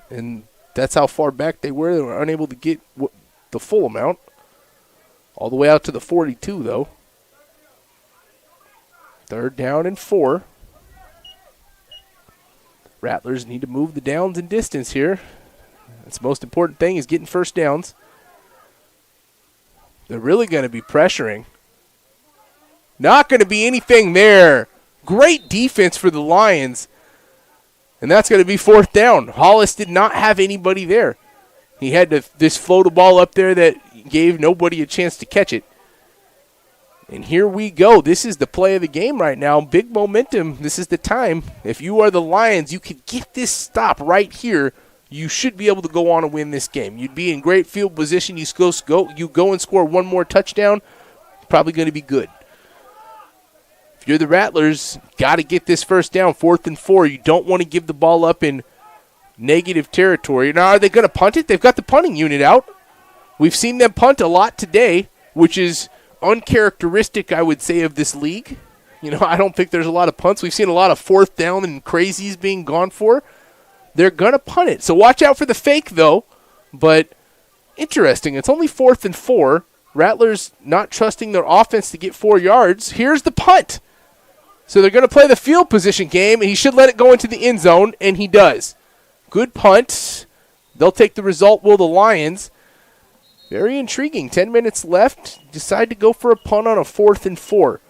And that's how far back they were. They were unable to get the full amount. All the way out to the 42, though. 3rd down and 4. Rattlers need to move the downs and distance here. That's the most important thing is getting first downs. They're really going to be pressuring. Not going to be anything there. Great defense for the Lions. And that's going to be 4th down. Hollis did not have anybody there. He had to just float a ball up there that gave nobody a chance to catch it. And here we go. This is the play of the game right now. Big momentum. This is the time. If you are the Lions, you could get this stop right here. You should be able to go on and win this game. You'd be in great field position. You go and score one more touchdown. Probably going to be good. If you're the Rattlers, got to get this first down, 4th and 4. You don't want to give the ball up in negative territory. Now, are they going to punt it? They've got the punting unit out. We've seen them punt a lot today, which is uncharacteristic, I would say, of this league. I don't think there's a lot of punts. We've seen a lot of 4th down and crazies being gone for. They're going to punt it. So watch out for the fake, though. But interesting. It's only 4th and 4. Rattlers not trusting their offense to get 4 yards. Here's the punt. So they're going to play the field position game, and he should let it go into the end zone, and he does. Good punt. They'll take the result, will the Lions. Very intriguing. 10 minutes left. Decide to go for a punt on a 4th and 4.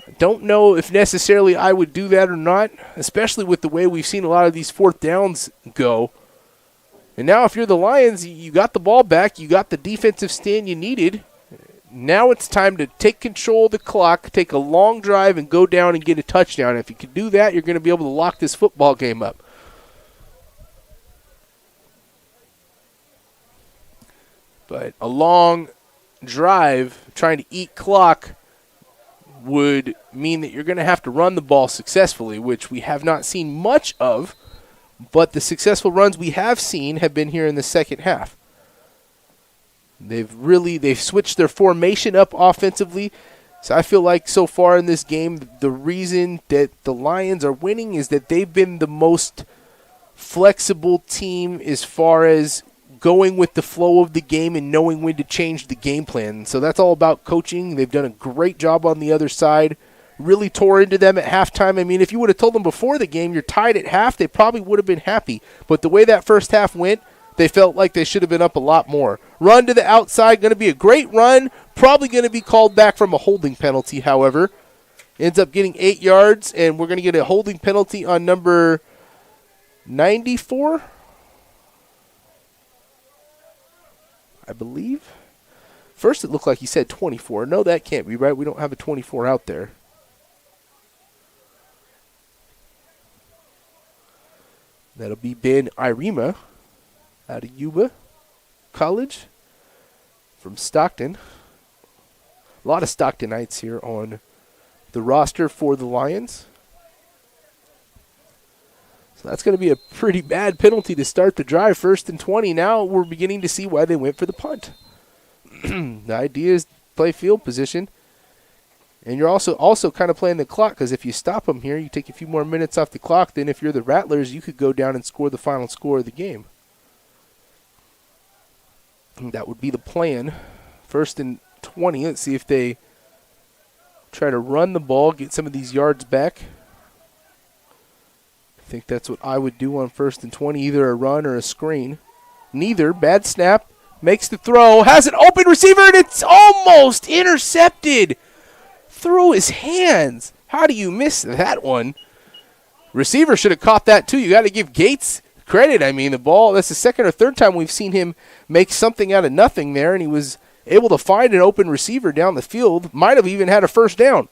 I don't know if necessarily I would do that or not, especially with the way we've seen a lot of these 4th downs go. And now if you're the Lions, you got the ball back. You got the defensive stand you needed. Now it's time to take control of the clock, take a long drive, and go down and get a touchdown. If you can do that, you're going to be able to lock this football game up. But a long drive trying to eat clock would mean that you're going to have to run the ball successfully, which we have not seen much of, but the successful runs we have seen have been here in the second half. They've switched their formation up offensively. So I feel like so far in this game, the reason that the Lions are winning is that they've been the most flexible team as far as going with the flow of the game and knowing when to change the game plan. So that's all about coaching. They've done a great job on the other side. Really tore into them at halftime. I mean, if you would have told them before the game you're tied at half, they probably would have been happy. But the way that first half went, they felt like they should have been up a lot more. Run to the outside, going to be a great run. Probably going to be called back from a holding penalty, however. Ends up getting 8 yards, and we're going to get a holding penalty on number 94, I believe. First it looked like he said 24. No, that can't be right. We don't have a 24 out there. That'll be Ben Irema out of Yuba College from Stockton. A lot of Stocktonites here on the roster for the Lions. So that's going to be a pretty bad penalty to start the drive. 1st and 20. Now we're beginning to see why they went for the punt. The idea is play field position. And you're also kind of playing the clock, because if you stop them here, you take a few more minutes off the clock. Then if you're the Rattlers, you could go down and score the final score of the game. And that would be the plan. 1st and 20. Let's see if they try to run the ball, get some of these yards back. I think that's what I would do on 1st and 20, either a run or a screen. Neither. Bad snap. Makes the throw. Has an open receiver, and it's almost intercepted through his hands. How do you miss that one? Receiver should have caught that too. You got to give Gates credit. I mean, the ball, that's the 2nd or 3rd time we've seen him make something out of nothing there, and he was able to find an open receiver down the field. Might have even had a 1st down.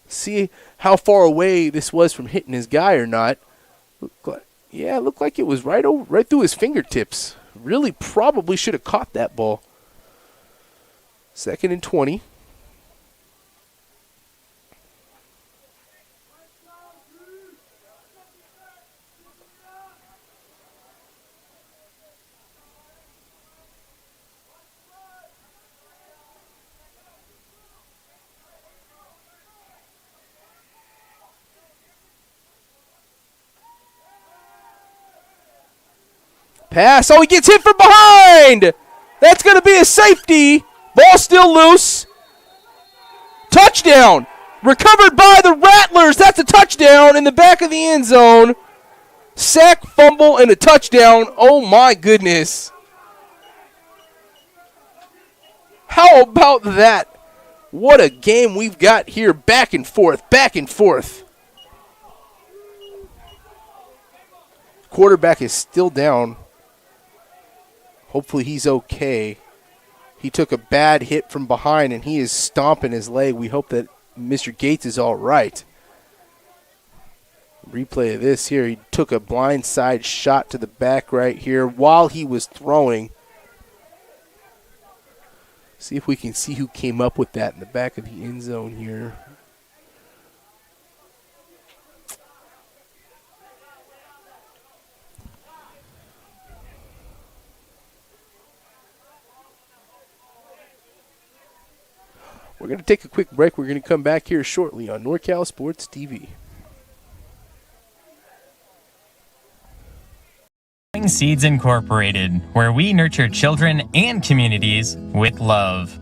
See how far away this was from hitting his guy or not. It looked like it was right through his fingertips. Really probably should have caught that ball. 2nd and 20. Pass. Oh, he gets hit from behind. That's going to be a safety. Ball still loose. Touchdown. Recovered by the Rattlers. That's a touchdown in the back of the end zone. Sack, fumble, and a touchdown. Oh, my goodness. How about that? What a game we've got here. Back and forth, back and forth. Quarterback is still down. Hopefully he's okay. He took a bad hit from behind, and he is stomping his leg. We hope that Mr. Gates is all right. Replay of this here. He took a blindside shot to the back right here while he was throwing. See if we can see who came up with that in the back of the end zone here. We're going to take a quick break. We're going to come back here shortly on NorCal Sports TV. Seeds Incorporated, where we nurture children and communities with love.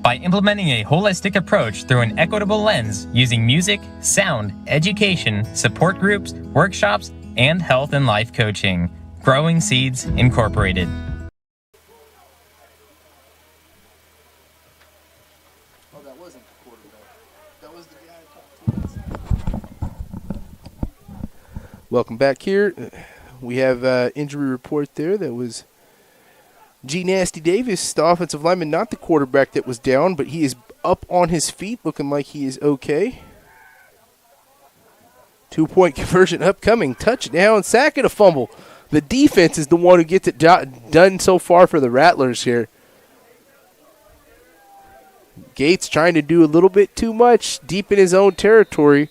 By implementing a holistic approach through an equitable lens using music, sound, education, support groups, workshops, and health and life coaching. Growing Seeds Incorporated. Oh, that wasn't the quarterback. That was the guy I talked to. Welcome back here. We have injury report there. That was G. Nasty Davis, the offensive lineman, not the quarterback that was down, but he is up on his feet, looking like he is okay. 2-point conversion upcoming. Touchdown, sack, and a fumble. The defense is the one who gets it done so far for the Rattlers here. Gates trying to do a little bit too much deep in his own territory.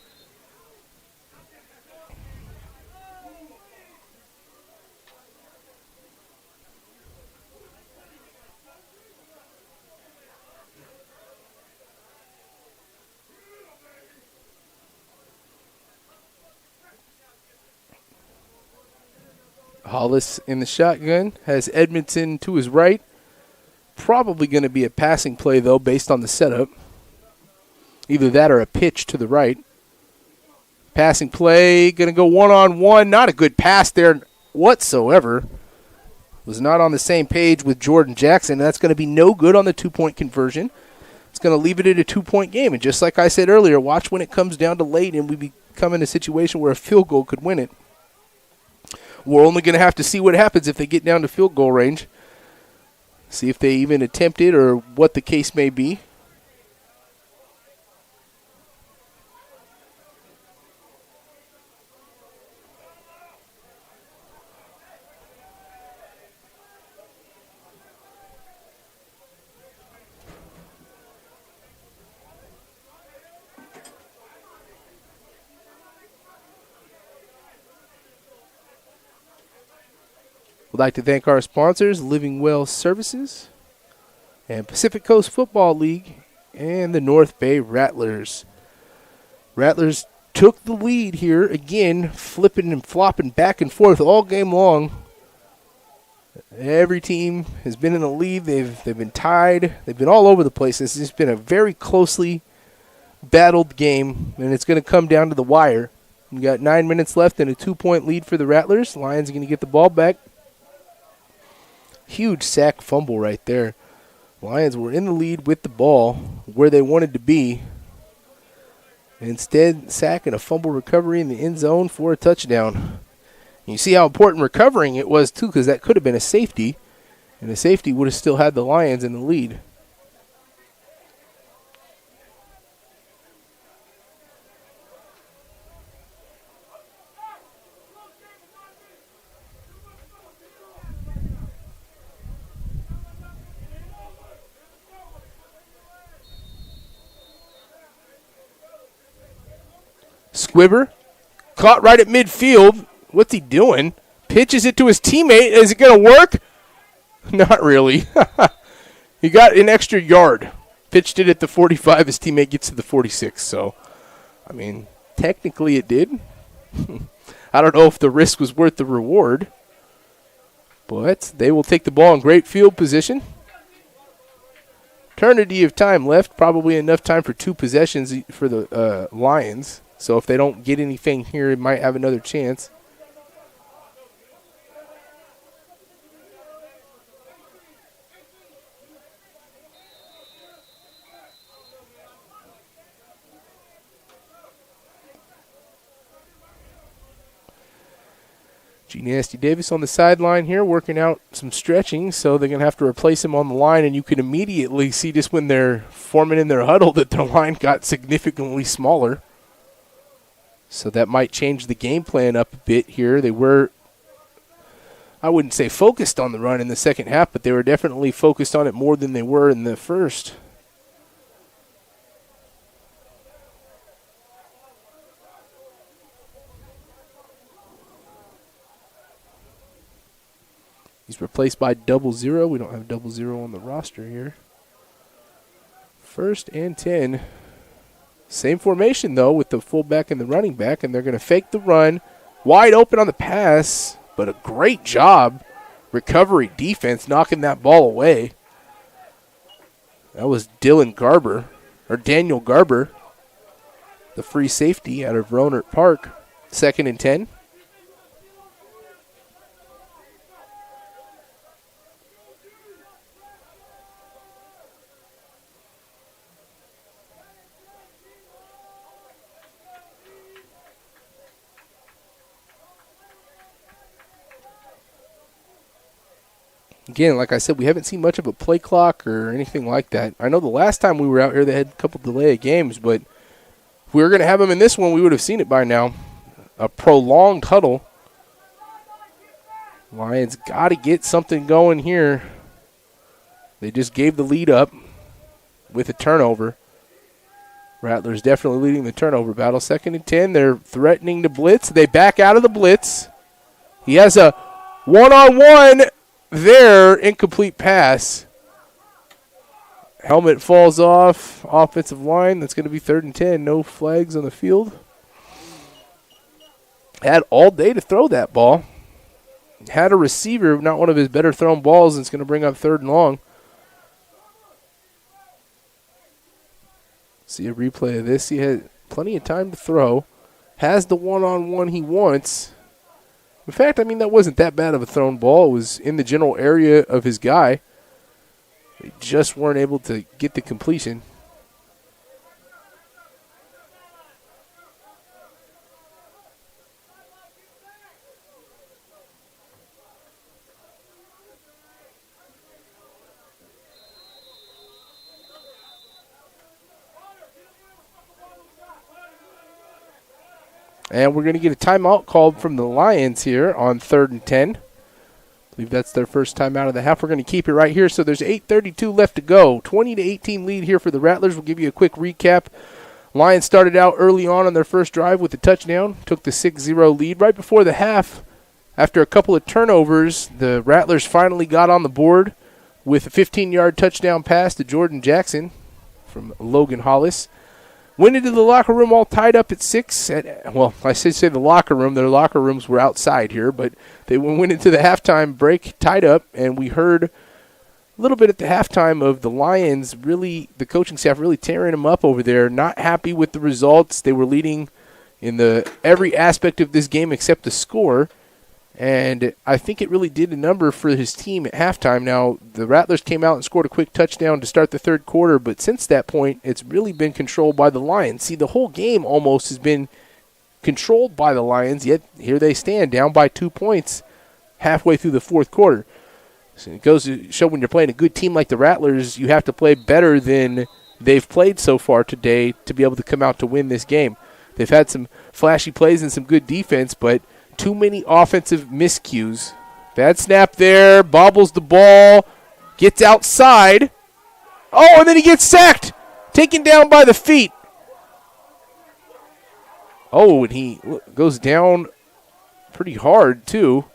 Hollis in the shotgun, has Edmondson to his right. Probably going to be a passing play, though, based on the setup. Either that or a pitch to the right. Passing play, going to go one-on-one. Not a good pass there whatsoever. was not on the same page with Jordan Jackson. That's going to be no good on the 2-point conversion. It's going to leave it at a 2-point game. And just like I said earlier, watch when it comes down to late and we become in a situation where a field goal could win it. We're only going to have to see what happens if they get down to field goal range. See if they even attempt it or what the case may be. We'd like to thank our sponsors, Living Well Services, and Pacific Coast Football League, and the North Bay Rattlers. Rattlers took the lead here again, flipping and flopping back and forth all game long. Every team has been in the lead. They've been tied. They've been all over the place. This has been a very closely battled game, and it's going to come down to the wire. We got 9 minutes left and a 2-point lead for the Rattlers. Lions are going to get the ball back. Huge sack fumble right there. Lions were in the lead with the ball where they wanted to be. Instead, sack and a fumble recovery in the end zone for a touchdown. You see how important recovering it was, too, because that could have been a safety, and a safety would have still had the Lions in the lead. Squibber, caught right at midfield. What's he doing? Pitches it to his teammate. Is it going to work? Not really. He got an extra yard. Pitched it at the 45. His teammate gets to the 46. So, I mean, technically it did. I don't know if the risk was worth the reward. But they will take the ball in great field position. Eternity of time left. Probably enough time for 2 possessions for the Lions. So if they don't get anything here, it might have another chance. G. Nasty Davis on the sideline here working out some stretching, so they're going to have to replace him on the line, and you can immediately see just when they're forming in their huddle that their line got significantly smaller. So that might change the game plan up a bit here. They were, I wouldn't say focused on the run in the second half, but they were definitely focused on it more than they were in the first. He's replaced by 00. We don't have 00 on the roster here. 1st and 10. Same formation, though, with the fullback and the running back, and they're going to fake the run. Wide open on the pass, but a great job. Recovery defense knocking that ball away. That was Daniel Garber, the free safety out of Rohnert Park. 2nd and 10. Again, like I said, we haven't seen much of a play clock or anything like that. I know the last time we were out here, they had a couple delay of games, but if we were going to have them in this one, we would have seen it by now. A prolonged huddle. Lions got to get something going here. They just gave the lead up with a turnover. Rattlers definitely leading the turnover battle. 2nd and 10. They're threatening to blitz. They back out of the blitz. He has a one-on-one there. Incomplete pass. Helmet falls off. Offensive line. That's going to be 3rd and 10. No flags on the field. Had all day to throw that ball. Had a receiver, not one of his better thrown balls, and it's going to bring up 3rd and long. See a replay of this. He had plenty of time to throw. Has the one-on-one he wants. In fact, I mean, that wasn't that bad of a thrown ball. It was in the general area of his guy. They just weren't able to get the completion. And we're going to get a timeout called from the Lions here on 3rd and 10. I believe that's their first timeout of the half. We're going to keep it right here. So there's 8:32 left to go. 20-18 lead here for the Rattlers. We'll give you a quick recap. Lions started out early on their first drive with a touchdown. Took the 6-0 lead. Right before the half, after a couple of turnovers, the Rattlers finally got on the board with a 15-yard touchdown pass to Jordan Jackson from Logan Hollis. Went into the locker room all tied up at 6. Well, I should say the locker room. Their locker rooms were outside here, but they went into the halftime break tied up, and we heard a little bit at the halftime of the Lions, really, the coaching staff really tearing them up over there, not happy with the results. They were leading in every aspect of this game except the score, and I think it really did a number for his team at halftime. Now, the Rattlers came out and scored a quick touchdown to start the third quarter, but since that point, it's really been controlled by the Lions. See, the whole game almost has been controlled by the Lions, yet here they stand down by 2 points halfway through the fourth quarter. So it goes to show when you're playing a good team like the Rattlers, you have to play better than they've played so far today to be able to come out to win this game. They've had some flashy plays and some good defense, but too many offensive miscues. Bad snap there, bobbles the ball, gets outside. Oh, and then he gets sacked, taken down by the feet. Oh, and he goes down pretty hard, too.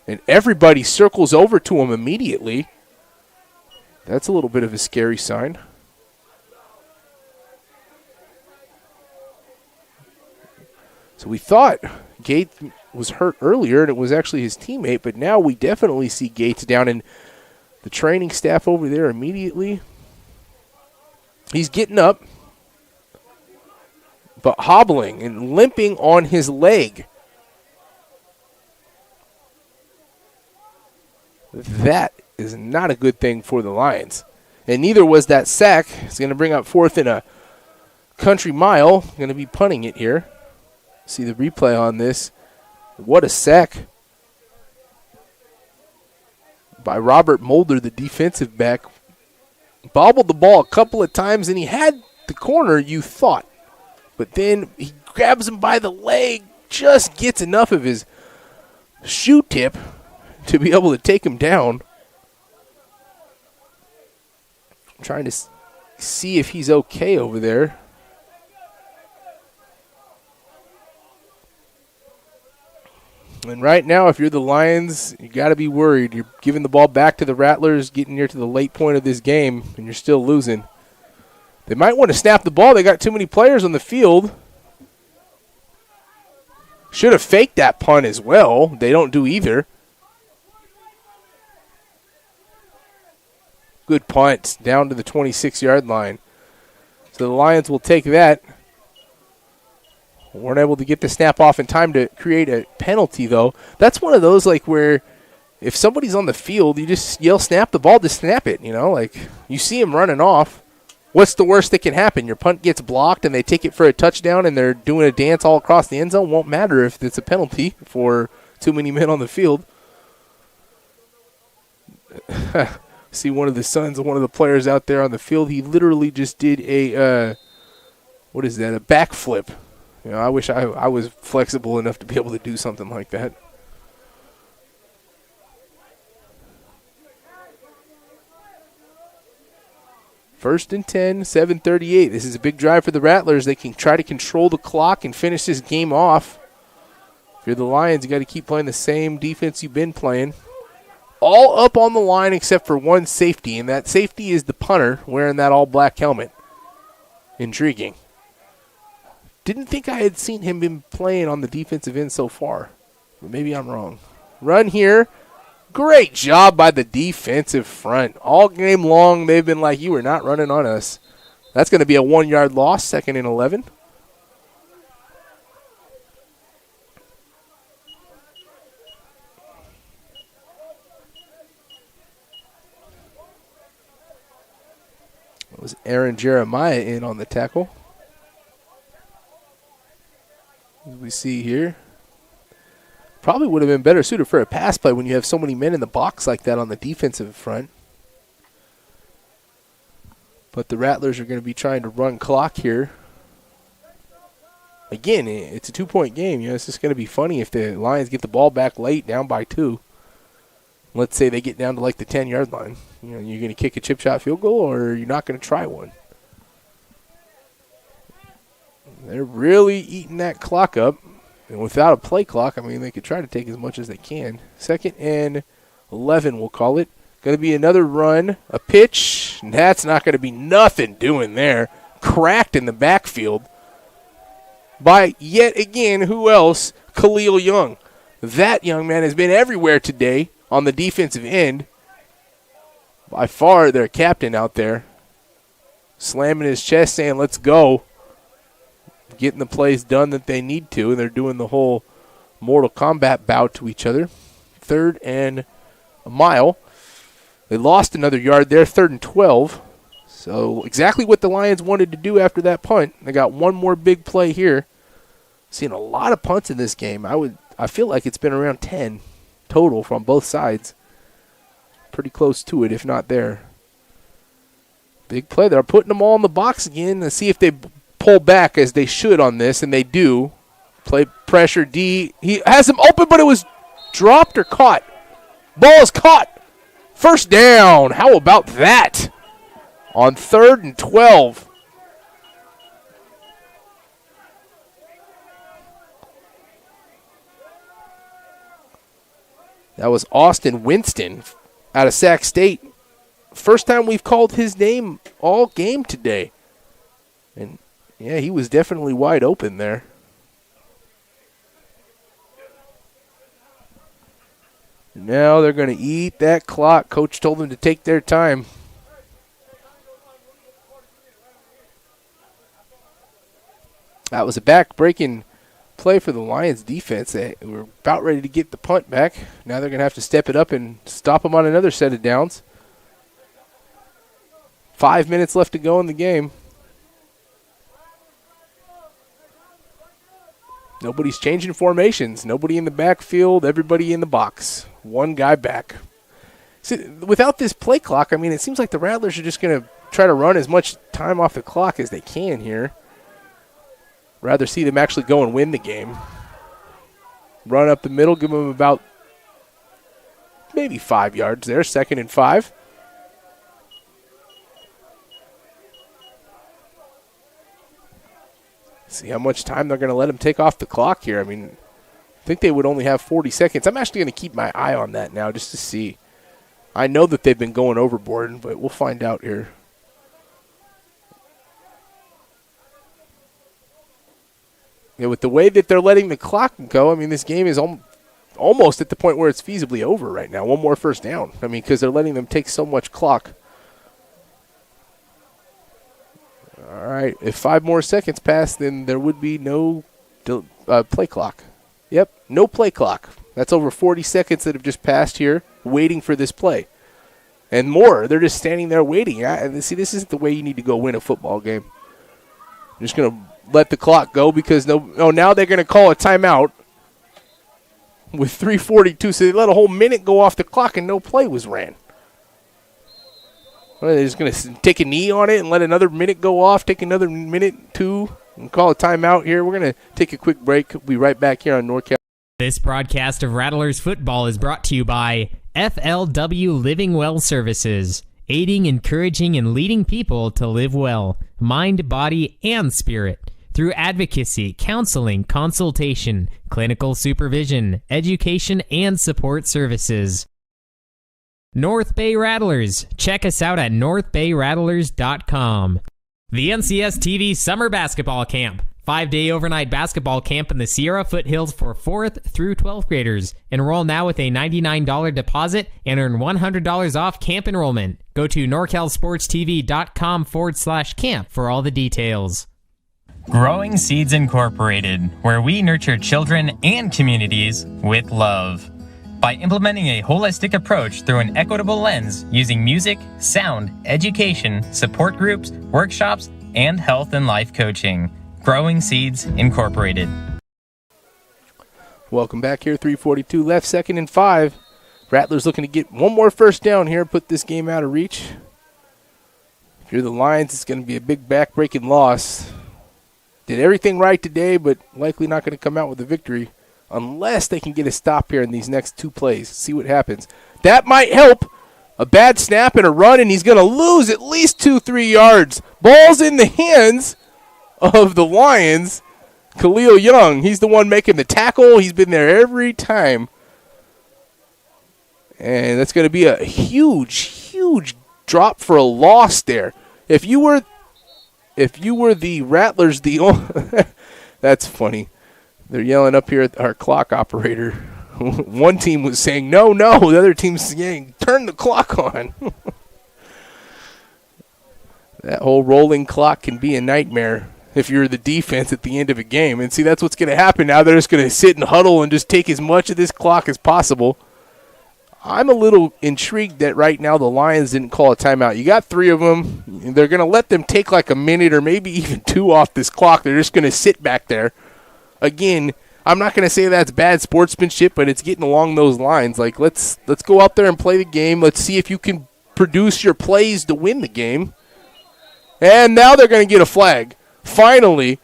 And everybody circles over to him immediately. That's a little bit of a scary sign. So we thought Gates was hurt earlier, and it was actually his teammate, but now we definitely see Gates down, and the training staff over there immediately. He's getting up, but hobbling and limping on his leg. That is not a good thing for the Lions. And neither was that sack. It's going to bring up 4th and a country mile. Going to be punting it here. See the replay on this. What a sack by Robert Mulder, the defensive back. Bobbled the ball a couple of times, and he had the corner, you thought. But then he grabs him by the leg, just gets enough of his shoe tip to be able to take him down. I'm trying to see if he's okay over there. And right now, if you're the Lions, you got to be worried. You're giving the ball back to the Rattlers, getting near to the late point of this game, and you're still losing. They might want to snap the ball. They got too many players on the field. Should have faked that punt as well. They don't do either. Good punt down to the 26-yard line. So the Lions will take that. Weren't able to get the snap off in time to create a penalty, though. That's one of those, like, where if somebody's on the field, you just yell, snap the ball, just snap it, you know? Like, you see him running off. What's the worst that can happen? Your punt gets blocked and they take it for a touchdown and they're doing a dance all across the end zone. Won't matter if it's a penalty for too many men on the field. See one of the sons of one of the players out there on the field. He literally just did a, what is that, a backflip. You know, I wish I was flexible enough to be able to do something like that. First and 10, 7:38. This is a big drive for the Rattlers. They can try to control the clock and finish this game off. If you're the Lions, you got to keep playing the same defense you've been playing. All up on the line except for one safety, and that safety is the punter wearing that all-black helmet. Intriguing. Didn't think I had seen him been playing on the defensive end so far. But maybe I'm wrong. Run here. Great job by the defensive front. All game long, they've been like, you are not running on us. That's going to be a 1-yard loss, 2nd and 11. Comes Aaron Jeremiah in on the tackle. As we see here. Probably would have been better suited for a pass play when you have so many men in the box like that on the defensive front. But the Rattlers are going to be trying to run clock here. Again, it's a 2-point game. It's just going to be funny if the Lions get the ball back late, down by 2. Let's say they get down to like the 10-yard line. You're going to kick a chip shot field goal, or you're not going to try one. They're really eating that clock up. And without a play clock, they could try to take as much as they can. 2nd and 11, we'll call it. Going to be another run, a pitch. That's not going to be nothing doing there. Cracked in the backfield by, yet again, who else? Khalil Young. That young man has been everywhere today on the defensive end. By far their captain out there. Slamming his chest saying, let's go. Getting the plays done that they need to, and they're doing the whole Mortal Kombat bout to each other. 3rd and a mile. They lost another yard there, 3rd and 12. So exactly what the Lions wanted to do after that punt. They got one more big play here. Seeing a lot of punts in this game. I feel like it's been around 10 total from both sides. Pretty close to it, if not there. Big play. They're putting them all in the box again to see if they pull back as they should on this, and they do. Play pressure D. He has him open, but it was dropped or caught. Ball is caught. First down. How about that? On 3rd and 12. That was Austin Winston out of Sac State. First time we've called his name all game today. And yeah, he was definitely wide open there. Now they're going to eat that clock. Coach told them to take their time. That was a back-breaking play for the Lions defense. They were about ready to get the punt back. Now they're going to have to step it up and stop them on another set of downs. 5 minutes left to go in the game. Nobody's changing formations. Nobody in the backfield. Everybody in the box. One guy back. See, without this play clock, it seems like the Rattlers are just going to try to run as much time off the clock as they can here. Rather see them actually go and win the game. Run up the middle, give them about maybe 5 yards there. 2nd and 5. See how much time they're going to let them take off the clock here. I think they would only have 40 seconds. I'm actually going to keep my eye on that now just to see. I know that they've been going overboard, but we'll find out here. Yeah, with the way that they're letting the clock go, this game is almost at the point where it's feasibly over right now. One more first down. Because they're letting them take so much clock. All right, if 5 more seconds pass, then there would be no play clock. Yep, no play clock. That's over 40 seconds that have just passed here waiting for this play. And more, they're just standing there waiting. See, this isn't the way you need to go win a football game. You're just going to let the clock go because now they're going to call a timeout with 3:42. So they let a whole minute go off the clock and no play was ran. They're just going to take a knee on it and let another minute go off, take another minute, 2, and call a timeout here. We're going to take a quick break. We'll be right back here on NorCal. This broadcast of Rattlers football is brought to you by FLW Living Well Services, aiding, encouraging, and leading people to live well, mind, body, and spirit, through advocacy, counseling, consultation, clinical supervision, education, and support services. North Bay Rattlers. Check us out at northbayrattlers.com. The NCS TV Summer Basketball Camp. 5-day overnight basketball camp in the Sierra Foothills for 4th through 12th graders. Enroll now with a $99 deposit and earn $100 off camp enrollment. Go to norcalsportstv.com/camp for all the details. Growing Seeds Incorporated, where we nurture children and communities with love. By implementing a holistic approach through an equitable lens using music, sound, education, support groups, workshops, and health and life coaching. Growing Seeds Incorporated. Welcome back here. 3:42 left, 2nd and 5. Rattlers looking to get one more first down here, put this game out of reach. If you're the Lions, it's going to be a big back-breaking loss. Did everything right today, but likely not going to come out with a victory unless they can get a stop here in these next 2 plays. See what happens. That might help. A bad snap and a run, and he's going to lose at least 2-3 yards. Ball's in the hands of the Lions. Khalil Young, he's the one making the tackle. He's been there every time. And that's going to be a huge, huge drop for a loss there. If you were the Rattlers, that's funny. They're yelling up here at our clock operator. One team was saying, no. The other team's saying, turn the clock on. That whole rolling clock can be a nightmare if you're the defense at the end of a game. And see, that's what's going to happen now. They're just going to sit and huddle and just take as much of this clock as possible. I'm a little intrigued that right now the Lions didn't call a timeout. You got 3 of them. They're going to let them take like a minute or maybe even 2 off this clock. They're just going to sit back there. Again, I'm not going to say that's bad sportsmanship, but it's getting along those lines. Like, let's go out there and play the game. Let's see if you can produce your plays to win the game. And now they're going to get a flag. Finally.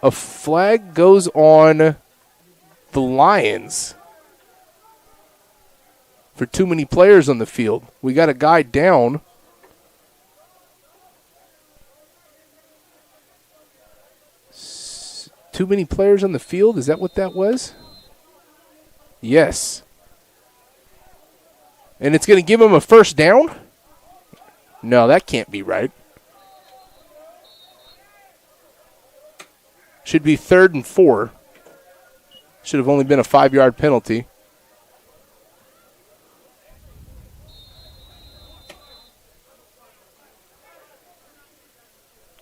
A flag goes on the Lions for too many players on the field. We got a guy down. Too many players on the field? Is that what that was? Yes. And it's going to give him a first down? No, that can't be right. Should be 3rd and 4. Should have only been a 5-yard penalty.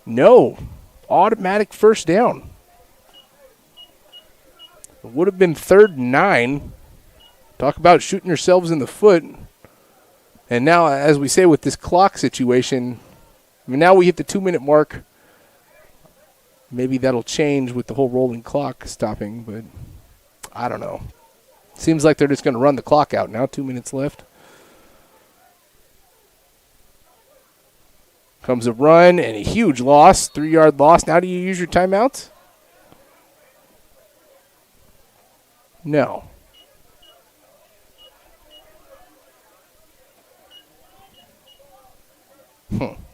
No. Automatic first down. It would have been 3rd and 9. Talk about shooting yourselves in the foot. And now, as we say with this clock situation, now we hit the 2-minute mark. Maybe that'll change with the whole rolling clock stopping, but I don't know. Seems like they're just going to run the clock out now. 2 minutes left. Comes a run and a huge loss, 3-yard loss. Now do you use your timeouts? No.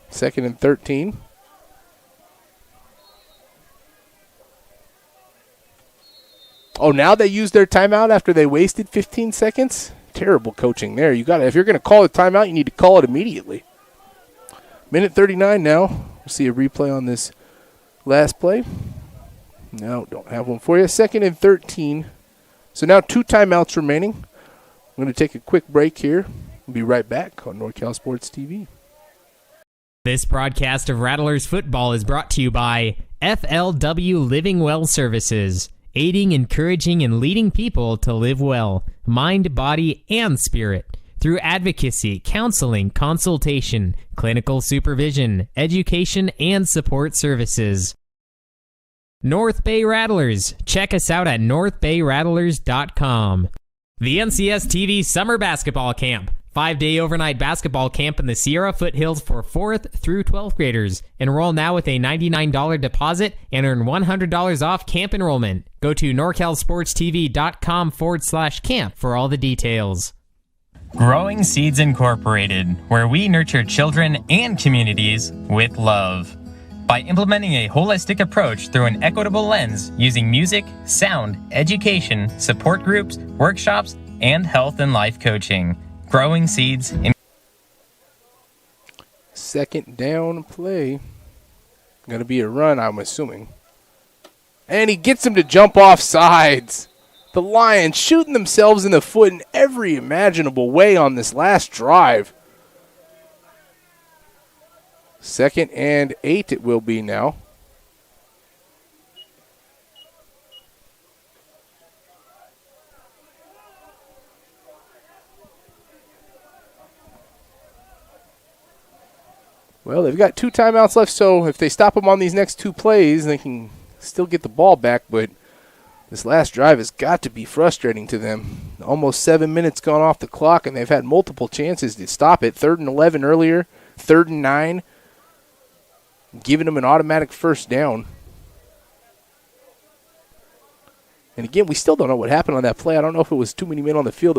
Second and 13. Oh, now they use their timeout after they wasted 15 seconds? Terrible coaching there. If you're going to call a timeout, you need to call it immediately. Minute 39 now. We'll see a replay on this last play. No, don't have one for you. Second and 13. So now 2 timeouts remaining. I'm going to take a quick break here. We'll be right back on NorCal Sports TV. This broadcast of Rattlers football is brought to you by FLW Living Well Services, aiding, encouraging, and leading people to live well, mind, body, and spirit, through advocacy, counseling, consultation, clinical supervision, education, and support services. North Bay Rattlers. Check us out at northbayrattlers.com. The NCS TV Summer Basketball Camp. 5-day overnight basketball camp in the Sierra Foothills for 4th through 12th graders. Enroll now with a $99 deposit and earn $100 off camp enrollment. Go to norcalsportstv.com/camp for all the details. Growing Seeds Incorporated, where we nurture children and communities with love. By implementing a holistic approach through an equitable lens using music, sound, education, support groups, workshops, and health and life coaching. Growing Seeds in Second down play. Going to be a run, I'm assuming. And he gets him to jump off sides. The Lions shooting themselves in the foot in every imaginable way on this last drive. 2nd and 8 it will be now. Well, they've got 2 timeouts left, so if they stop them on these next 2 plays, they can still get the ball back, but this last drive has got to be frustrating to them. Almost 7 minutes gone off the clock, and they've had multiple chances to stop it. 3rd and 11 earlier, 3rd and 9, giving them an automatic first down. And again, we still don't know what happened on that play. I don't know if it was too many men on the field.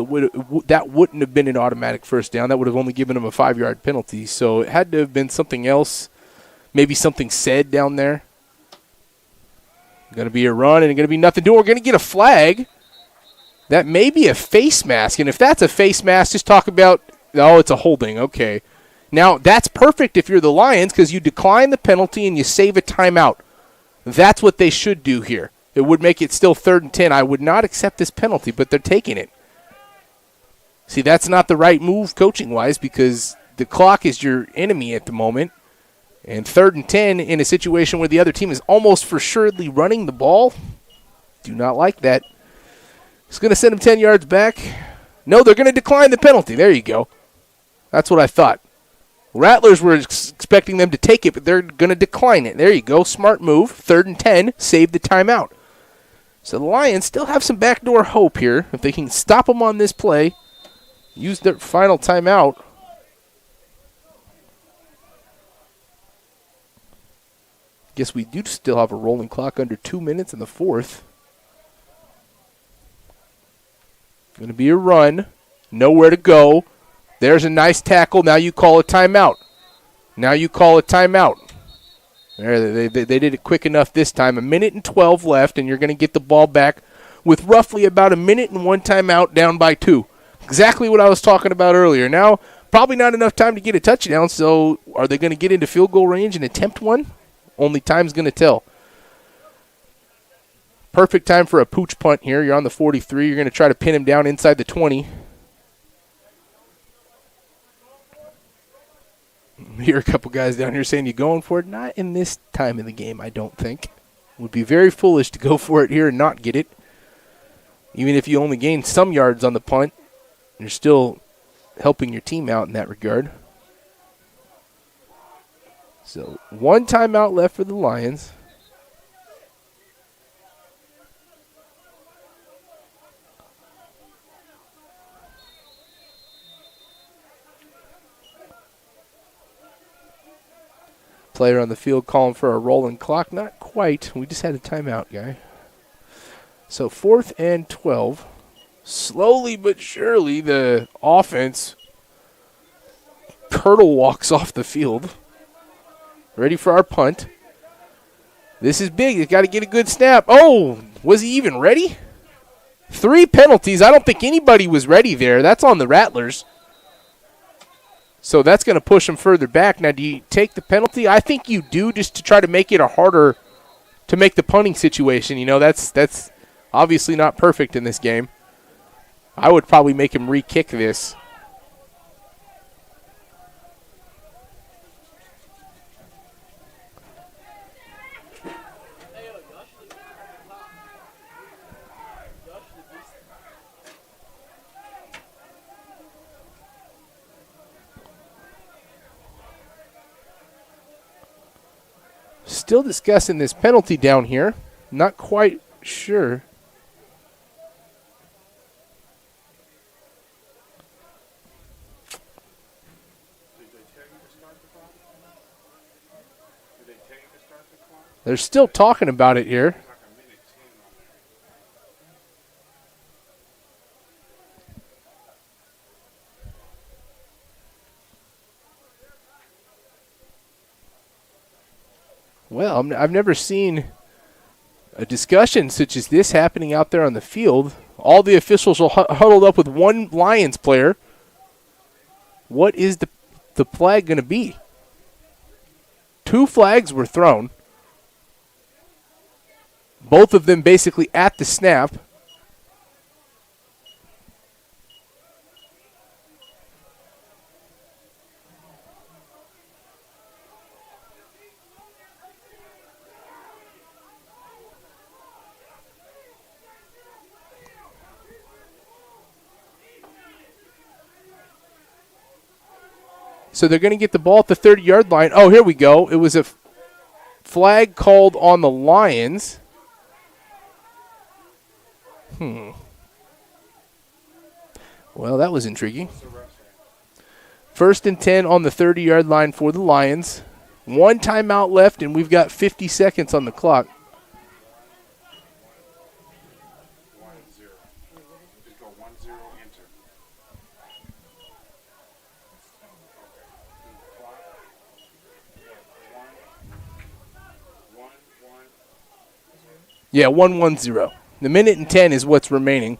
That wouldn't have been an automatic first down. That would have only given them a 5-yard penalty. So it had to have been something else, maybe something said down there. Going to be a run and going to be nothing doing. We're going to get a flag. That may be a face mask. And if that's a face mask, just talk about, oh, it's a holding. Okay. Now, that's perfect if you're the Lions because you decline the penalty and you save a timeout. That's what they should do here. It would make it still 3rd and 10. I would not accept this penalty, but they're taking it. See, that's not the right move coaching-wise because the clock is your enemy at the moment. And 3rd and 10 in a situation where the other team is almost for surely running the ball, do not like that. It's going to send them 10 yards back. No, they're going to decline the penalty. There you go. That's what I thought. Rattlers were expecting them to take it, but they're going to decline it. There you go. Smart move. 3rd and 10. Save the timeout. So the Lions still have some backdoor hope here. If they can stop them on this play, use their final timeout. Guess we do still have a rolling clock under 2 minutes in the 4th. Going to be a run. Nowhere to go. There's a nice tackle. Now you call a timeout. There, they did it quick enough this time. 1:12 left, and you're going to get the ball back with roughly about 1 minute and 1 timeout down by 2. Exactly what I was talking about earlier. Now, probably not enough time to get a touchdown, so are they going to get into field goal range and attempt one? Only time's going to tell. Perfect time for a pooch punt here. You're on the 43. You're going to try to pin him down inside the 20. Hear a couple guys down here saying, you going for it? Not in this time of the game, I don't think. Would be very foolish to go for it here and not get it. Even if you only gain some yards on the punt, you're still helping your team out in that regard. So 1 timeout left for the Lions. Player on the field calling for a rolling clock. Not quite. We just had a timeout, guy. So 4th and 12. Slowly but surely, the offense turtle walks off the field. Ready for our punt. This is big. He's got to get a good snap. Oh, was he even ready? 3 penalties. I don't think anybody was ready there. That's on the Rattlers. So that's going to push them further back. Now, do you take the penalty? I think you do, just to try to make it a harder to make the punting situation. You know, that's obviously not perfect in this game. I would probably make him re-kick this. Still discussing this penalty down here. Not quite sure. They're still talking about it here. Well, I've never seen a discussion such as this happening out there on the field. All the officials are huddled up with one Lions player. What is the flag going to be? 2 flags were thrown. Both of them basically at the snap. So they're going to get the ball at the 30-yard line. Oh, here we go. It was a flag called on the Lions. Well, that was intriguing. 1st and 10 on the 30-yard line for the Lions. 1 timeout left, and we've got 50 seconds on the clock. Yeah, 1-1-0. The minute and 10 is what's remaining.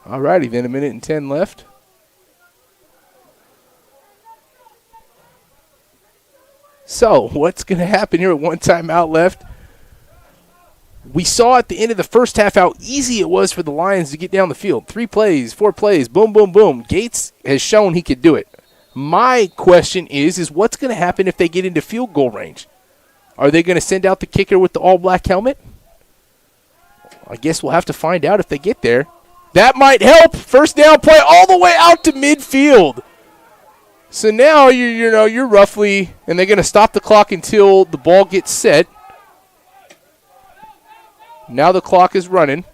All righty, then 1 minute and 10 left. So, what's going to happen here with 1 timeout left? We saw at the end of the first half how easy it was for the Lions to get down the field. 3 plays, 4 plays, boom, boom, boom. Gates has shown he could do it. My question is what's going to happen if they get into field goal range? Are they going to send out the kicker with the all-black helmet? I guess we'll have to find out if they get there. That might help. First down play all the way out to midfield. So now you're roughly, and they're going to stop the clock until the ball gets set. Now the clock is running.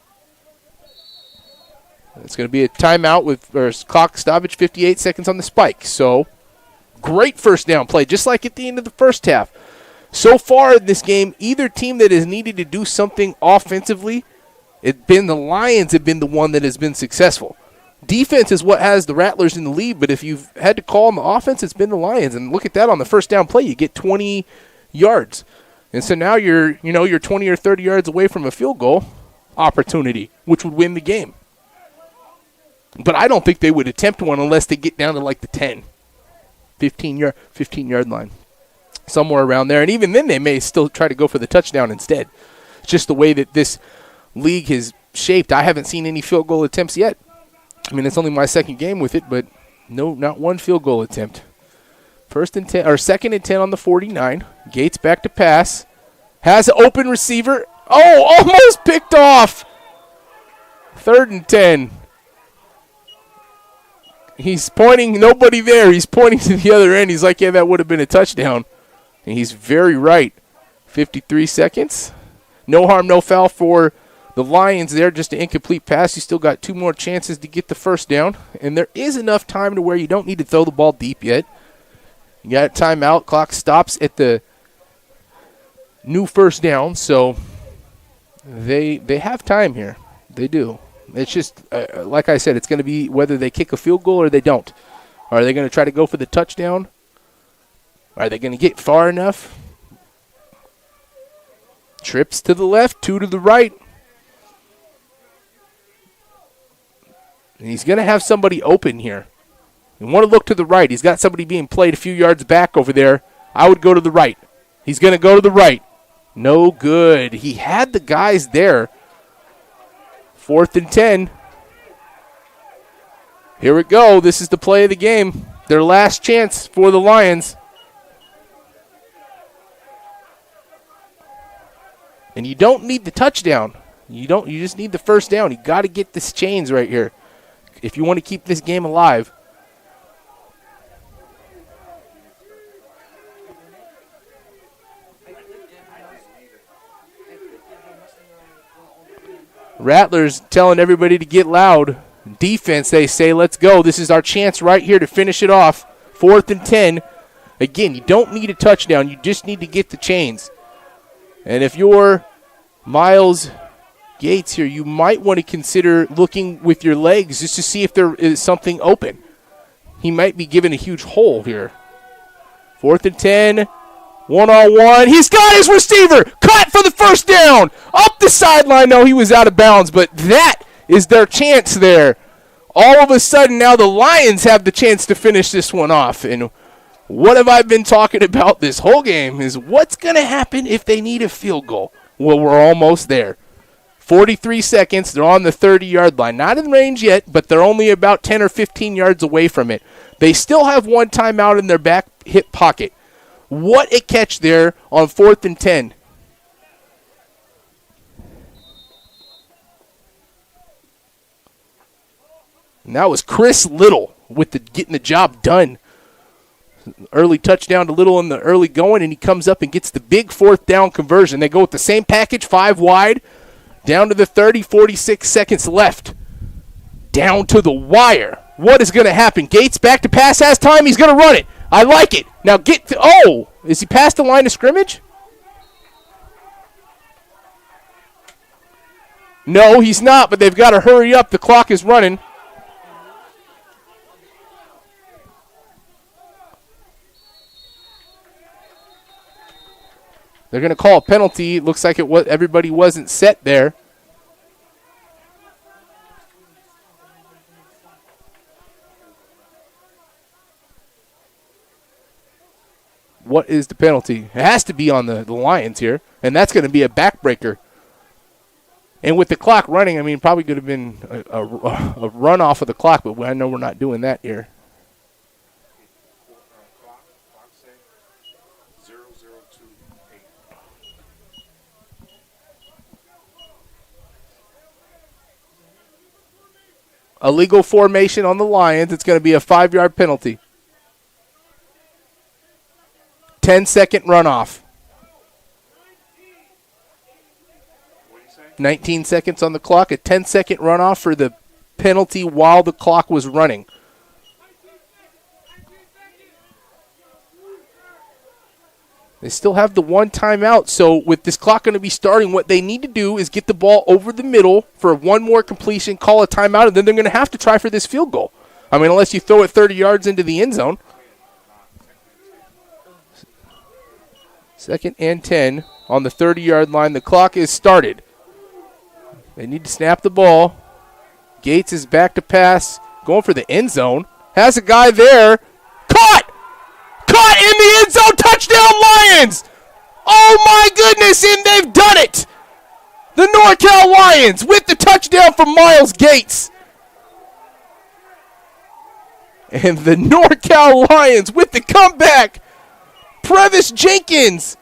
It's going to be a timeout with clock stoppage, 58 seconds on the spike. So great first down play, just like at the end of the first half. So far in this game, either team that has needed to do something offensively, the Lions have been the one that has been successful. Defense is what has the Rattlers in the lead, but if you've had to call on the offense, it's been the Lions. And look at that on the first down play. You get 20 yards. And so now you're 20 or 30 yards away from a field goal opportunity, which would win the game. But I don't think they would attempt one unless they get down to like the 10, 15-yard line, somewhere around there. And even then they may still try to go for the touchdown instead. It's just the way that this league has shaped. I haven't seen any field goal attempts yet. I mean, it's only my second game with it, but no, not one field goal attempt. 2nd and 10 on the 49. Gates back to pass. Has an open receiver. Oh, almost picked off. 3rd and 10. He's pointing, nobody there. He's pointing to the other end. He's like, yeah, that would have been a touchdown. And he's very right. 53 seconds. No harm, no foul for the Lions there. Just an incomplete pass. You still got 2 more chances to get the first down. And there is enough time to where you don't need to throw the ball deep yet. You got a timeout. Clock stops at the new first down. So they have time here. They do. It's just, like I said, it's going to be whether they kick a field goal or they don't. Are they going to try to go for the touchdown? Are they going to get far enough? Trips to the left, 2 to the right. And he's going to have somebody open here. You want to look to the right. He's got somebody being played a few yards back over there. I would go to the right. He's going to go to the right. No good. He had the guys there. 4th and 10. Here we go. This is the play of the game. Their last chance for the Lions. And you don't need the touchdown. You just need the first down. You got to get this chains right here if you want to keep this game alive. Rattlers telling everybody to get loud. Defense, they say, let's go. This is our chance right here to finish it off. 4th and 10. Again, you don't need a touchdown. You just need to get the chains. And if you're Miles Gates here, you might want to consider looking with your legs just to see if there is something open. He might be given a huge hole here. 4th and 10. 1-on-1. He's got his receiver. Caught for the first down. Up the sideline. No, he was out of bounds, but that is their chance there. All of a sudden, now the Lions have the chance to finish this one off. And what have I been talking about this whole game is what's going to happen if they need a field goal? Well, we're almost there. 43 seconds. They're on the 30-yard line. Not in range yet, but they're only about 10 or 15 yards away from it. They still have one timeout in their back hip pocket. What a catch there on 4th and 10. And that was Chris Little with getting the job done. Early touchdown to Little in the early going, and he comes up and gets the big 4th down conversion. They go with the same package, 5 wide, down to the 30, 46 seconds left. Down to the wire. What is going to happen? Gates back to pass, has time, he's going to run it. I like it. Now is he past the line of scrimmage? No, he's not, but they've got to hurry up. The clock is running. They're going to call a penalty. It looks like everybody wasn't set there. What is the penalty? It has to be on the Lions here, and that's going to be a backbreaker. And with the clock running, I mean, probably could have been a run off of the clock, but I know we're not doing that here. Illegal formation on the Lions. It's going to be a 5-yard penalty. 10-second runoff. 19 seconds on the clock. A 10-second runoff for the penalty while the clock was running. They still have the one timeout, so with this clock going to be starting, what they need to do is get the ball over the middle for one more completion, call a timeout, and then they're going to have to try for this field goal. I mean, unless you throw it 30 yards into the end zone. 2nd and 10 on the 30-yard line. The clock is started. They need to snap the ball. Gates is back to pass, going for the end zone. Has a guy there. Caught! Caught in the end zone, touchdown Lions! Oh my goodness, and they've done it! The NorCal Lions with the touchdown from Miles Gates. And the NorCal Lions with the comeback. Previs Jenkins.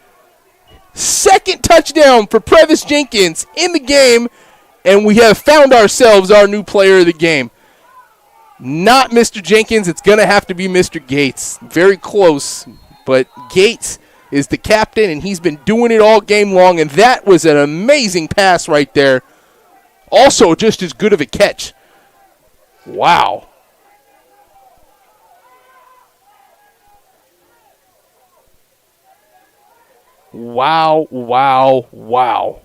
2nd touchdown for Previs Jenkins in the game, and we have found ourselves our new player of the game. Not Mr. Jenkins. It's going to have to be Mr. Gates. Very close, but Gates is the captain, and he's been doing it all game long, and that was an amazing pass right there. Also just as good of a catch. Wow. Wow, wow, wow.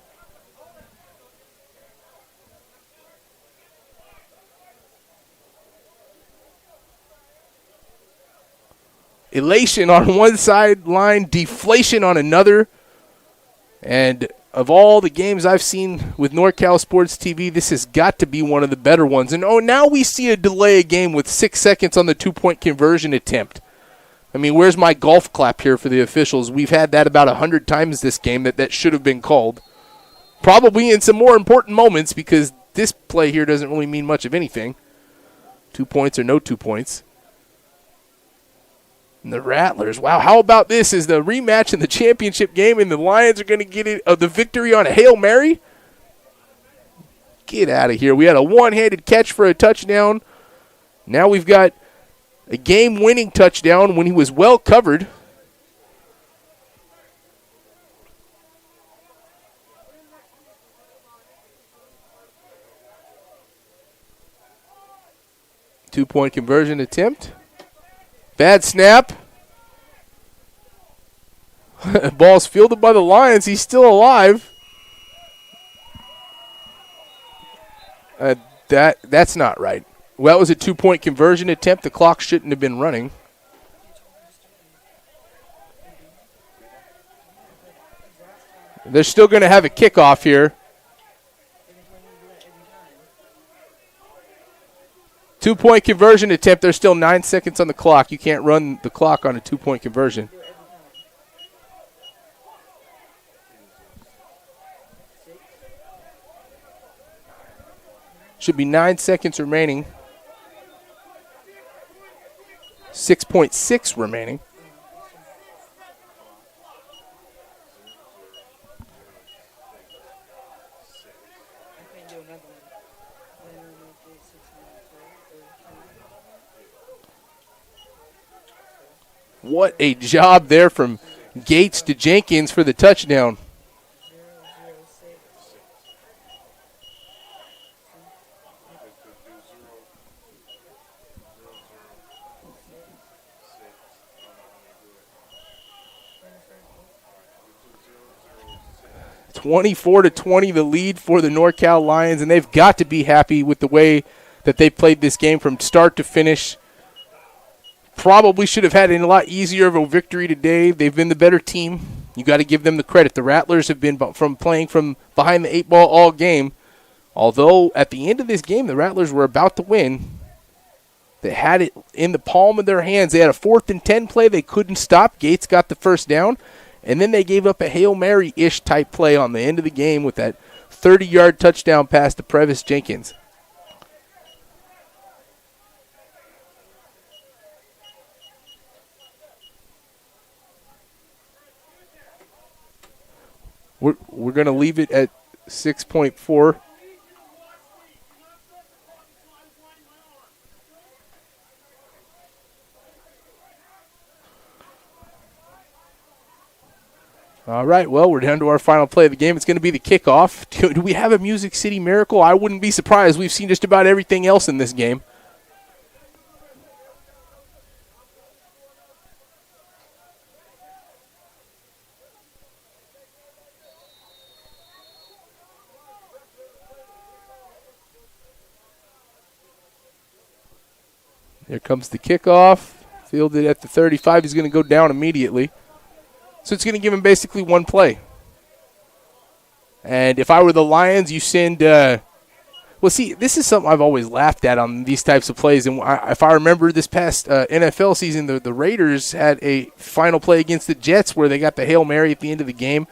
Elation on one sideline, deflation on another. And of all the games I've seen with NorCal Sports TV, this has got to be one of the better ones. And now we see a delay of game with 6 seconds on the 2-point conversion attempt. I mean, where's my golf clap here for the officials? We've had that about 100 times this game that should have been called. Probably in some more important moments, because this play here doesn't really mean much of anything. 2 points or no 2 points. And the Rattlers, wow, how about this? Is the rematch in the championship game, and the Lions are going to get the victory on a Hail Mary? Get out of here. We had a one-handed catch for a touchdown. Now we've got a game-winning touchdown when he was well covered. Two-point conversion attempt. Bad snap. Ball's fielded by the Lions. He's still alive. That's not right. Well, it was a 2-point conversion attempt. The clock shouldn't have been running. They're still going to have a kickoff here. 2-point conversion attempt. There's still 9 seconds on the clock. You can't run the clock on a 2-point conversion. Should be 9 seconds remaining. 6.6 remaining. What a job there from Gates to Jenkins for the touchdown. (24-20) the lead for the NorCal Lions, and they've got to be happy with the way that they played this game from start to finish. Probably should have had a lot easier of a victory today. They've been the better team. You got to give them the credit. The Rattlers have been from playing from behind the 8 ball all game. Although at the end of this game, the Rattlers were about to win. They had it in the palm of their hands. They had a 4th and 10 play. They couldn't stop. Gates got the first down. And then they gave up a Hail Mary-ish type play on the end of the game with that 30-yard touchdown pass to Previs Jenkins. We're going to leave it at 6.4. All right, well, we're down to our final play of the game. It's going to be the kickoff. Do we have a Music City Miracle? I wouldn't be surprised. We've seen just about everything else in this game. Here comes the kickoff. Fielded at the 35. He's going to go down immediately. So it's going to give him basically one play. And if I were the Lions, you send well, see, this is something I've always laughed at on these types of plays. And if I remember this past NFL season, the Raiders had a final play against the Jets where they got the Hail Mary at the end of the game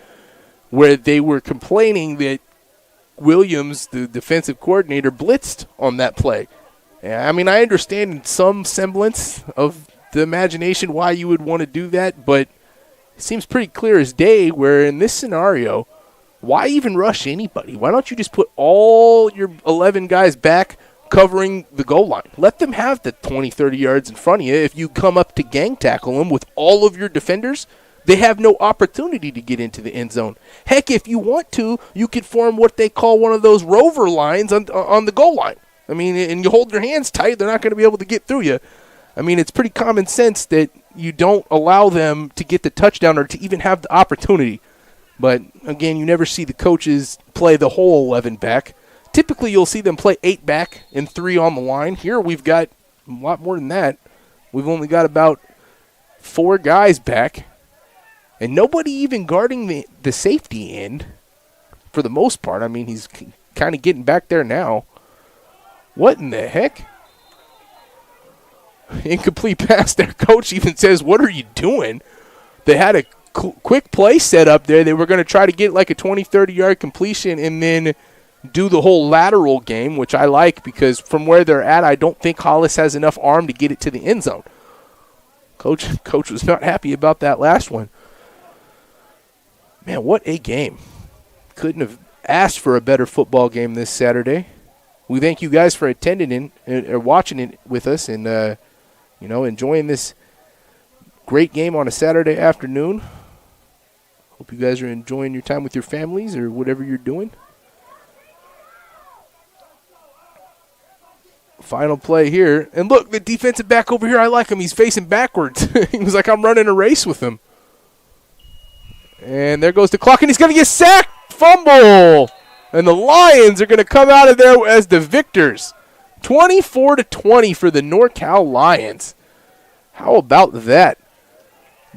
where they were complaining that Williams, the defensive coordinator, blitzed on that play. Yeah, I mean, I understand in some semblance of the imagination why you would want to do that, but it seems pretty clear as day where in this scenario, why even rush anybody? Why don't you just put all your 11 guys back covering the goal line? Let them have the 20, 30 yards in front of you. If you come up to gang tackle them with all of your defenders, they have no opportunity to get into the end zone. Heck, if you want to, you could form what they call one of those rover lines on the goal line. I mean, and you hold your hands tight, they're not going to be able to get through you. I mean, it's pretty common sense that you don't allow them to get the touchdown or to even have the opportunity. But, again, you never see the coaches play the whole 11 back. Typically, you'll see them play 8 back and 3 on the line. Here, we've got a lot more than that. We've only got about 4 guys back. And nobody even guarding the safety end for the most part. I mean, he's kind of getting back there now. What in the heck? Incomplete pass. Their coach even says, what are you doing? They had a quick play set up there. They were going to try to get like a 20, 30-yard completion and then do the whole lateral game, which I like because from where they're at, I don't think Hollis has enough arm to get it to the end zone. Coach was not happy about that last one. Man, what a game. Couldn't have asked for a better football game this Saturday. We thank you guys for attending or watching it with us and, enjoying this great game on a Saturday afternoon. Hope you guys are enjoying your time with your families or whatever you're doing. Final play here. And look, the defensive back over here, I like him. He's facing backwards. He was like, I'm running a race with him. And there goes the clock, and he's going to get sacked. Fumble. And the Lions are going to come out of there as the victors. 24-20 for the NorCal Lions. How about that?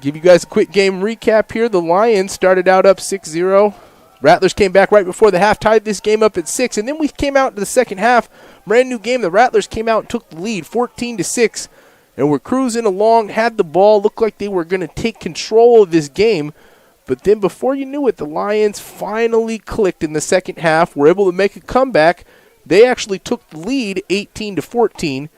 Give you guys a quick game recap here. The Lions started out up 6-0. Rattlers came back right before the half, tied this game up at 6. And then we came out to the second half. Brand new game. The Rattlers came out and took the lead 14-6. And we're cruising along, had the ball, looked like they were going to take control of this game. But then before you knew it, the Lions finally clicked in the second half, were able to make a comeback, They actually took the lead 18-14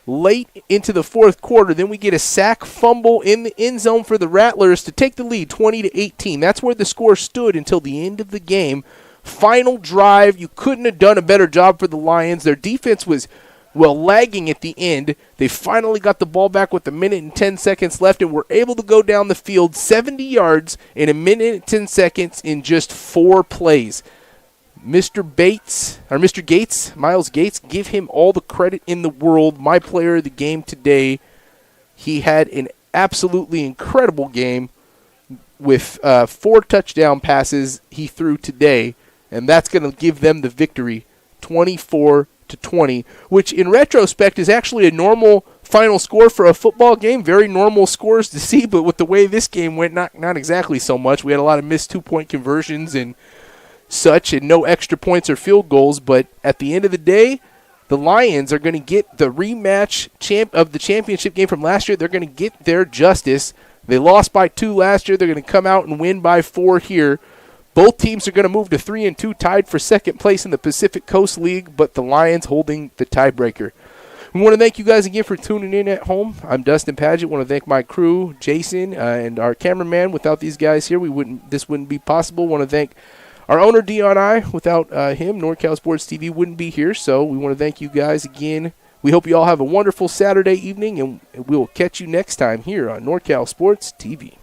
late into the fourth quarter. Then we get a sack fumble in the end zone for the Rattlers to take the lead 20-18. That's where the score stood until the end of the game. Final drive, you couldn't have done a better job for the Lions. Their defense was, lagging at the end. They finally got the ball back with 1 minute and 10 seconds left and were able to go down the field 70 yards in 1 minute and 10 seconds in just 4 plays. Mr. Gates, Miles Gates, give him all the credit in the world. My player of the game today. He had an absolutely incredible game with 4 touchdown passes he threw today, and that's going to give them the victory 24-20, which in retrospect is actually a normal final score for a football game. Very normal scores to see, but with the way this game went, not exactly so much. We had a lot of missed 2-point conversions and such, and no extra points or field goals, but at the end of the day, the Lions are going to get the rematch of the championship game from last year. They're going to get their justice. They lost by 2 last year. They're going to come out and win by 4 here. Both teams are going to move to 3-2, tied for second place in the Pacific Coast League, but the Lions holding the tiebreaker. We want to thank you guys again for tuning in at home. I'm Dustin Paget. I want to thank my crew, Jason, and our cameraman. Without these guys here, this wouldn't be possible. I want to thank our owner, Dion I. Without him, NorCal Sports TV wouldn't be here, so we want to thank you guys again. We hope you all have a wonderful Saturday evening, and we'll catch you next time here on NorCal Sports TV.